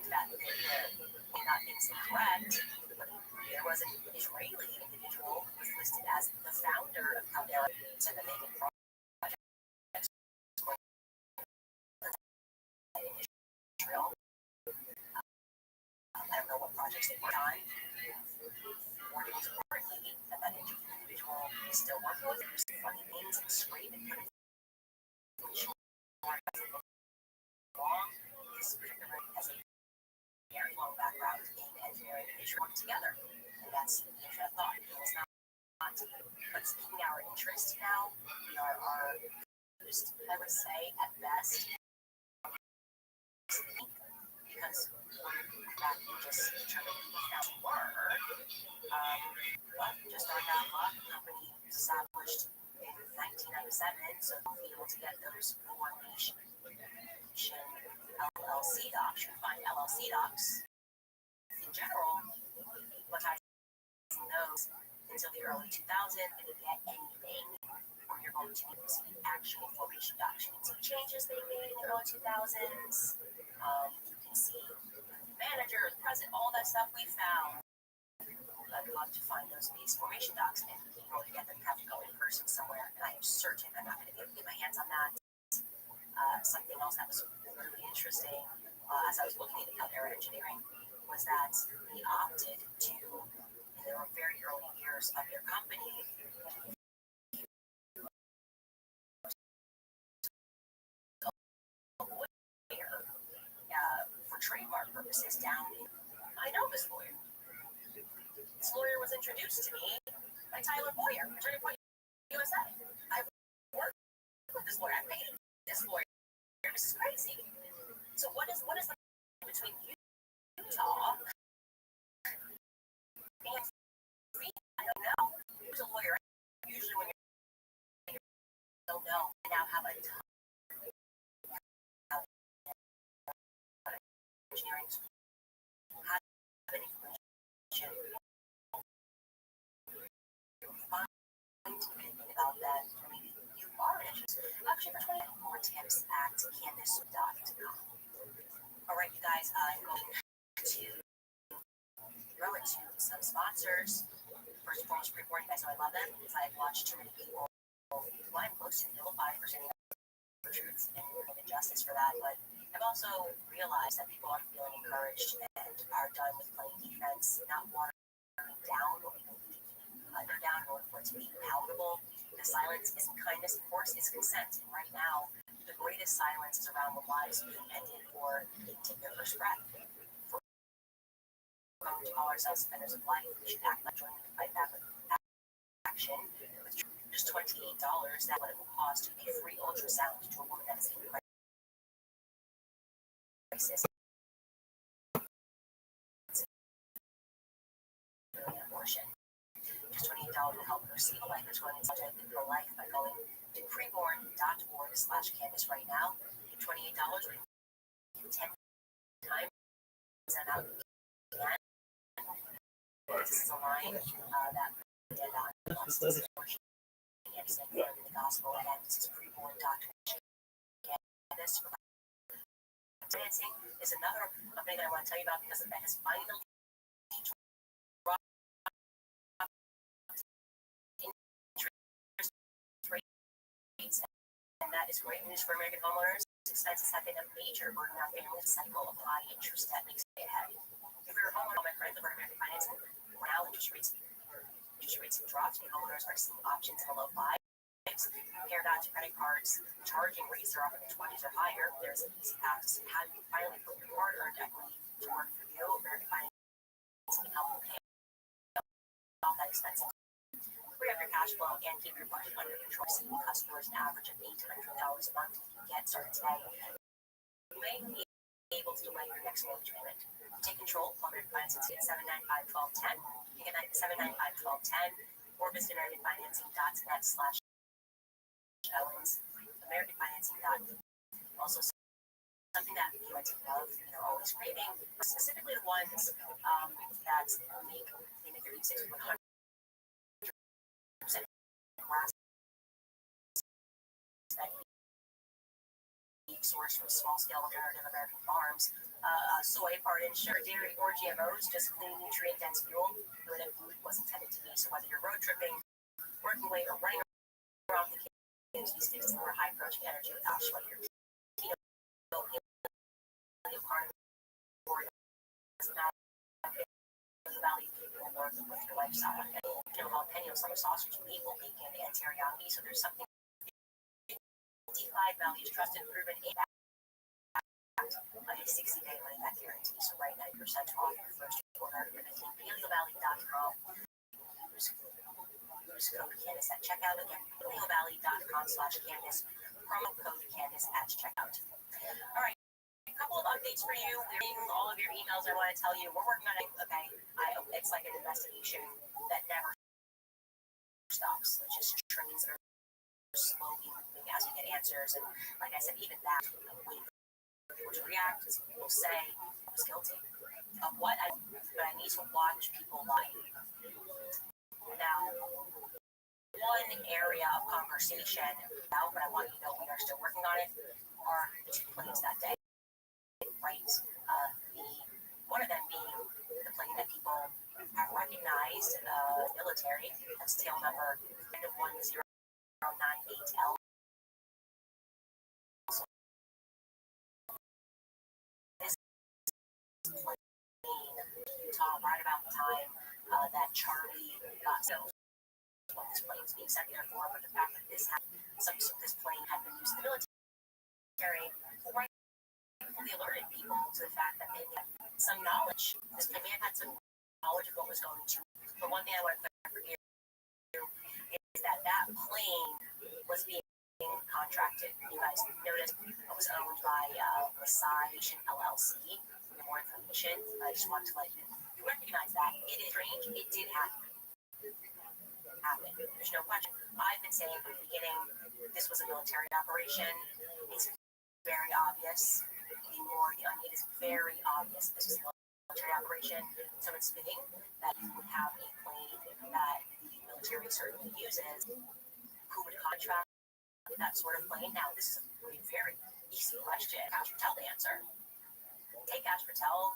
And that may not be incorrect, but there was an Israeli individual who was listed as the founder of Caldera, said that they did projects in Israel. I don't know what projects they worked on. Or it was importantly that that individual is still working with it, funny names and scraping and long is has a very long background in engineering and Israel together. And that's the initial thought. It was not, but speaking our interest now, we are our, I would say, at best, because that you just determine that we were, but just our bad luck, the company was established in 1997, so we'll be able to get those coordination LLC docs. You can find LLC docs in general, but I those until the early 2000s, and you get anything where you're going to see actual formation docs. You can see changes they made in the early 2000s. You can see the manager, the president, all that stuff we found. I'd love to find those base formation docs, and in order to get them, you have to go in person somewhere. And I am certain I'm not going to be able to get my hands on that. Something else that was really interesting as I was looking at Caldera Engineering was that we opted to, in the very early years of their company, for trademark purposes down. I know this lawyer. This lawyer was introduced to me by Tyler Boyer, Attorney Boyer, USA. I've worked with this lawyer. I paid this lawyer. This is crazy. So what is the between Utah know, I now have a ton of engineering have any information anything about that. Maybe you are interested. Actually, for 20 more tips at canvas.com. All right, you guys, I'm going to throw it to some sponsors. First and foremost, pre-warning, you guys know I love them because I've watched too many people who I'm close to vilify for saying the truth and injustice for that. But I've also realized that people aren't feeling encouraged and are done with playing defense, not watering down what people believe. They're down in order for it to be palatable. The silence isn't kindness, of course, it's consent. And right now, the greatest silence is around the lives being ended or they take their first breath. To call ourselves defenders of life, we should act like joining the fight back with action. With just $28, that's what it will cost to pay free ultrasound to a woman that is in crisis. Abortion. Just $28 will help her see a life that's going to subject in her life by going to preborn.org/canvas right now. $28 will give 10 times that out. This is a line that we did on the gospel, and this is preborn.canvas. Financing is another company that I want to tell you about because the Fed has finally dropped interest rates, and that is great news for American homeowners. Expenses have been a major burden on families. Cycle of high interest that makes it ahead. If you're a homeowner, my friends over American financing, now interest rates have dropped, and homeowners are seeing options in the low fives. Compared that to credit cards, charging rates are up in the 20s or higher. There's an easy path to see how you finally put your hard-earned equity to work for you. American financing can help you pay off that expensive. Free up your cash flow and keep your budget under control. Seeing customers an average of $800 a month you can get started today. You may be able to delay your next mortgage payment. Take control. Call American Financing at 795-1210. You can get 795-1210 or visit AmericanFinancing.net/Owens. AmericanFinancing.net. Also, something that you might love, you're always craving, specifically the ones that make your E6 100% grass sourced from small-scale alternative American farms. Soy, sugar, dairy, or GMOs, just clean, nutrient-dense fuel that food was intended to be. So whether you're road tripping, working late, or running around the kitchen, these things for high-protein energy without sweating your keto, carnivore, valley will work with your lifestyle. Jalapeno, summer sausage, maple, bacon, and teriyaki. So there's something. 55 values, trusted, proven, a 60-day money-back guarantee. So right now, 90% off your first order. Visiting PaleoValley.com. Use code Candace at checkout. Again, PaleoValley.com/Candace. Promo code Candace at checkout. All right. A couple of updates for you. We're reading all of your emails. I want to tell you we're working on it. Okay. It's like an investigation that never stops. It just trains their slowly moving as you get answers. And like I said, even that, waiting for people to react, as people say, I was guilty of what but I need to watch people lie. Now, one area of conversation about, but I want you to know we are still working on it, are the two planes that day. Right? One of them being the plane that people have recognized, military, that's tail number 1098L. This plane, Utah, right about the time that Charlie got killed. This plane is being sent there for, but the fact that this plane had been used in the military, right? Fully alerted people to the fact that they had some knowledge. This plane may have had some knowledge of what was going to. But one thing I want to clarify for you is that plane was being contracted. You guys noticed it was owned by Rothschild LLC. For more information, I just want to let you recognize that it is strange. It did happen. There's no question. I've been saying from the beginning, this was a military operation. It's very obvious. The more the onion is very obvious. This was a military operation. So it's fitting that you would have a plane that the military certainly uses. Who would contract that sort of plane? Now, this is a very easy question. Ash Patel to answer. Take Ash Patel,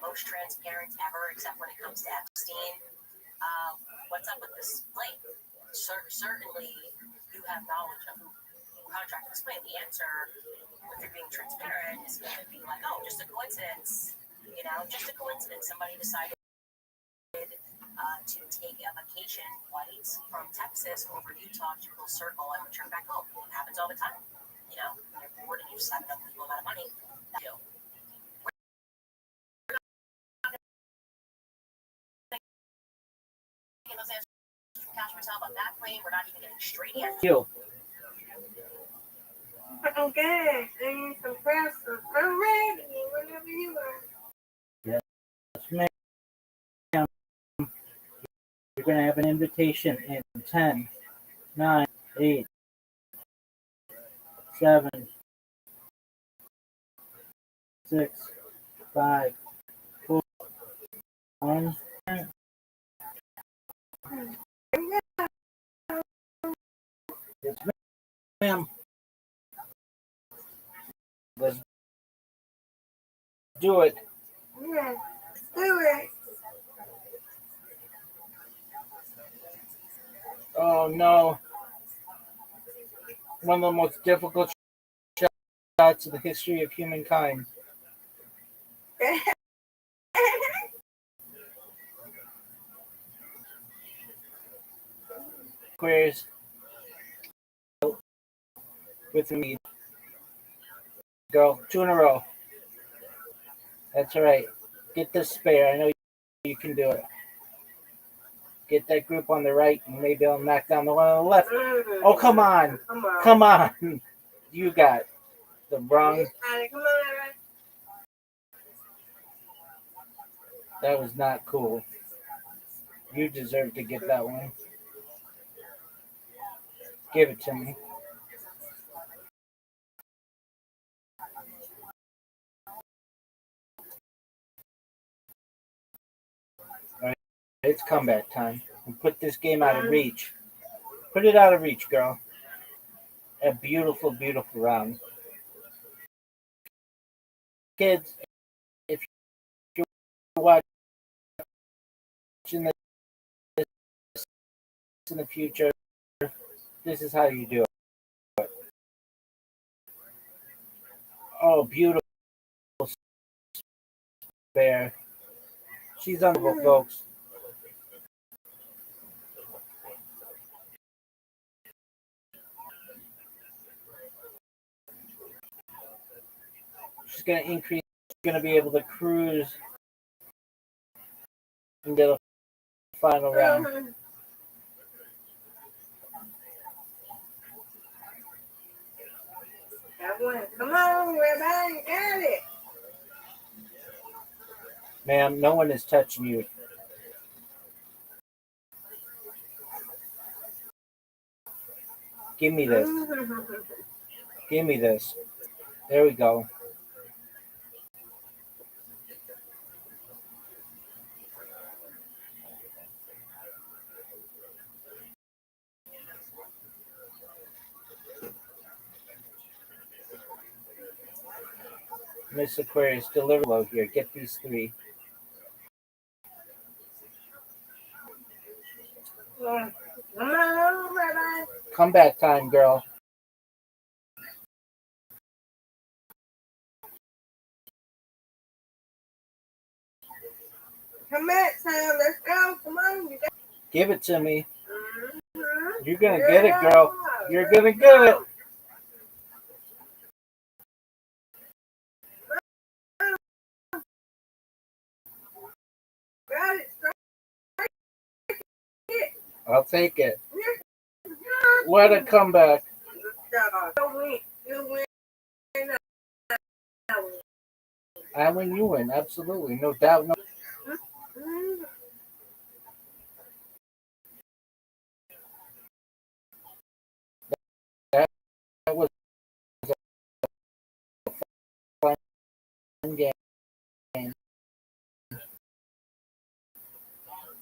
most transparent ever, except when it comes to Epstein. What's up with this plane? Certainly, you have knowledge of who contracted this plane. The answer, if you're being transparent, is going to be like, oh, just a coincidence. You know, just a coincidence. Somebody decided to take a vacation flight from Texas over Utah to Full Circle and return back home. It happens all the time. You know, when you're bored and you just have an unbelievable amount of money. Those answers from Cash Patel about that plane, we're not even getting straight answers. You. Okay, I need some press. I'm ready. Whenever you are. Yes, ma'am. You're going to have an invitation in 10, 9, 8, 7, 6, 5, 4, 1. Yes, ma'am. Let's do it. Yeah, do it. Oh no. One of the most difficult shots in the history of humankind. Squares with me. Go. 2 in a row. That's all right. Get this spare. I know you can do it. Get that group on the right, and maybe I'll knock down the one on the left. Oh, come on. Come on. You got the wrong. That was not cool. You deserve to get that one. Give it to me. All right, it's comeback time. And put this game out of reach. Put it out of reach, girl. A beautiful, beautiful round. Kids, if you're watching this in the future, this is how you do it. Oh, beautiful bear. She's unbelievable, folks. She's going to increase. She's going to be able to cruise into the final round. Come on, everybody, got it. Ma'am, no one is touching you. Give me this. Give me this. There we go. Miss Aquarius, deliver low here. Get these 3. Comeback time, girl. Come back, Sam. Let's go. Come on. Give it to me. You're going to get it, girl. You're going to get it. Got it. I'll take it. What a comeback. You win. I win, you win. Absolutely. No doubt. No.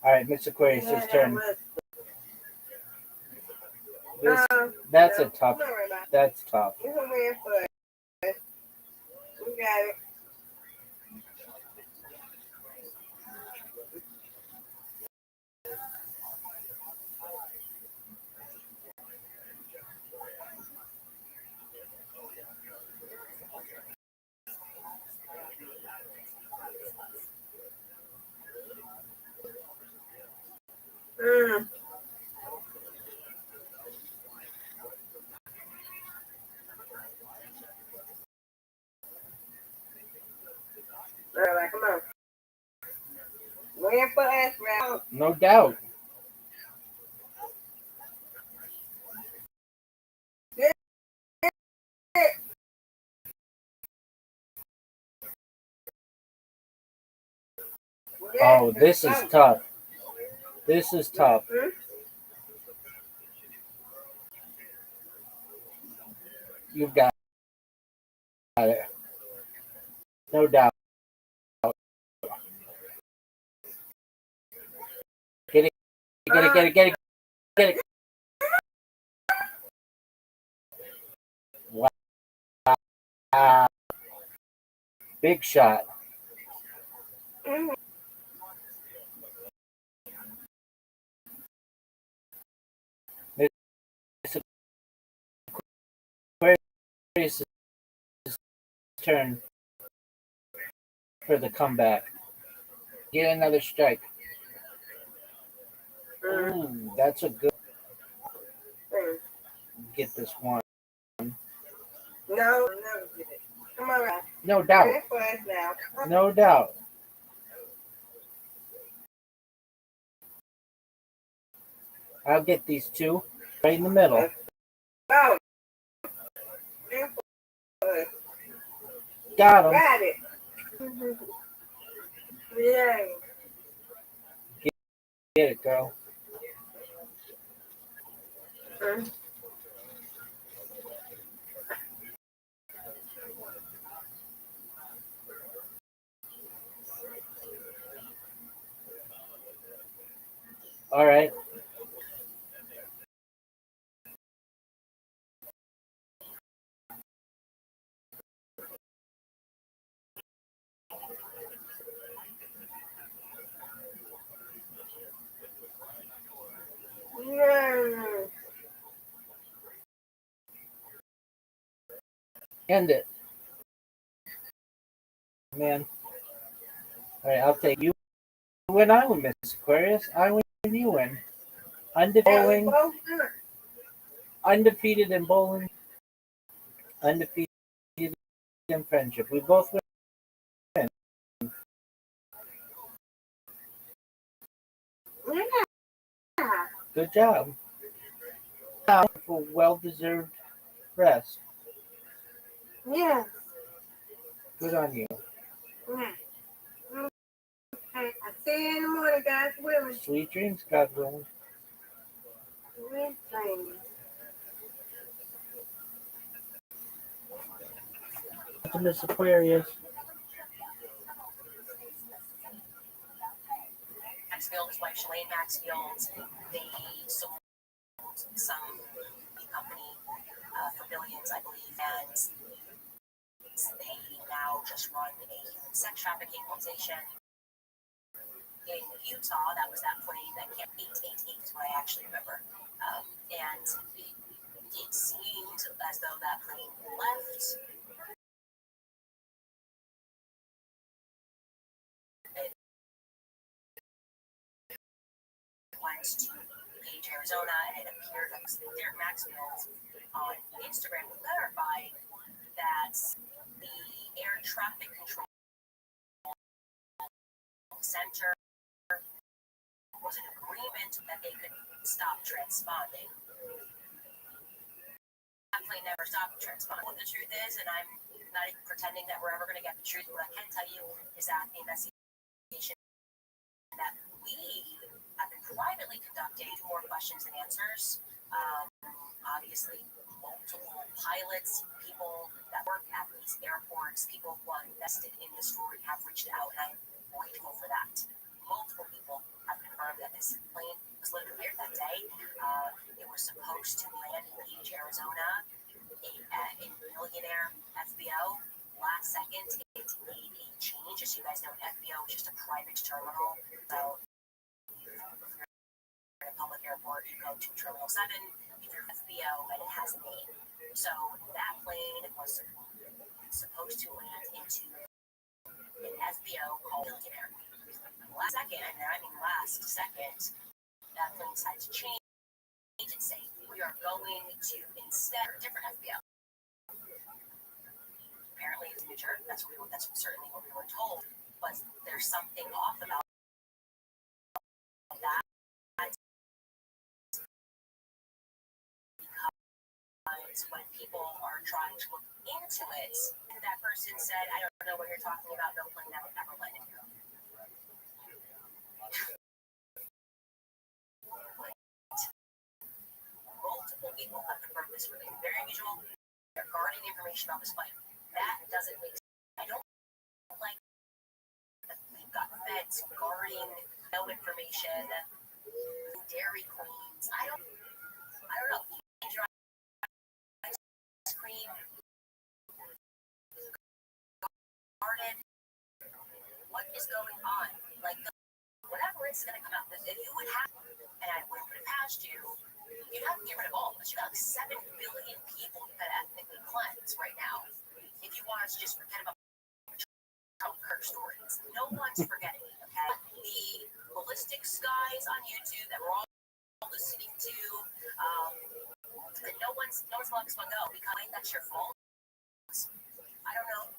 All right, Miss Aquarius, Yeah, his turn. that This, was. that's No, a tough. don't worry about it. That's tough. You can wait for it. We got it. Mm. All right, come on. Waiting for us, round. No doubt. Oh, this is tough. This is tough. Hmm? You've got it. No doubt. Get it. Get it. Get it. Get it. Get it. Wow. Big shot. Mm-hmm. Miss Aquarius' turn for the comeback. Get another strike. Ooh, that's a good. Get this one. No, never get it. Come on, Ralph. No doubt. Waiting for us now. No doubt. I'll get these two right in the middle. Go. Waiting for us. Got them. Got it. Yeah. Get it, girl. Mm. All right. Yeah. End it. Man. All right, I'll take you. Win, I win, Miss Aquarius. I win, you win. Undefeated, undefeated in bowling, undefeated in friendship. We both win. Yeah. Good job. Now for well-deserved rest. Yeah. Good on you. Yeah. Okay. I'll see you in the morning, guys. Willing. Sweet dreams, God willing. Sweet dreams. To Miss Aquarius. Maxfield, his wife Shalane Maxfield, they sold some company for billions, I believe, and they now just run a human sex trafficking organization in Utah. That was that plane that kept 888 is what I actually remember. And it seemed as though that plane left. It went to Page, Arizona, and it appeared that Derek Maxfield on Instagram clarified that the air traffic control center was an agreement that they could stop transponding. That plane never stopped transponding. What the truth is, and I'm not even pretending that we're ever going to get the truth, what I can tell you is that the investigation that we have been privately conducting more questions and answers. Obviously, multiple pilots, people that work at these airports, people who are invested in this story have reached out, and I'm grateful for that. Multiple people have been confirmed that this plane was lit on fire that day. It was supposed to land in Page, Arizona. A millionaire FBO. Last second, it made a change. As you guys know, FBO is just a private terminal. So if you're in a public airport, you go to Terminal 7. If you're FBO, and it has a name. So that plane was supposed to land into an FBO called Millionaire. Last second, that plane decided to change and say, we are going to instead a different FBO. Apparently it's signature. That's certainly what we were told. But there's something off about that because when people are trying to look into it, that person said, I don't know what you're talking about, no plane ever landed here. Multiple people have confirmed this really very unusual. They're guarding information about this plane. That doesn't make sense. I don't like that we've got feds guarding no information, Dairy Queens. I don't know. Ice cream guarded. What is going on? Like whatever is going to come out. If you would have, and I would put it past you, you'd have to get rid of all of us. You got like 7 billion people that ethnically cleanse right now. If you want us to just forget about Kirk stories, no one's forgetting it. Okay, the ballistics guys on YouTube that we're all listening to, no one's letting this one go because that's your fault. I don't know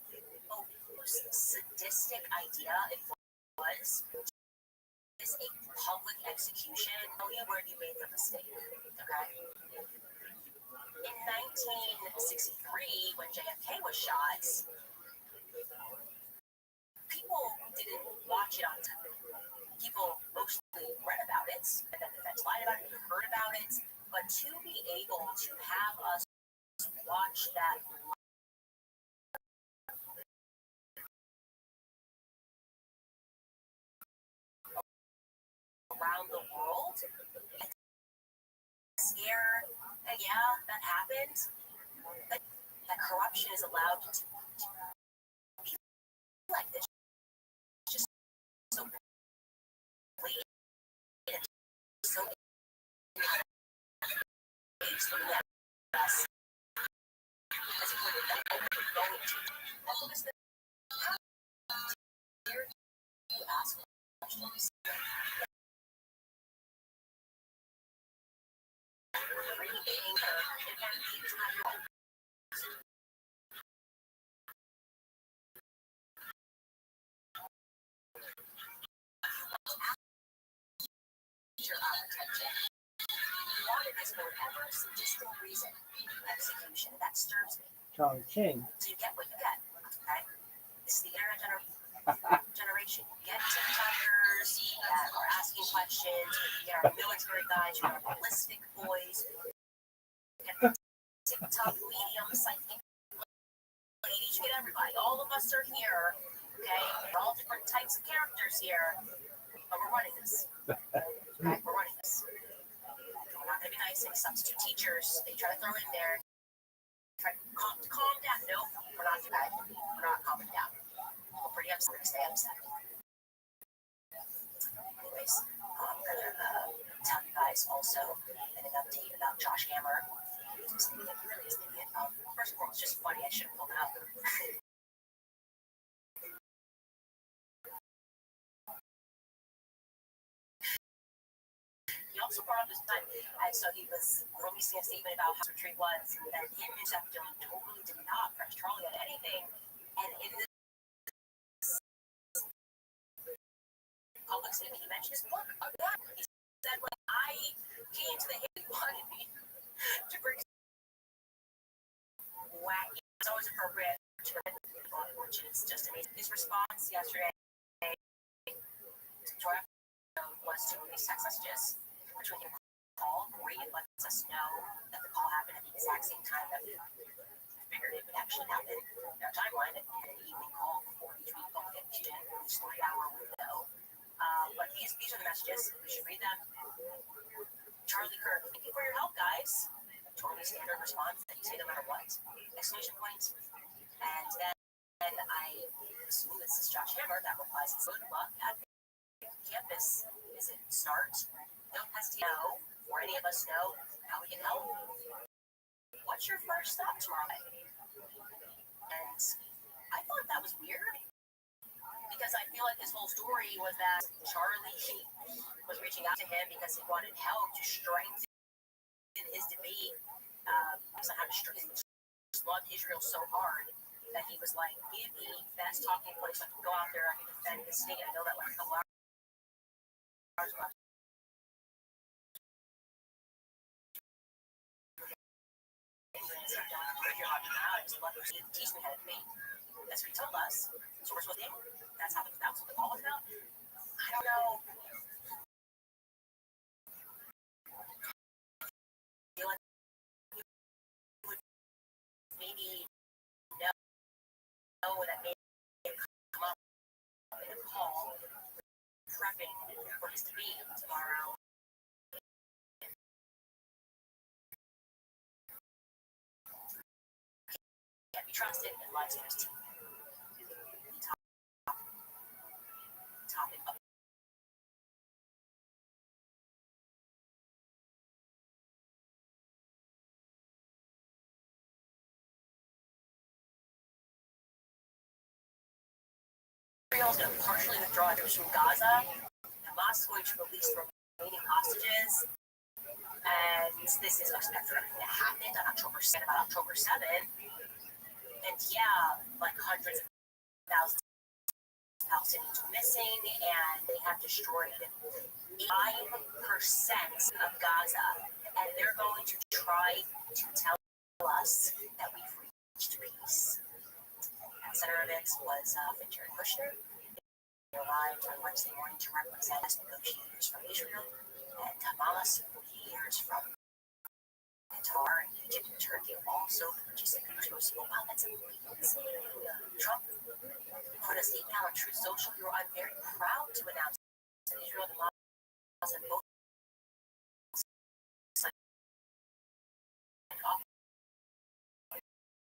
whose sadistic idea it was. Is a public execution. Tell you where you made the mistake. Okay. In 1963, when JFK was shot, people didn't watch it on TV. People mostly read about it, and then the feds lied about it, heard about it. But to be able to have us watch that around the world, scared, and yeah, that happened. That corruption is allowed to be like this. Just so blatant and so as if we're not going to. You ask questions. Execution that stirs me. Chongqing. So you get what you get. Okay? This is the internet generation. You get TikTokers that are asking questions. You get our military guys, you get our ballistic boys. You get the TikTok medium psychic ladies. You get everybody. All of us are here. Okay? We're all different types of characters here. But we're running this. Okay? We're running this. We're not going to be nice. Any substitute teachers, they try to throw it in there. Try to calm down. No, we're not doing that. We're not calming down. We're pretty upset. We're going to stay upset. Anyways, I'm going to tell you guys also an update about Josh Hammer. He really is an idiot. First of all, it's just funny. I should have pulled it up. He also brought up his time, and so he was releasing a statement about how his retreat was, and he and himself totally did not press Charlie on anything. And in this public statement, he mentioned his book. He said, when I came to the Hill, he wanted me to bring wacky. It's always appropriate to bring people, which is just amazing. His response yesterday to our was to release text messages. Which when you call, great, it lets us know that the call happened at the exact same time that we figured it would actually happen in our timeline. And an evening call before each week call hit in this 3-hour window. But these are the messages. We should read them. Charlie Kirk, thank you for your help, guys. Totally standard response that you say no matter what. Exclamation points. And then I assume this is Josh Hammer that replies, good luck at campus visit start. Don't hesitate to know, or any of us know, how we can help. What's your first stop tomorrow night? And I thought that was weird because I feel like his whole story was that Charlie was reaching out to him because he wanted help to strengthen his debate on how to strengthen. He loved Israel so hard that he was like, give me best talking points so I can go out there and I can defend the state. I know that like a couple hours left. Teach me how to debate. That's what he told us. So we're supposed to do. That's what the call was about. I don't know. I feel like we would maybe know that maybe come up in a call prepping for his debate tomorrow. Can't be trusted and lies to his team. Topic of Israel is going to partially withdraw troops from Gaza. Hamas is going to release remaining hostages. And this is expected to happen on October 7th, about October 7th. And yeah, like hundreds of thousands of Palestinians missing, and they have destroyed 5% of Gaza. And they're going to try to tell us that we've reached peace. At the center of it was Jared Kushner. They arrived on Wednesday morning to represent us negotiators from Israel and Hamas negotiators from Qatar, Egypt, and Turkey also purchasing news. Wow, that's amazing. Trump put a statement on Truth Social. I'm very proud to announce that Israel and Hamas have both signed off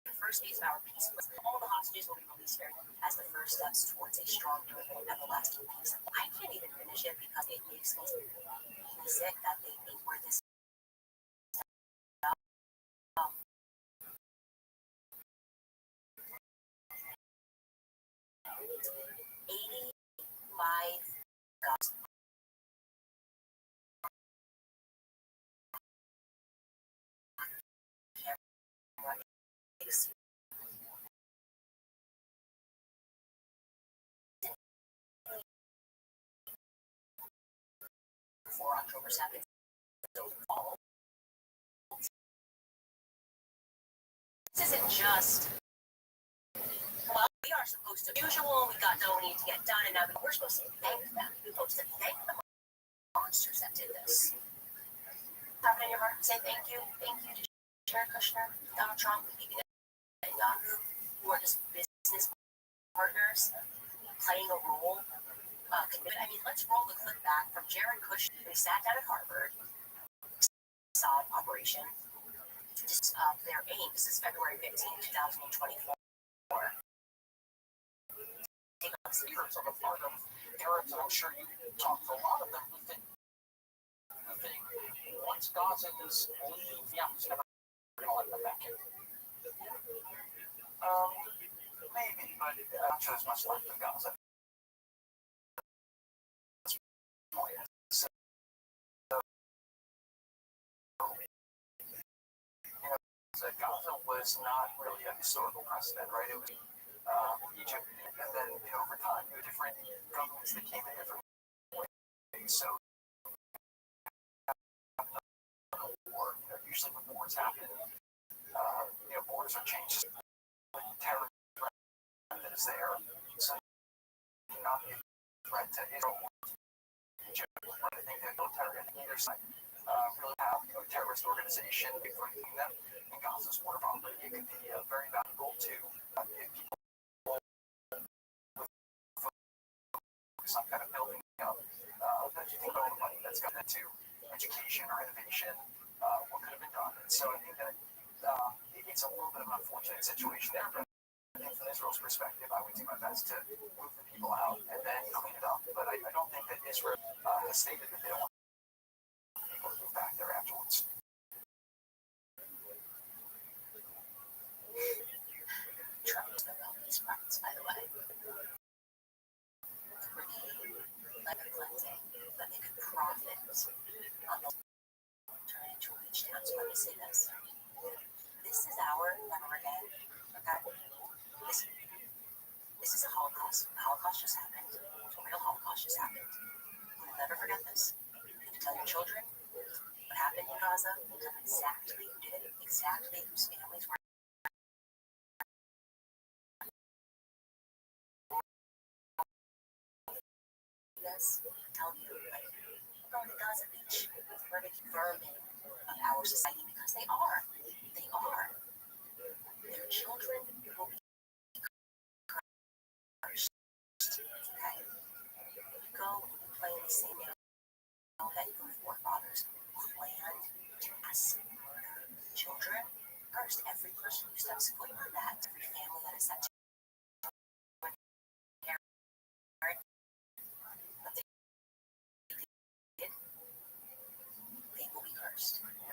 the first phase of our peace. All the hostages will be released here as the first steps towards a strong, durable, everlasting peace. I can't even finish it because it makes me sick that they think we're this. 85 guys. For October 7th. This isn't just, well, we are supposed to, usual, we got no need to get done, and now we're supposed to thank them. We're supposed to thank the monsters that did this. Have it in your heart and say thank you to Jared Kushner, Donald Trump, Bibi Netanyahu, who are just business partners playing a role. I mean, let's roll the clip back from Jared Kushner. They sat down at Harvard, saw operation. Their aim, this is February 15, 2024. Leaders on the part of Arabs, and I'm sure you talked to a lot of them who think once Gazans leave, yeah, it's never going to let them back in. Maybe, but I'm sure there's much left in Gaza. Gaza was not really a historical precedent, right? It was Egypt, and then over time, different governments that came in different ways. So, war, usually when wars happen, borders are changed. Terror that is there, so not a threat to Israel or Egypt. I think that military on either side really have a terrorist organization befriending them. And Gaza's war bombing, it could be very valuable to if people focus on kind of building up to education or innovation, what could have been done. And so I think that it's a little bit of an unfortunate situation there, but I think from Israel's perspective, I would do my best to move the people out and then clean it up. But I don't think that Israel has stated that they don't want people to move back there afterwards. Trump doesn't know about these funds, by the way. Like cleansing, but they could profit on the turn into a beach town. So let me say this. This is our memory. Okay? This is a Holocaust. The Holocaust just happened. A real Holocaust just happened. We'll never forget this. You have to tell your children what happened in Gaza. Tell them exactly who did it. Exactly whose families were. Tell you, like, go to Gaza Beach. We're the vermin of our society because they are. They are. Their children will be cursed. Okay? Go play in the same game that your forefathers planned to murder children. Cursed. Every person who steps foot on that, every family that is set to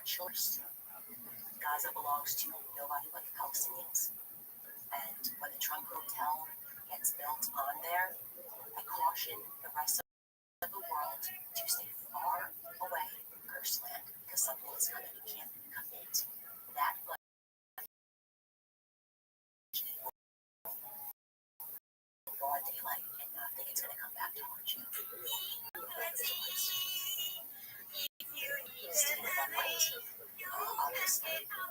choice. Gaza belongs to nobody but the Palestinians. And when the Trump Hotel gets built on there, I caution the rest of the world to stay far away from cursed land because something is coming. You can't commit that much evil in broad daylight and not think it's going to come back to haunt you. Obviously, I was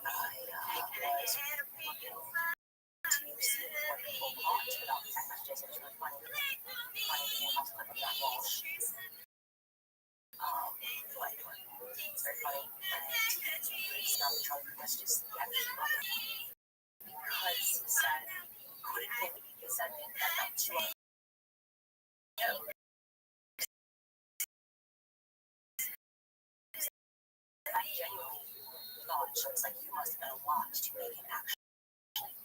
looking to see what people thought about the text messages. It was really funny. Funny thing about the clip of that Walsh. It's very funny. And he's not the Trump messages actually because he said, couldn't believe he said that not too I genuinely thought it was like you must have done a lot to make him actually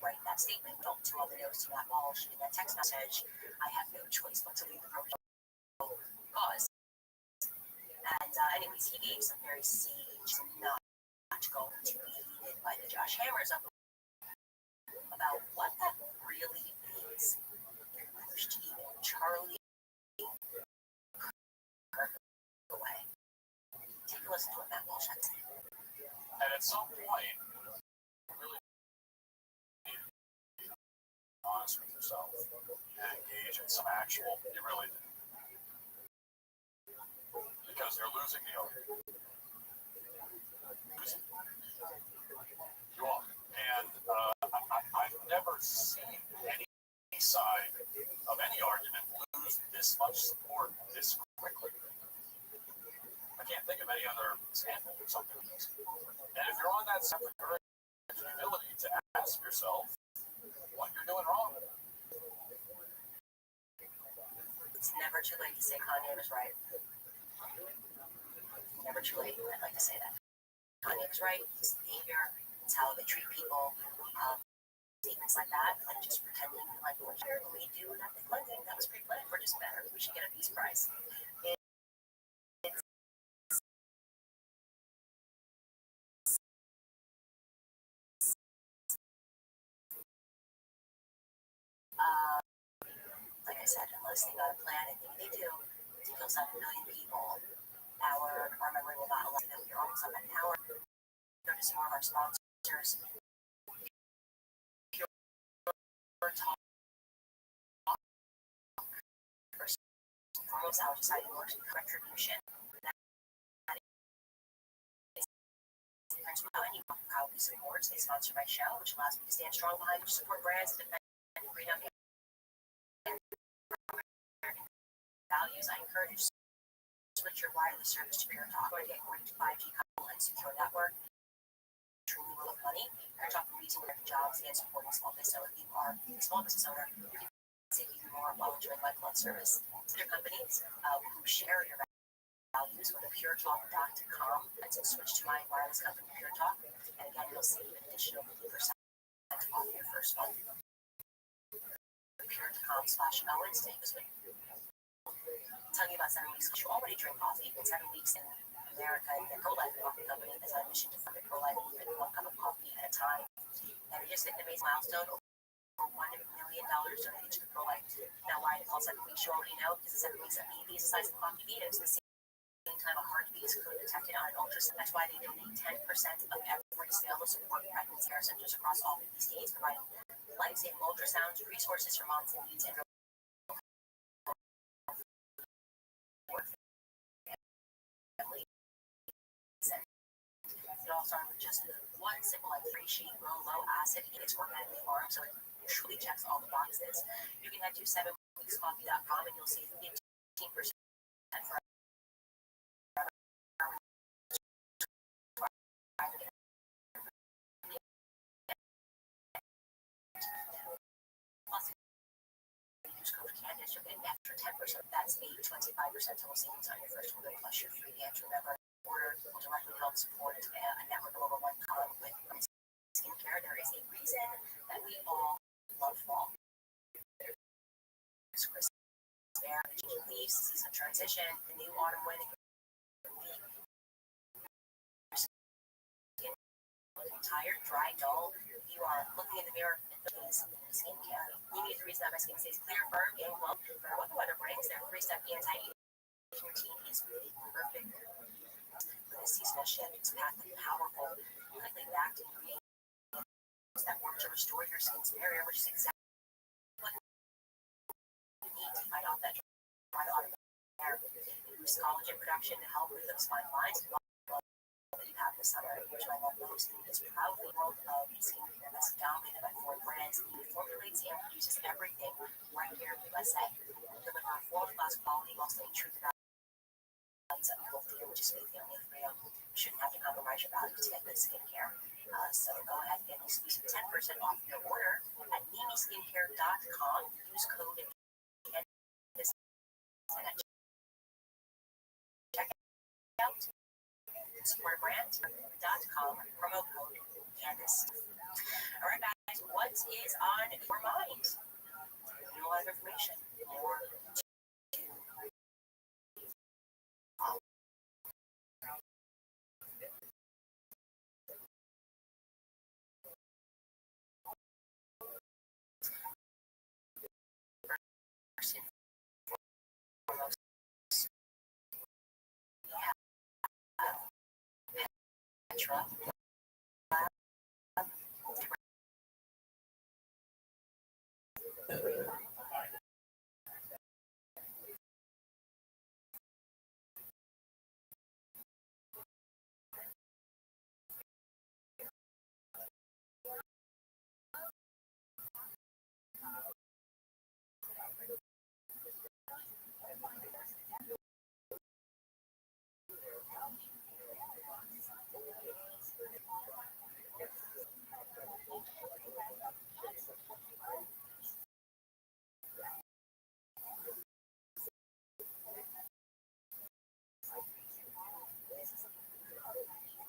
write that statement. Don't do all the notes to that Walsh in that text message. I have no choice but to leave the cause. And anyways, he gave some very sage, not going to be heated by the Josh Hammers of about what that really means. Charlie away. Take a listen to what Matt Walsh had to say. And at some point, really be honest with yourself and engage in some actual, you really do. Because you're losing the argument. You are. And I've never seen any side of any argument lose this much support this quickly. I can't think of any other example of something like this. And if you're on that side of courage and humility to ask yourself what you're doing wrong. It's never too late to say Kanye was right. Never too late. I'd like to say that. Kanye was right. His behavior, it's how they treat people. Statements like that, like just pretending like we're here when we do nothing cleansing. That was pre-planned. We're just better. We should get a peace prize. Like I said, unless they got a plan, I think they do. To kill 7 million people, our memory will not allow them. We're almost on an hour. Go to some more of our sponsors. First and foremost, our society works with retribution. Any proudly supports. They sponsor my show, which allows me to stand strong behind, which support brands and defend freedom and values. I encourage you to switch your wireless service to Pure Talk or get great 5G couple and secure network. Truly will of money. Pure Talk will lead to American jobs and supporting small business. So if you are a small business owner, you can save even more while enjoying lifelong service to their companies who share your values, go to puretalk.com. That's a switch to my wireless company, Pure Talk. And again, you'll save an additional 50% off your first month. Pure.com/Wednesday was when telling you about 7 weeks. You already drink coffee. In 7 weeks in America, the Pro-Life Coffee Company has had a mission to fund a pro-life movement, 1 cup of coffee at a time. And we just hit an amazing milestone, over $1 million donated to the pro-life. Now, why it's called 7 weeks, you already know, because the 7 weeks of BB is the size of coffee bean. It's the same time a heartbeat is clearly detected on an ultrasound. That's why they donate 10% of every sale to support pregnancy care centers across all 50 states, providing life-saving ultrasounds, resources for moms in need, and it all started with just one simple, like, free sheet, low acid, and it's organically farmed, so it truly checks all the boxes. You can head to 7weekscoffee.com and you'll see 15% for use code Candace, you'll get an extra 10%. That's a 25% total savings on your first order, plus your free gift. Remember, order will directly help support a network of over 1 million with skincare. There is a reason that we all love fall. There's Christmas, there, the changing leaves, the season of transition, the new autumn wind, tired, dry, dull. You are looking in the mirror and is skincare. Maybe the reason that my skin stays clear, firm, and well, no matter what the weather brings, their 3-step anti-aging routine is perfect for this seasonal shift. It's packed with powerful, quickly active ingredients that work to restore your skin's barrier, which is exactly what you need to fight off that dry autumn hair. Boost collagen production to help with those fine lines. That you have this summer, which I love most, and it's proudly the world of skincare that's dominated by 4 brands. It formulates and produces everything right here in the USA. Deliver world-class quality while staying true to the values that we hold dear, which is faith, family, and freedom. You shouldn't have to compromise your values to get good skincare. So go ahead and get an exclusive 10% off your order at mimiskincare.com. Use code CANDACE at checkout. Supportbrand.com, promo code Candace. All right, guys, what is on your mind? A lot of information. More Petra.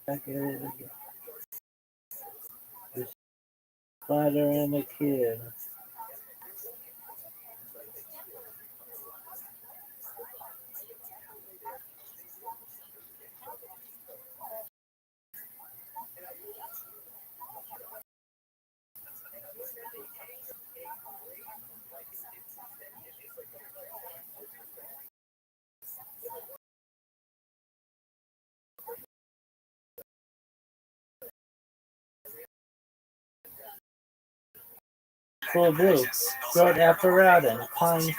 Back at it again. The spider and the kid. Full of blue. Throat apparatus. Pine.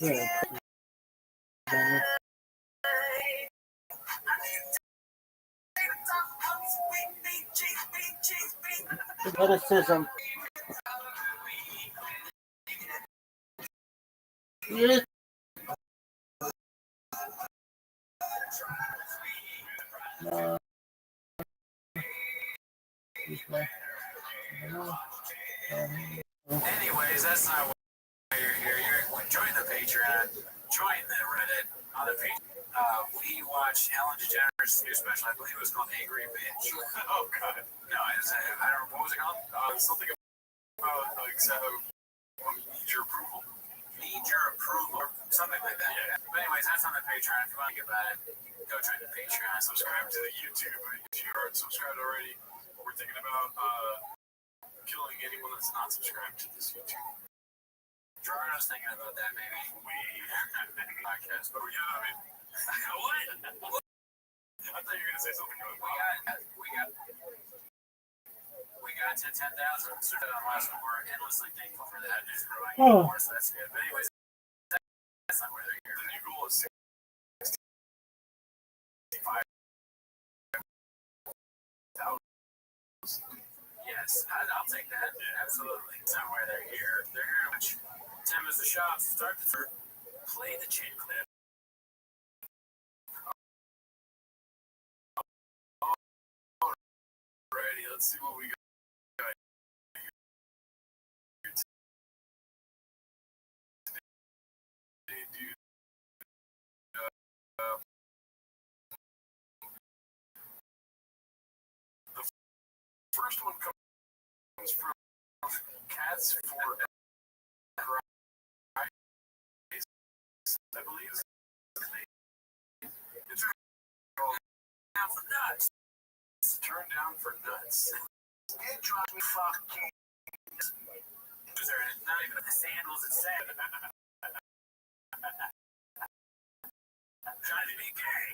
Yeah. Athleticism. Anyways, that's not why you're here. Join the Patreon, join the Reddit. On the Patreon, we watched Ellen DeGeneres' new special. I believe it was called Angry Bitch. Oh God, no, I don't know what was it called. Something about like need your approval. Need your approval, or something like that. Yeah. But anyways, that's on the Patreon. If you want to get about it, go join the Patreon. Subscribe to the YouTube. If you aren't subscribed already, we're thinking about killing anyone that's not subscribed to this YouTube. Jordan's thinking about that, maybe. Podcast, but you know what I mean? What? I thought you were gonna say something good. We got to 10,000. So last one, we're endlessly thankful for that. It's growing more, so that's good. But anyways, that's not where they're here. The new goal is 65,000. Yes, I'll take that. Absolutely. It's not why they're here. They're here to watch Tim is the shop. Start the third. Play the chin clip. Alrighty, let's see what we got. The first one comes from Cats for Christ, I believe. It's down for nuts. Turn down for nuts. It drives me fucking. It's not even the sandals it said. Trying to be gay.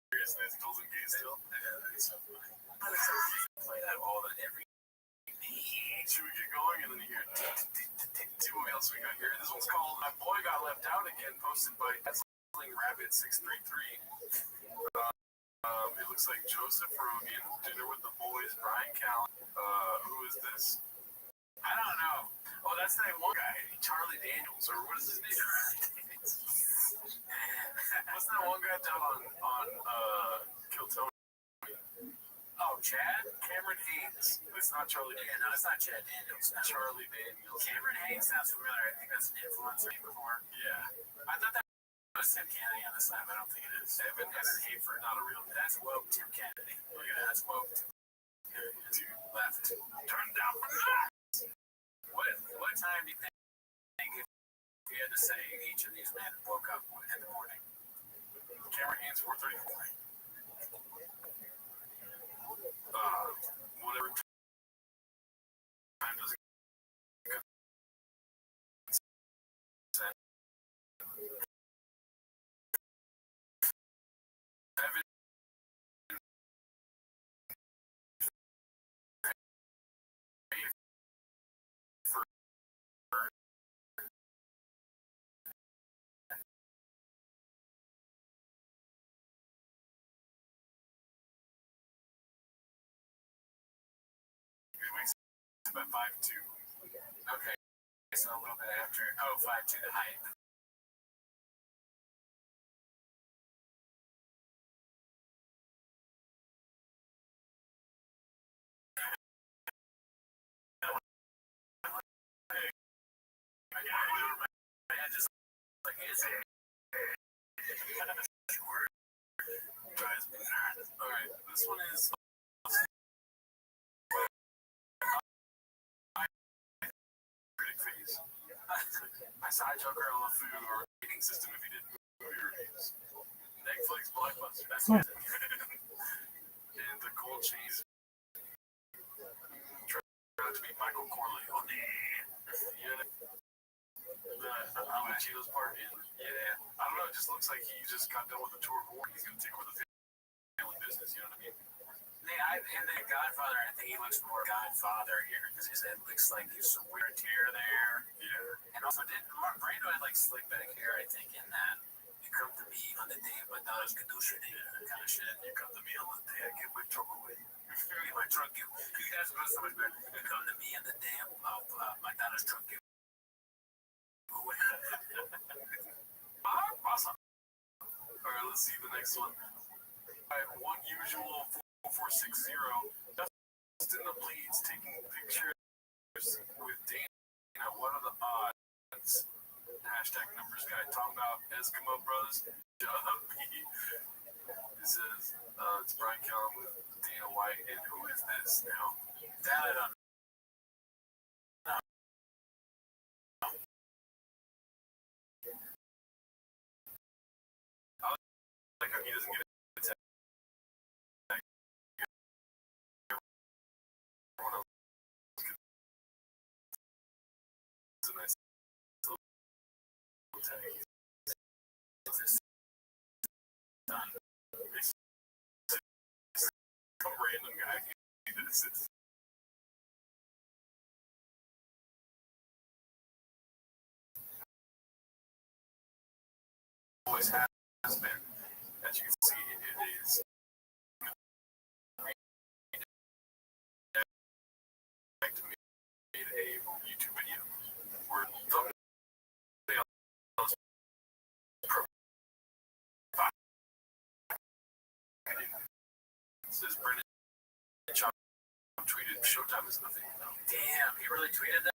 Seriousness, Dills and Gay still. Yeah, that is so funny. Play that all the every. Should we get going and then you hear see what else we got here? This one's called My Boy Got Left Out Again, posted by Rabbit 633. It looks like Joseph Rogan, Dinner with the Boys, Brian Callen. Who is this? I don't know. Oh, that's that one guy, Charlie Daniels, or what is his name? What's that one guy down on Kill Tony? Oh, Chad? Cameron Haynes. It's not Charlie Daniels. No, it's not Chad Daniels. Not Charlie Daniels. Cameron Haynes sounds familiar. I think that's an influencer before. Yeah. I thought that was Tim Kennedy on the side, but I don't think it is. Evan Hafer, not a real. That's woke Tim Kennedy. Look at that. That's woke. To left. Turn down for that. What time do you think if you had to say each of these men woke up in the morning? Cameron Haynes, 4:34. Whatever time doesn't get set. Evan about 5'2". Okay, so a little bit after. Oh, 5'2", the height. Just like his. All right, this one is. I side joke her on the food or eating system if you didn't movie reviews. Netflix blockbuster. That's it. And the cold cheese. Trying to be Michael Corleone. Yeah. The Cheetos part. Yeah. I don't know. It just looks like he just got done with the tour of war. He's going to take over the family business. You know what I mean? And the Godfather, I think he looks more Godfather here because it looks like there's some weird tear there. Yeah. And also, Mark Brando had like slick back hair, I think, in that. You come to me on the day, but not as Kadusha kind of shit. You come to me on the day I get my trouble with. My trunk, you guys go so much better. Come to me in the damn my daughter's trunk. Awesome. All right, let's see the next one. I have one usual 4460. Just in the bleeds, taking pictures with Dana. What are the odds? Hashtag numbers guy talking about Eskimo Brothers. It says it's Brian Kellum with Dana White, and who is this now? That I don't know. I like how he doesn't get a tag. Everyone else gets a nice little tag. It's this done. It's some random guy. This is. Always has been. As you can see, it is made a YouTube video where somebody else says Brendan Chop tweeted Showtime is nothing. Damn, he really tweeted that?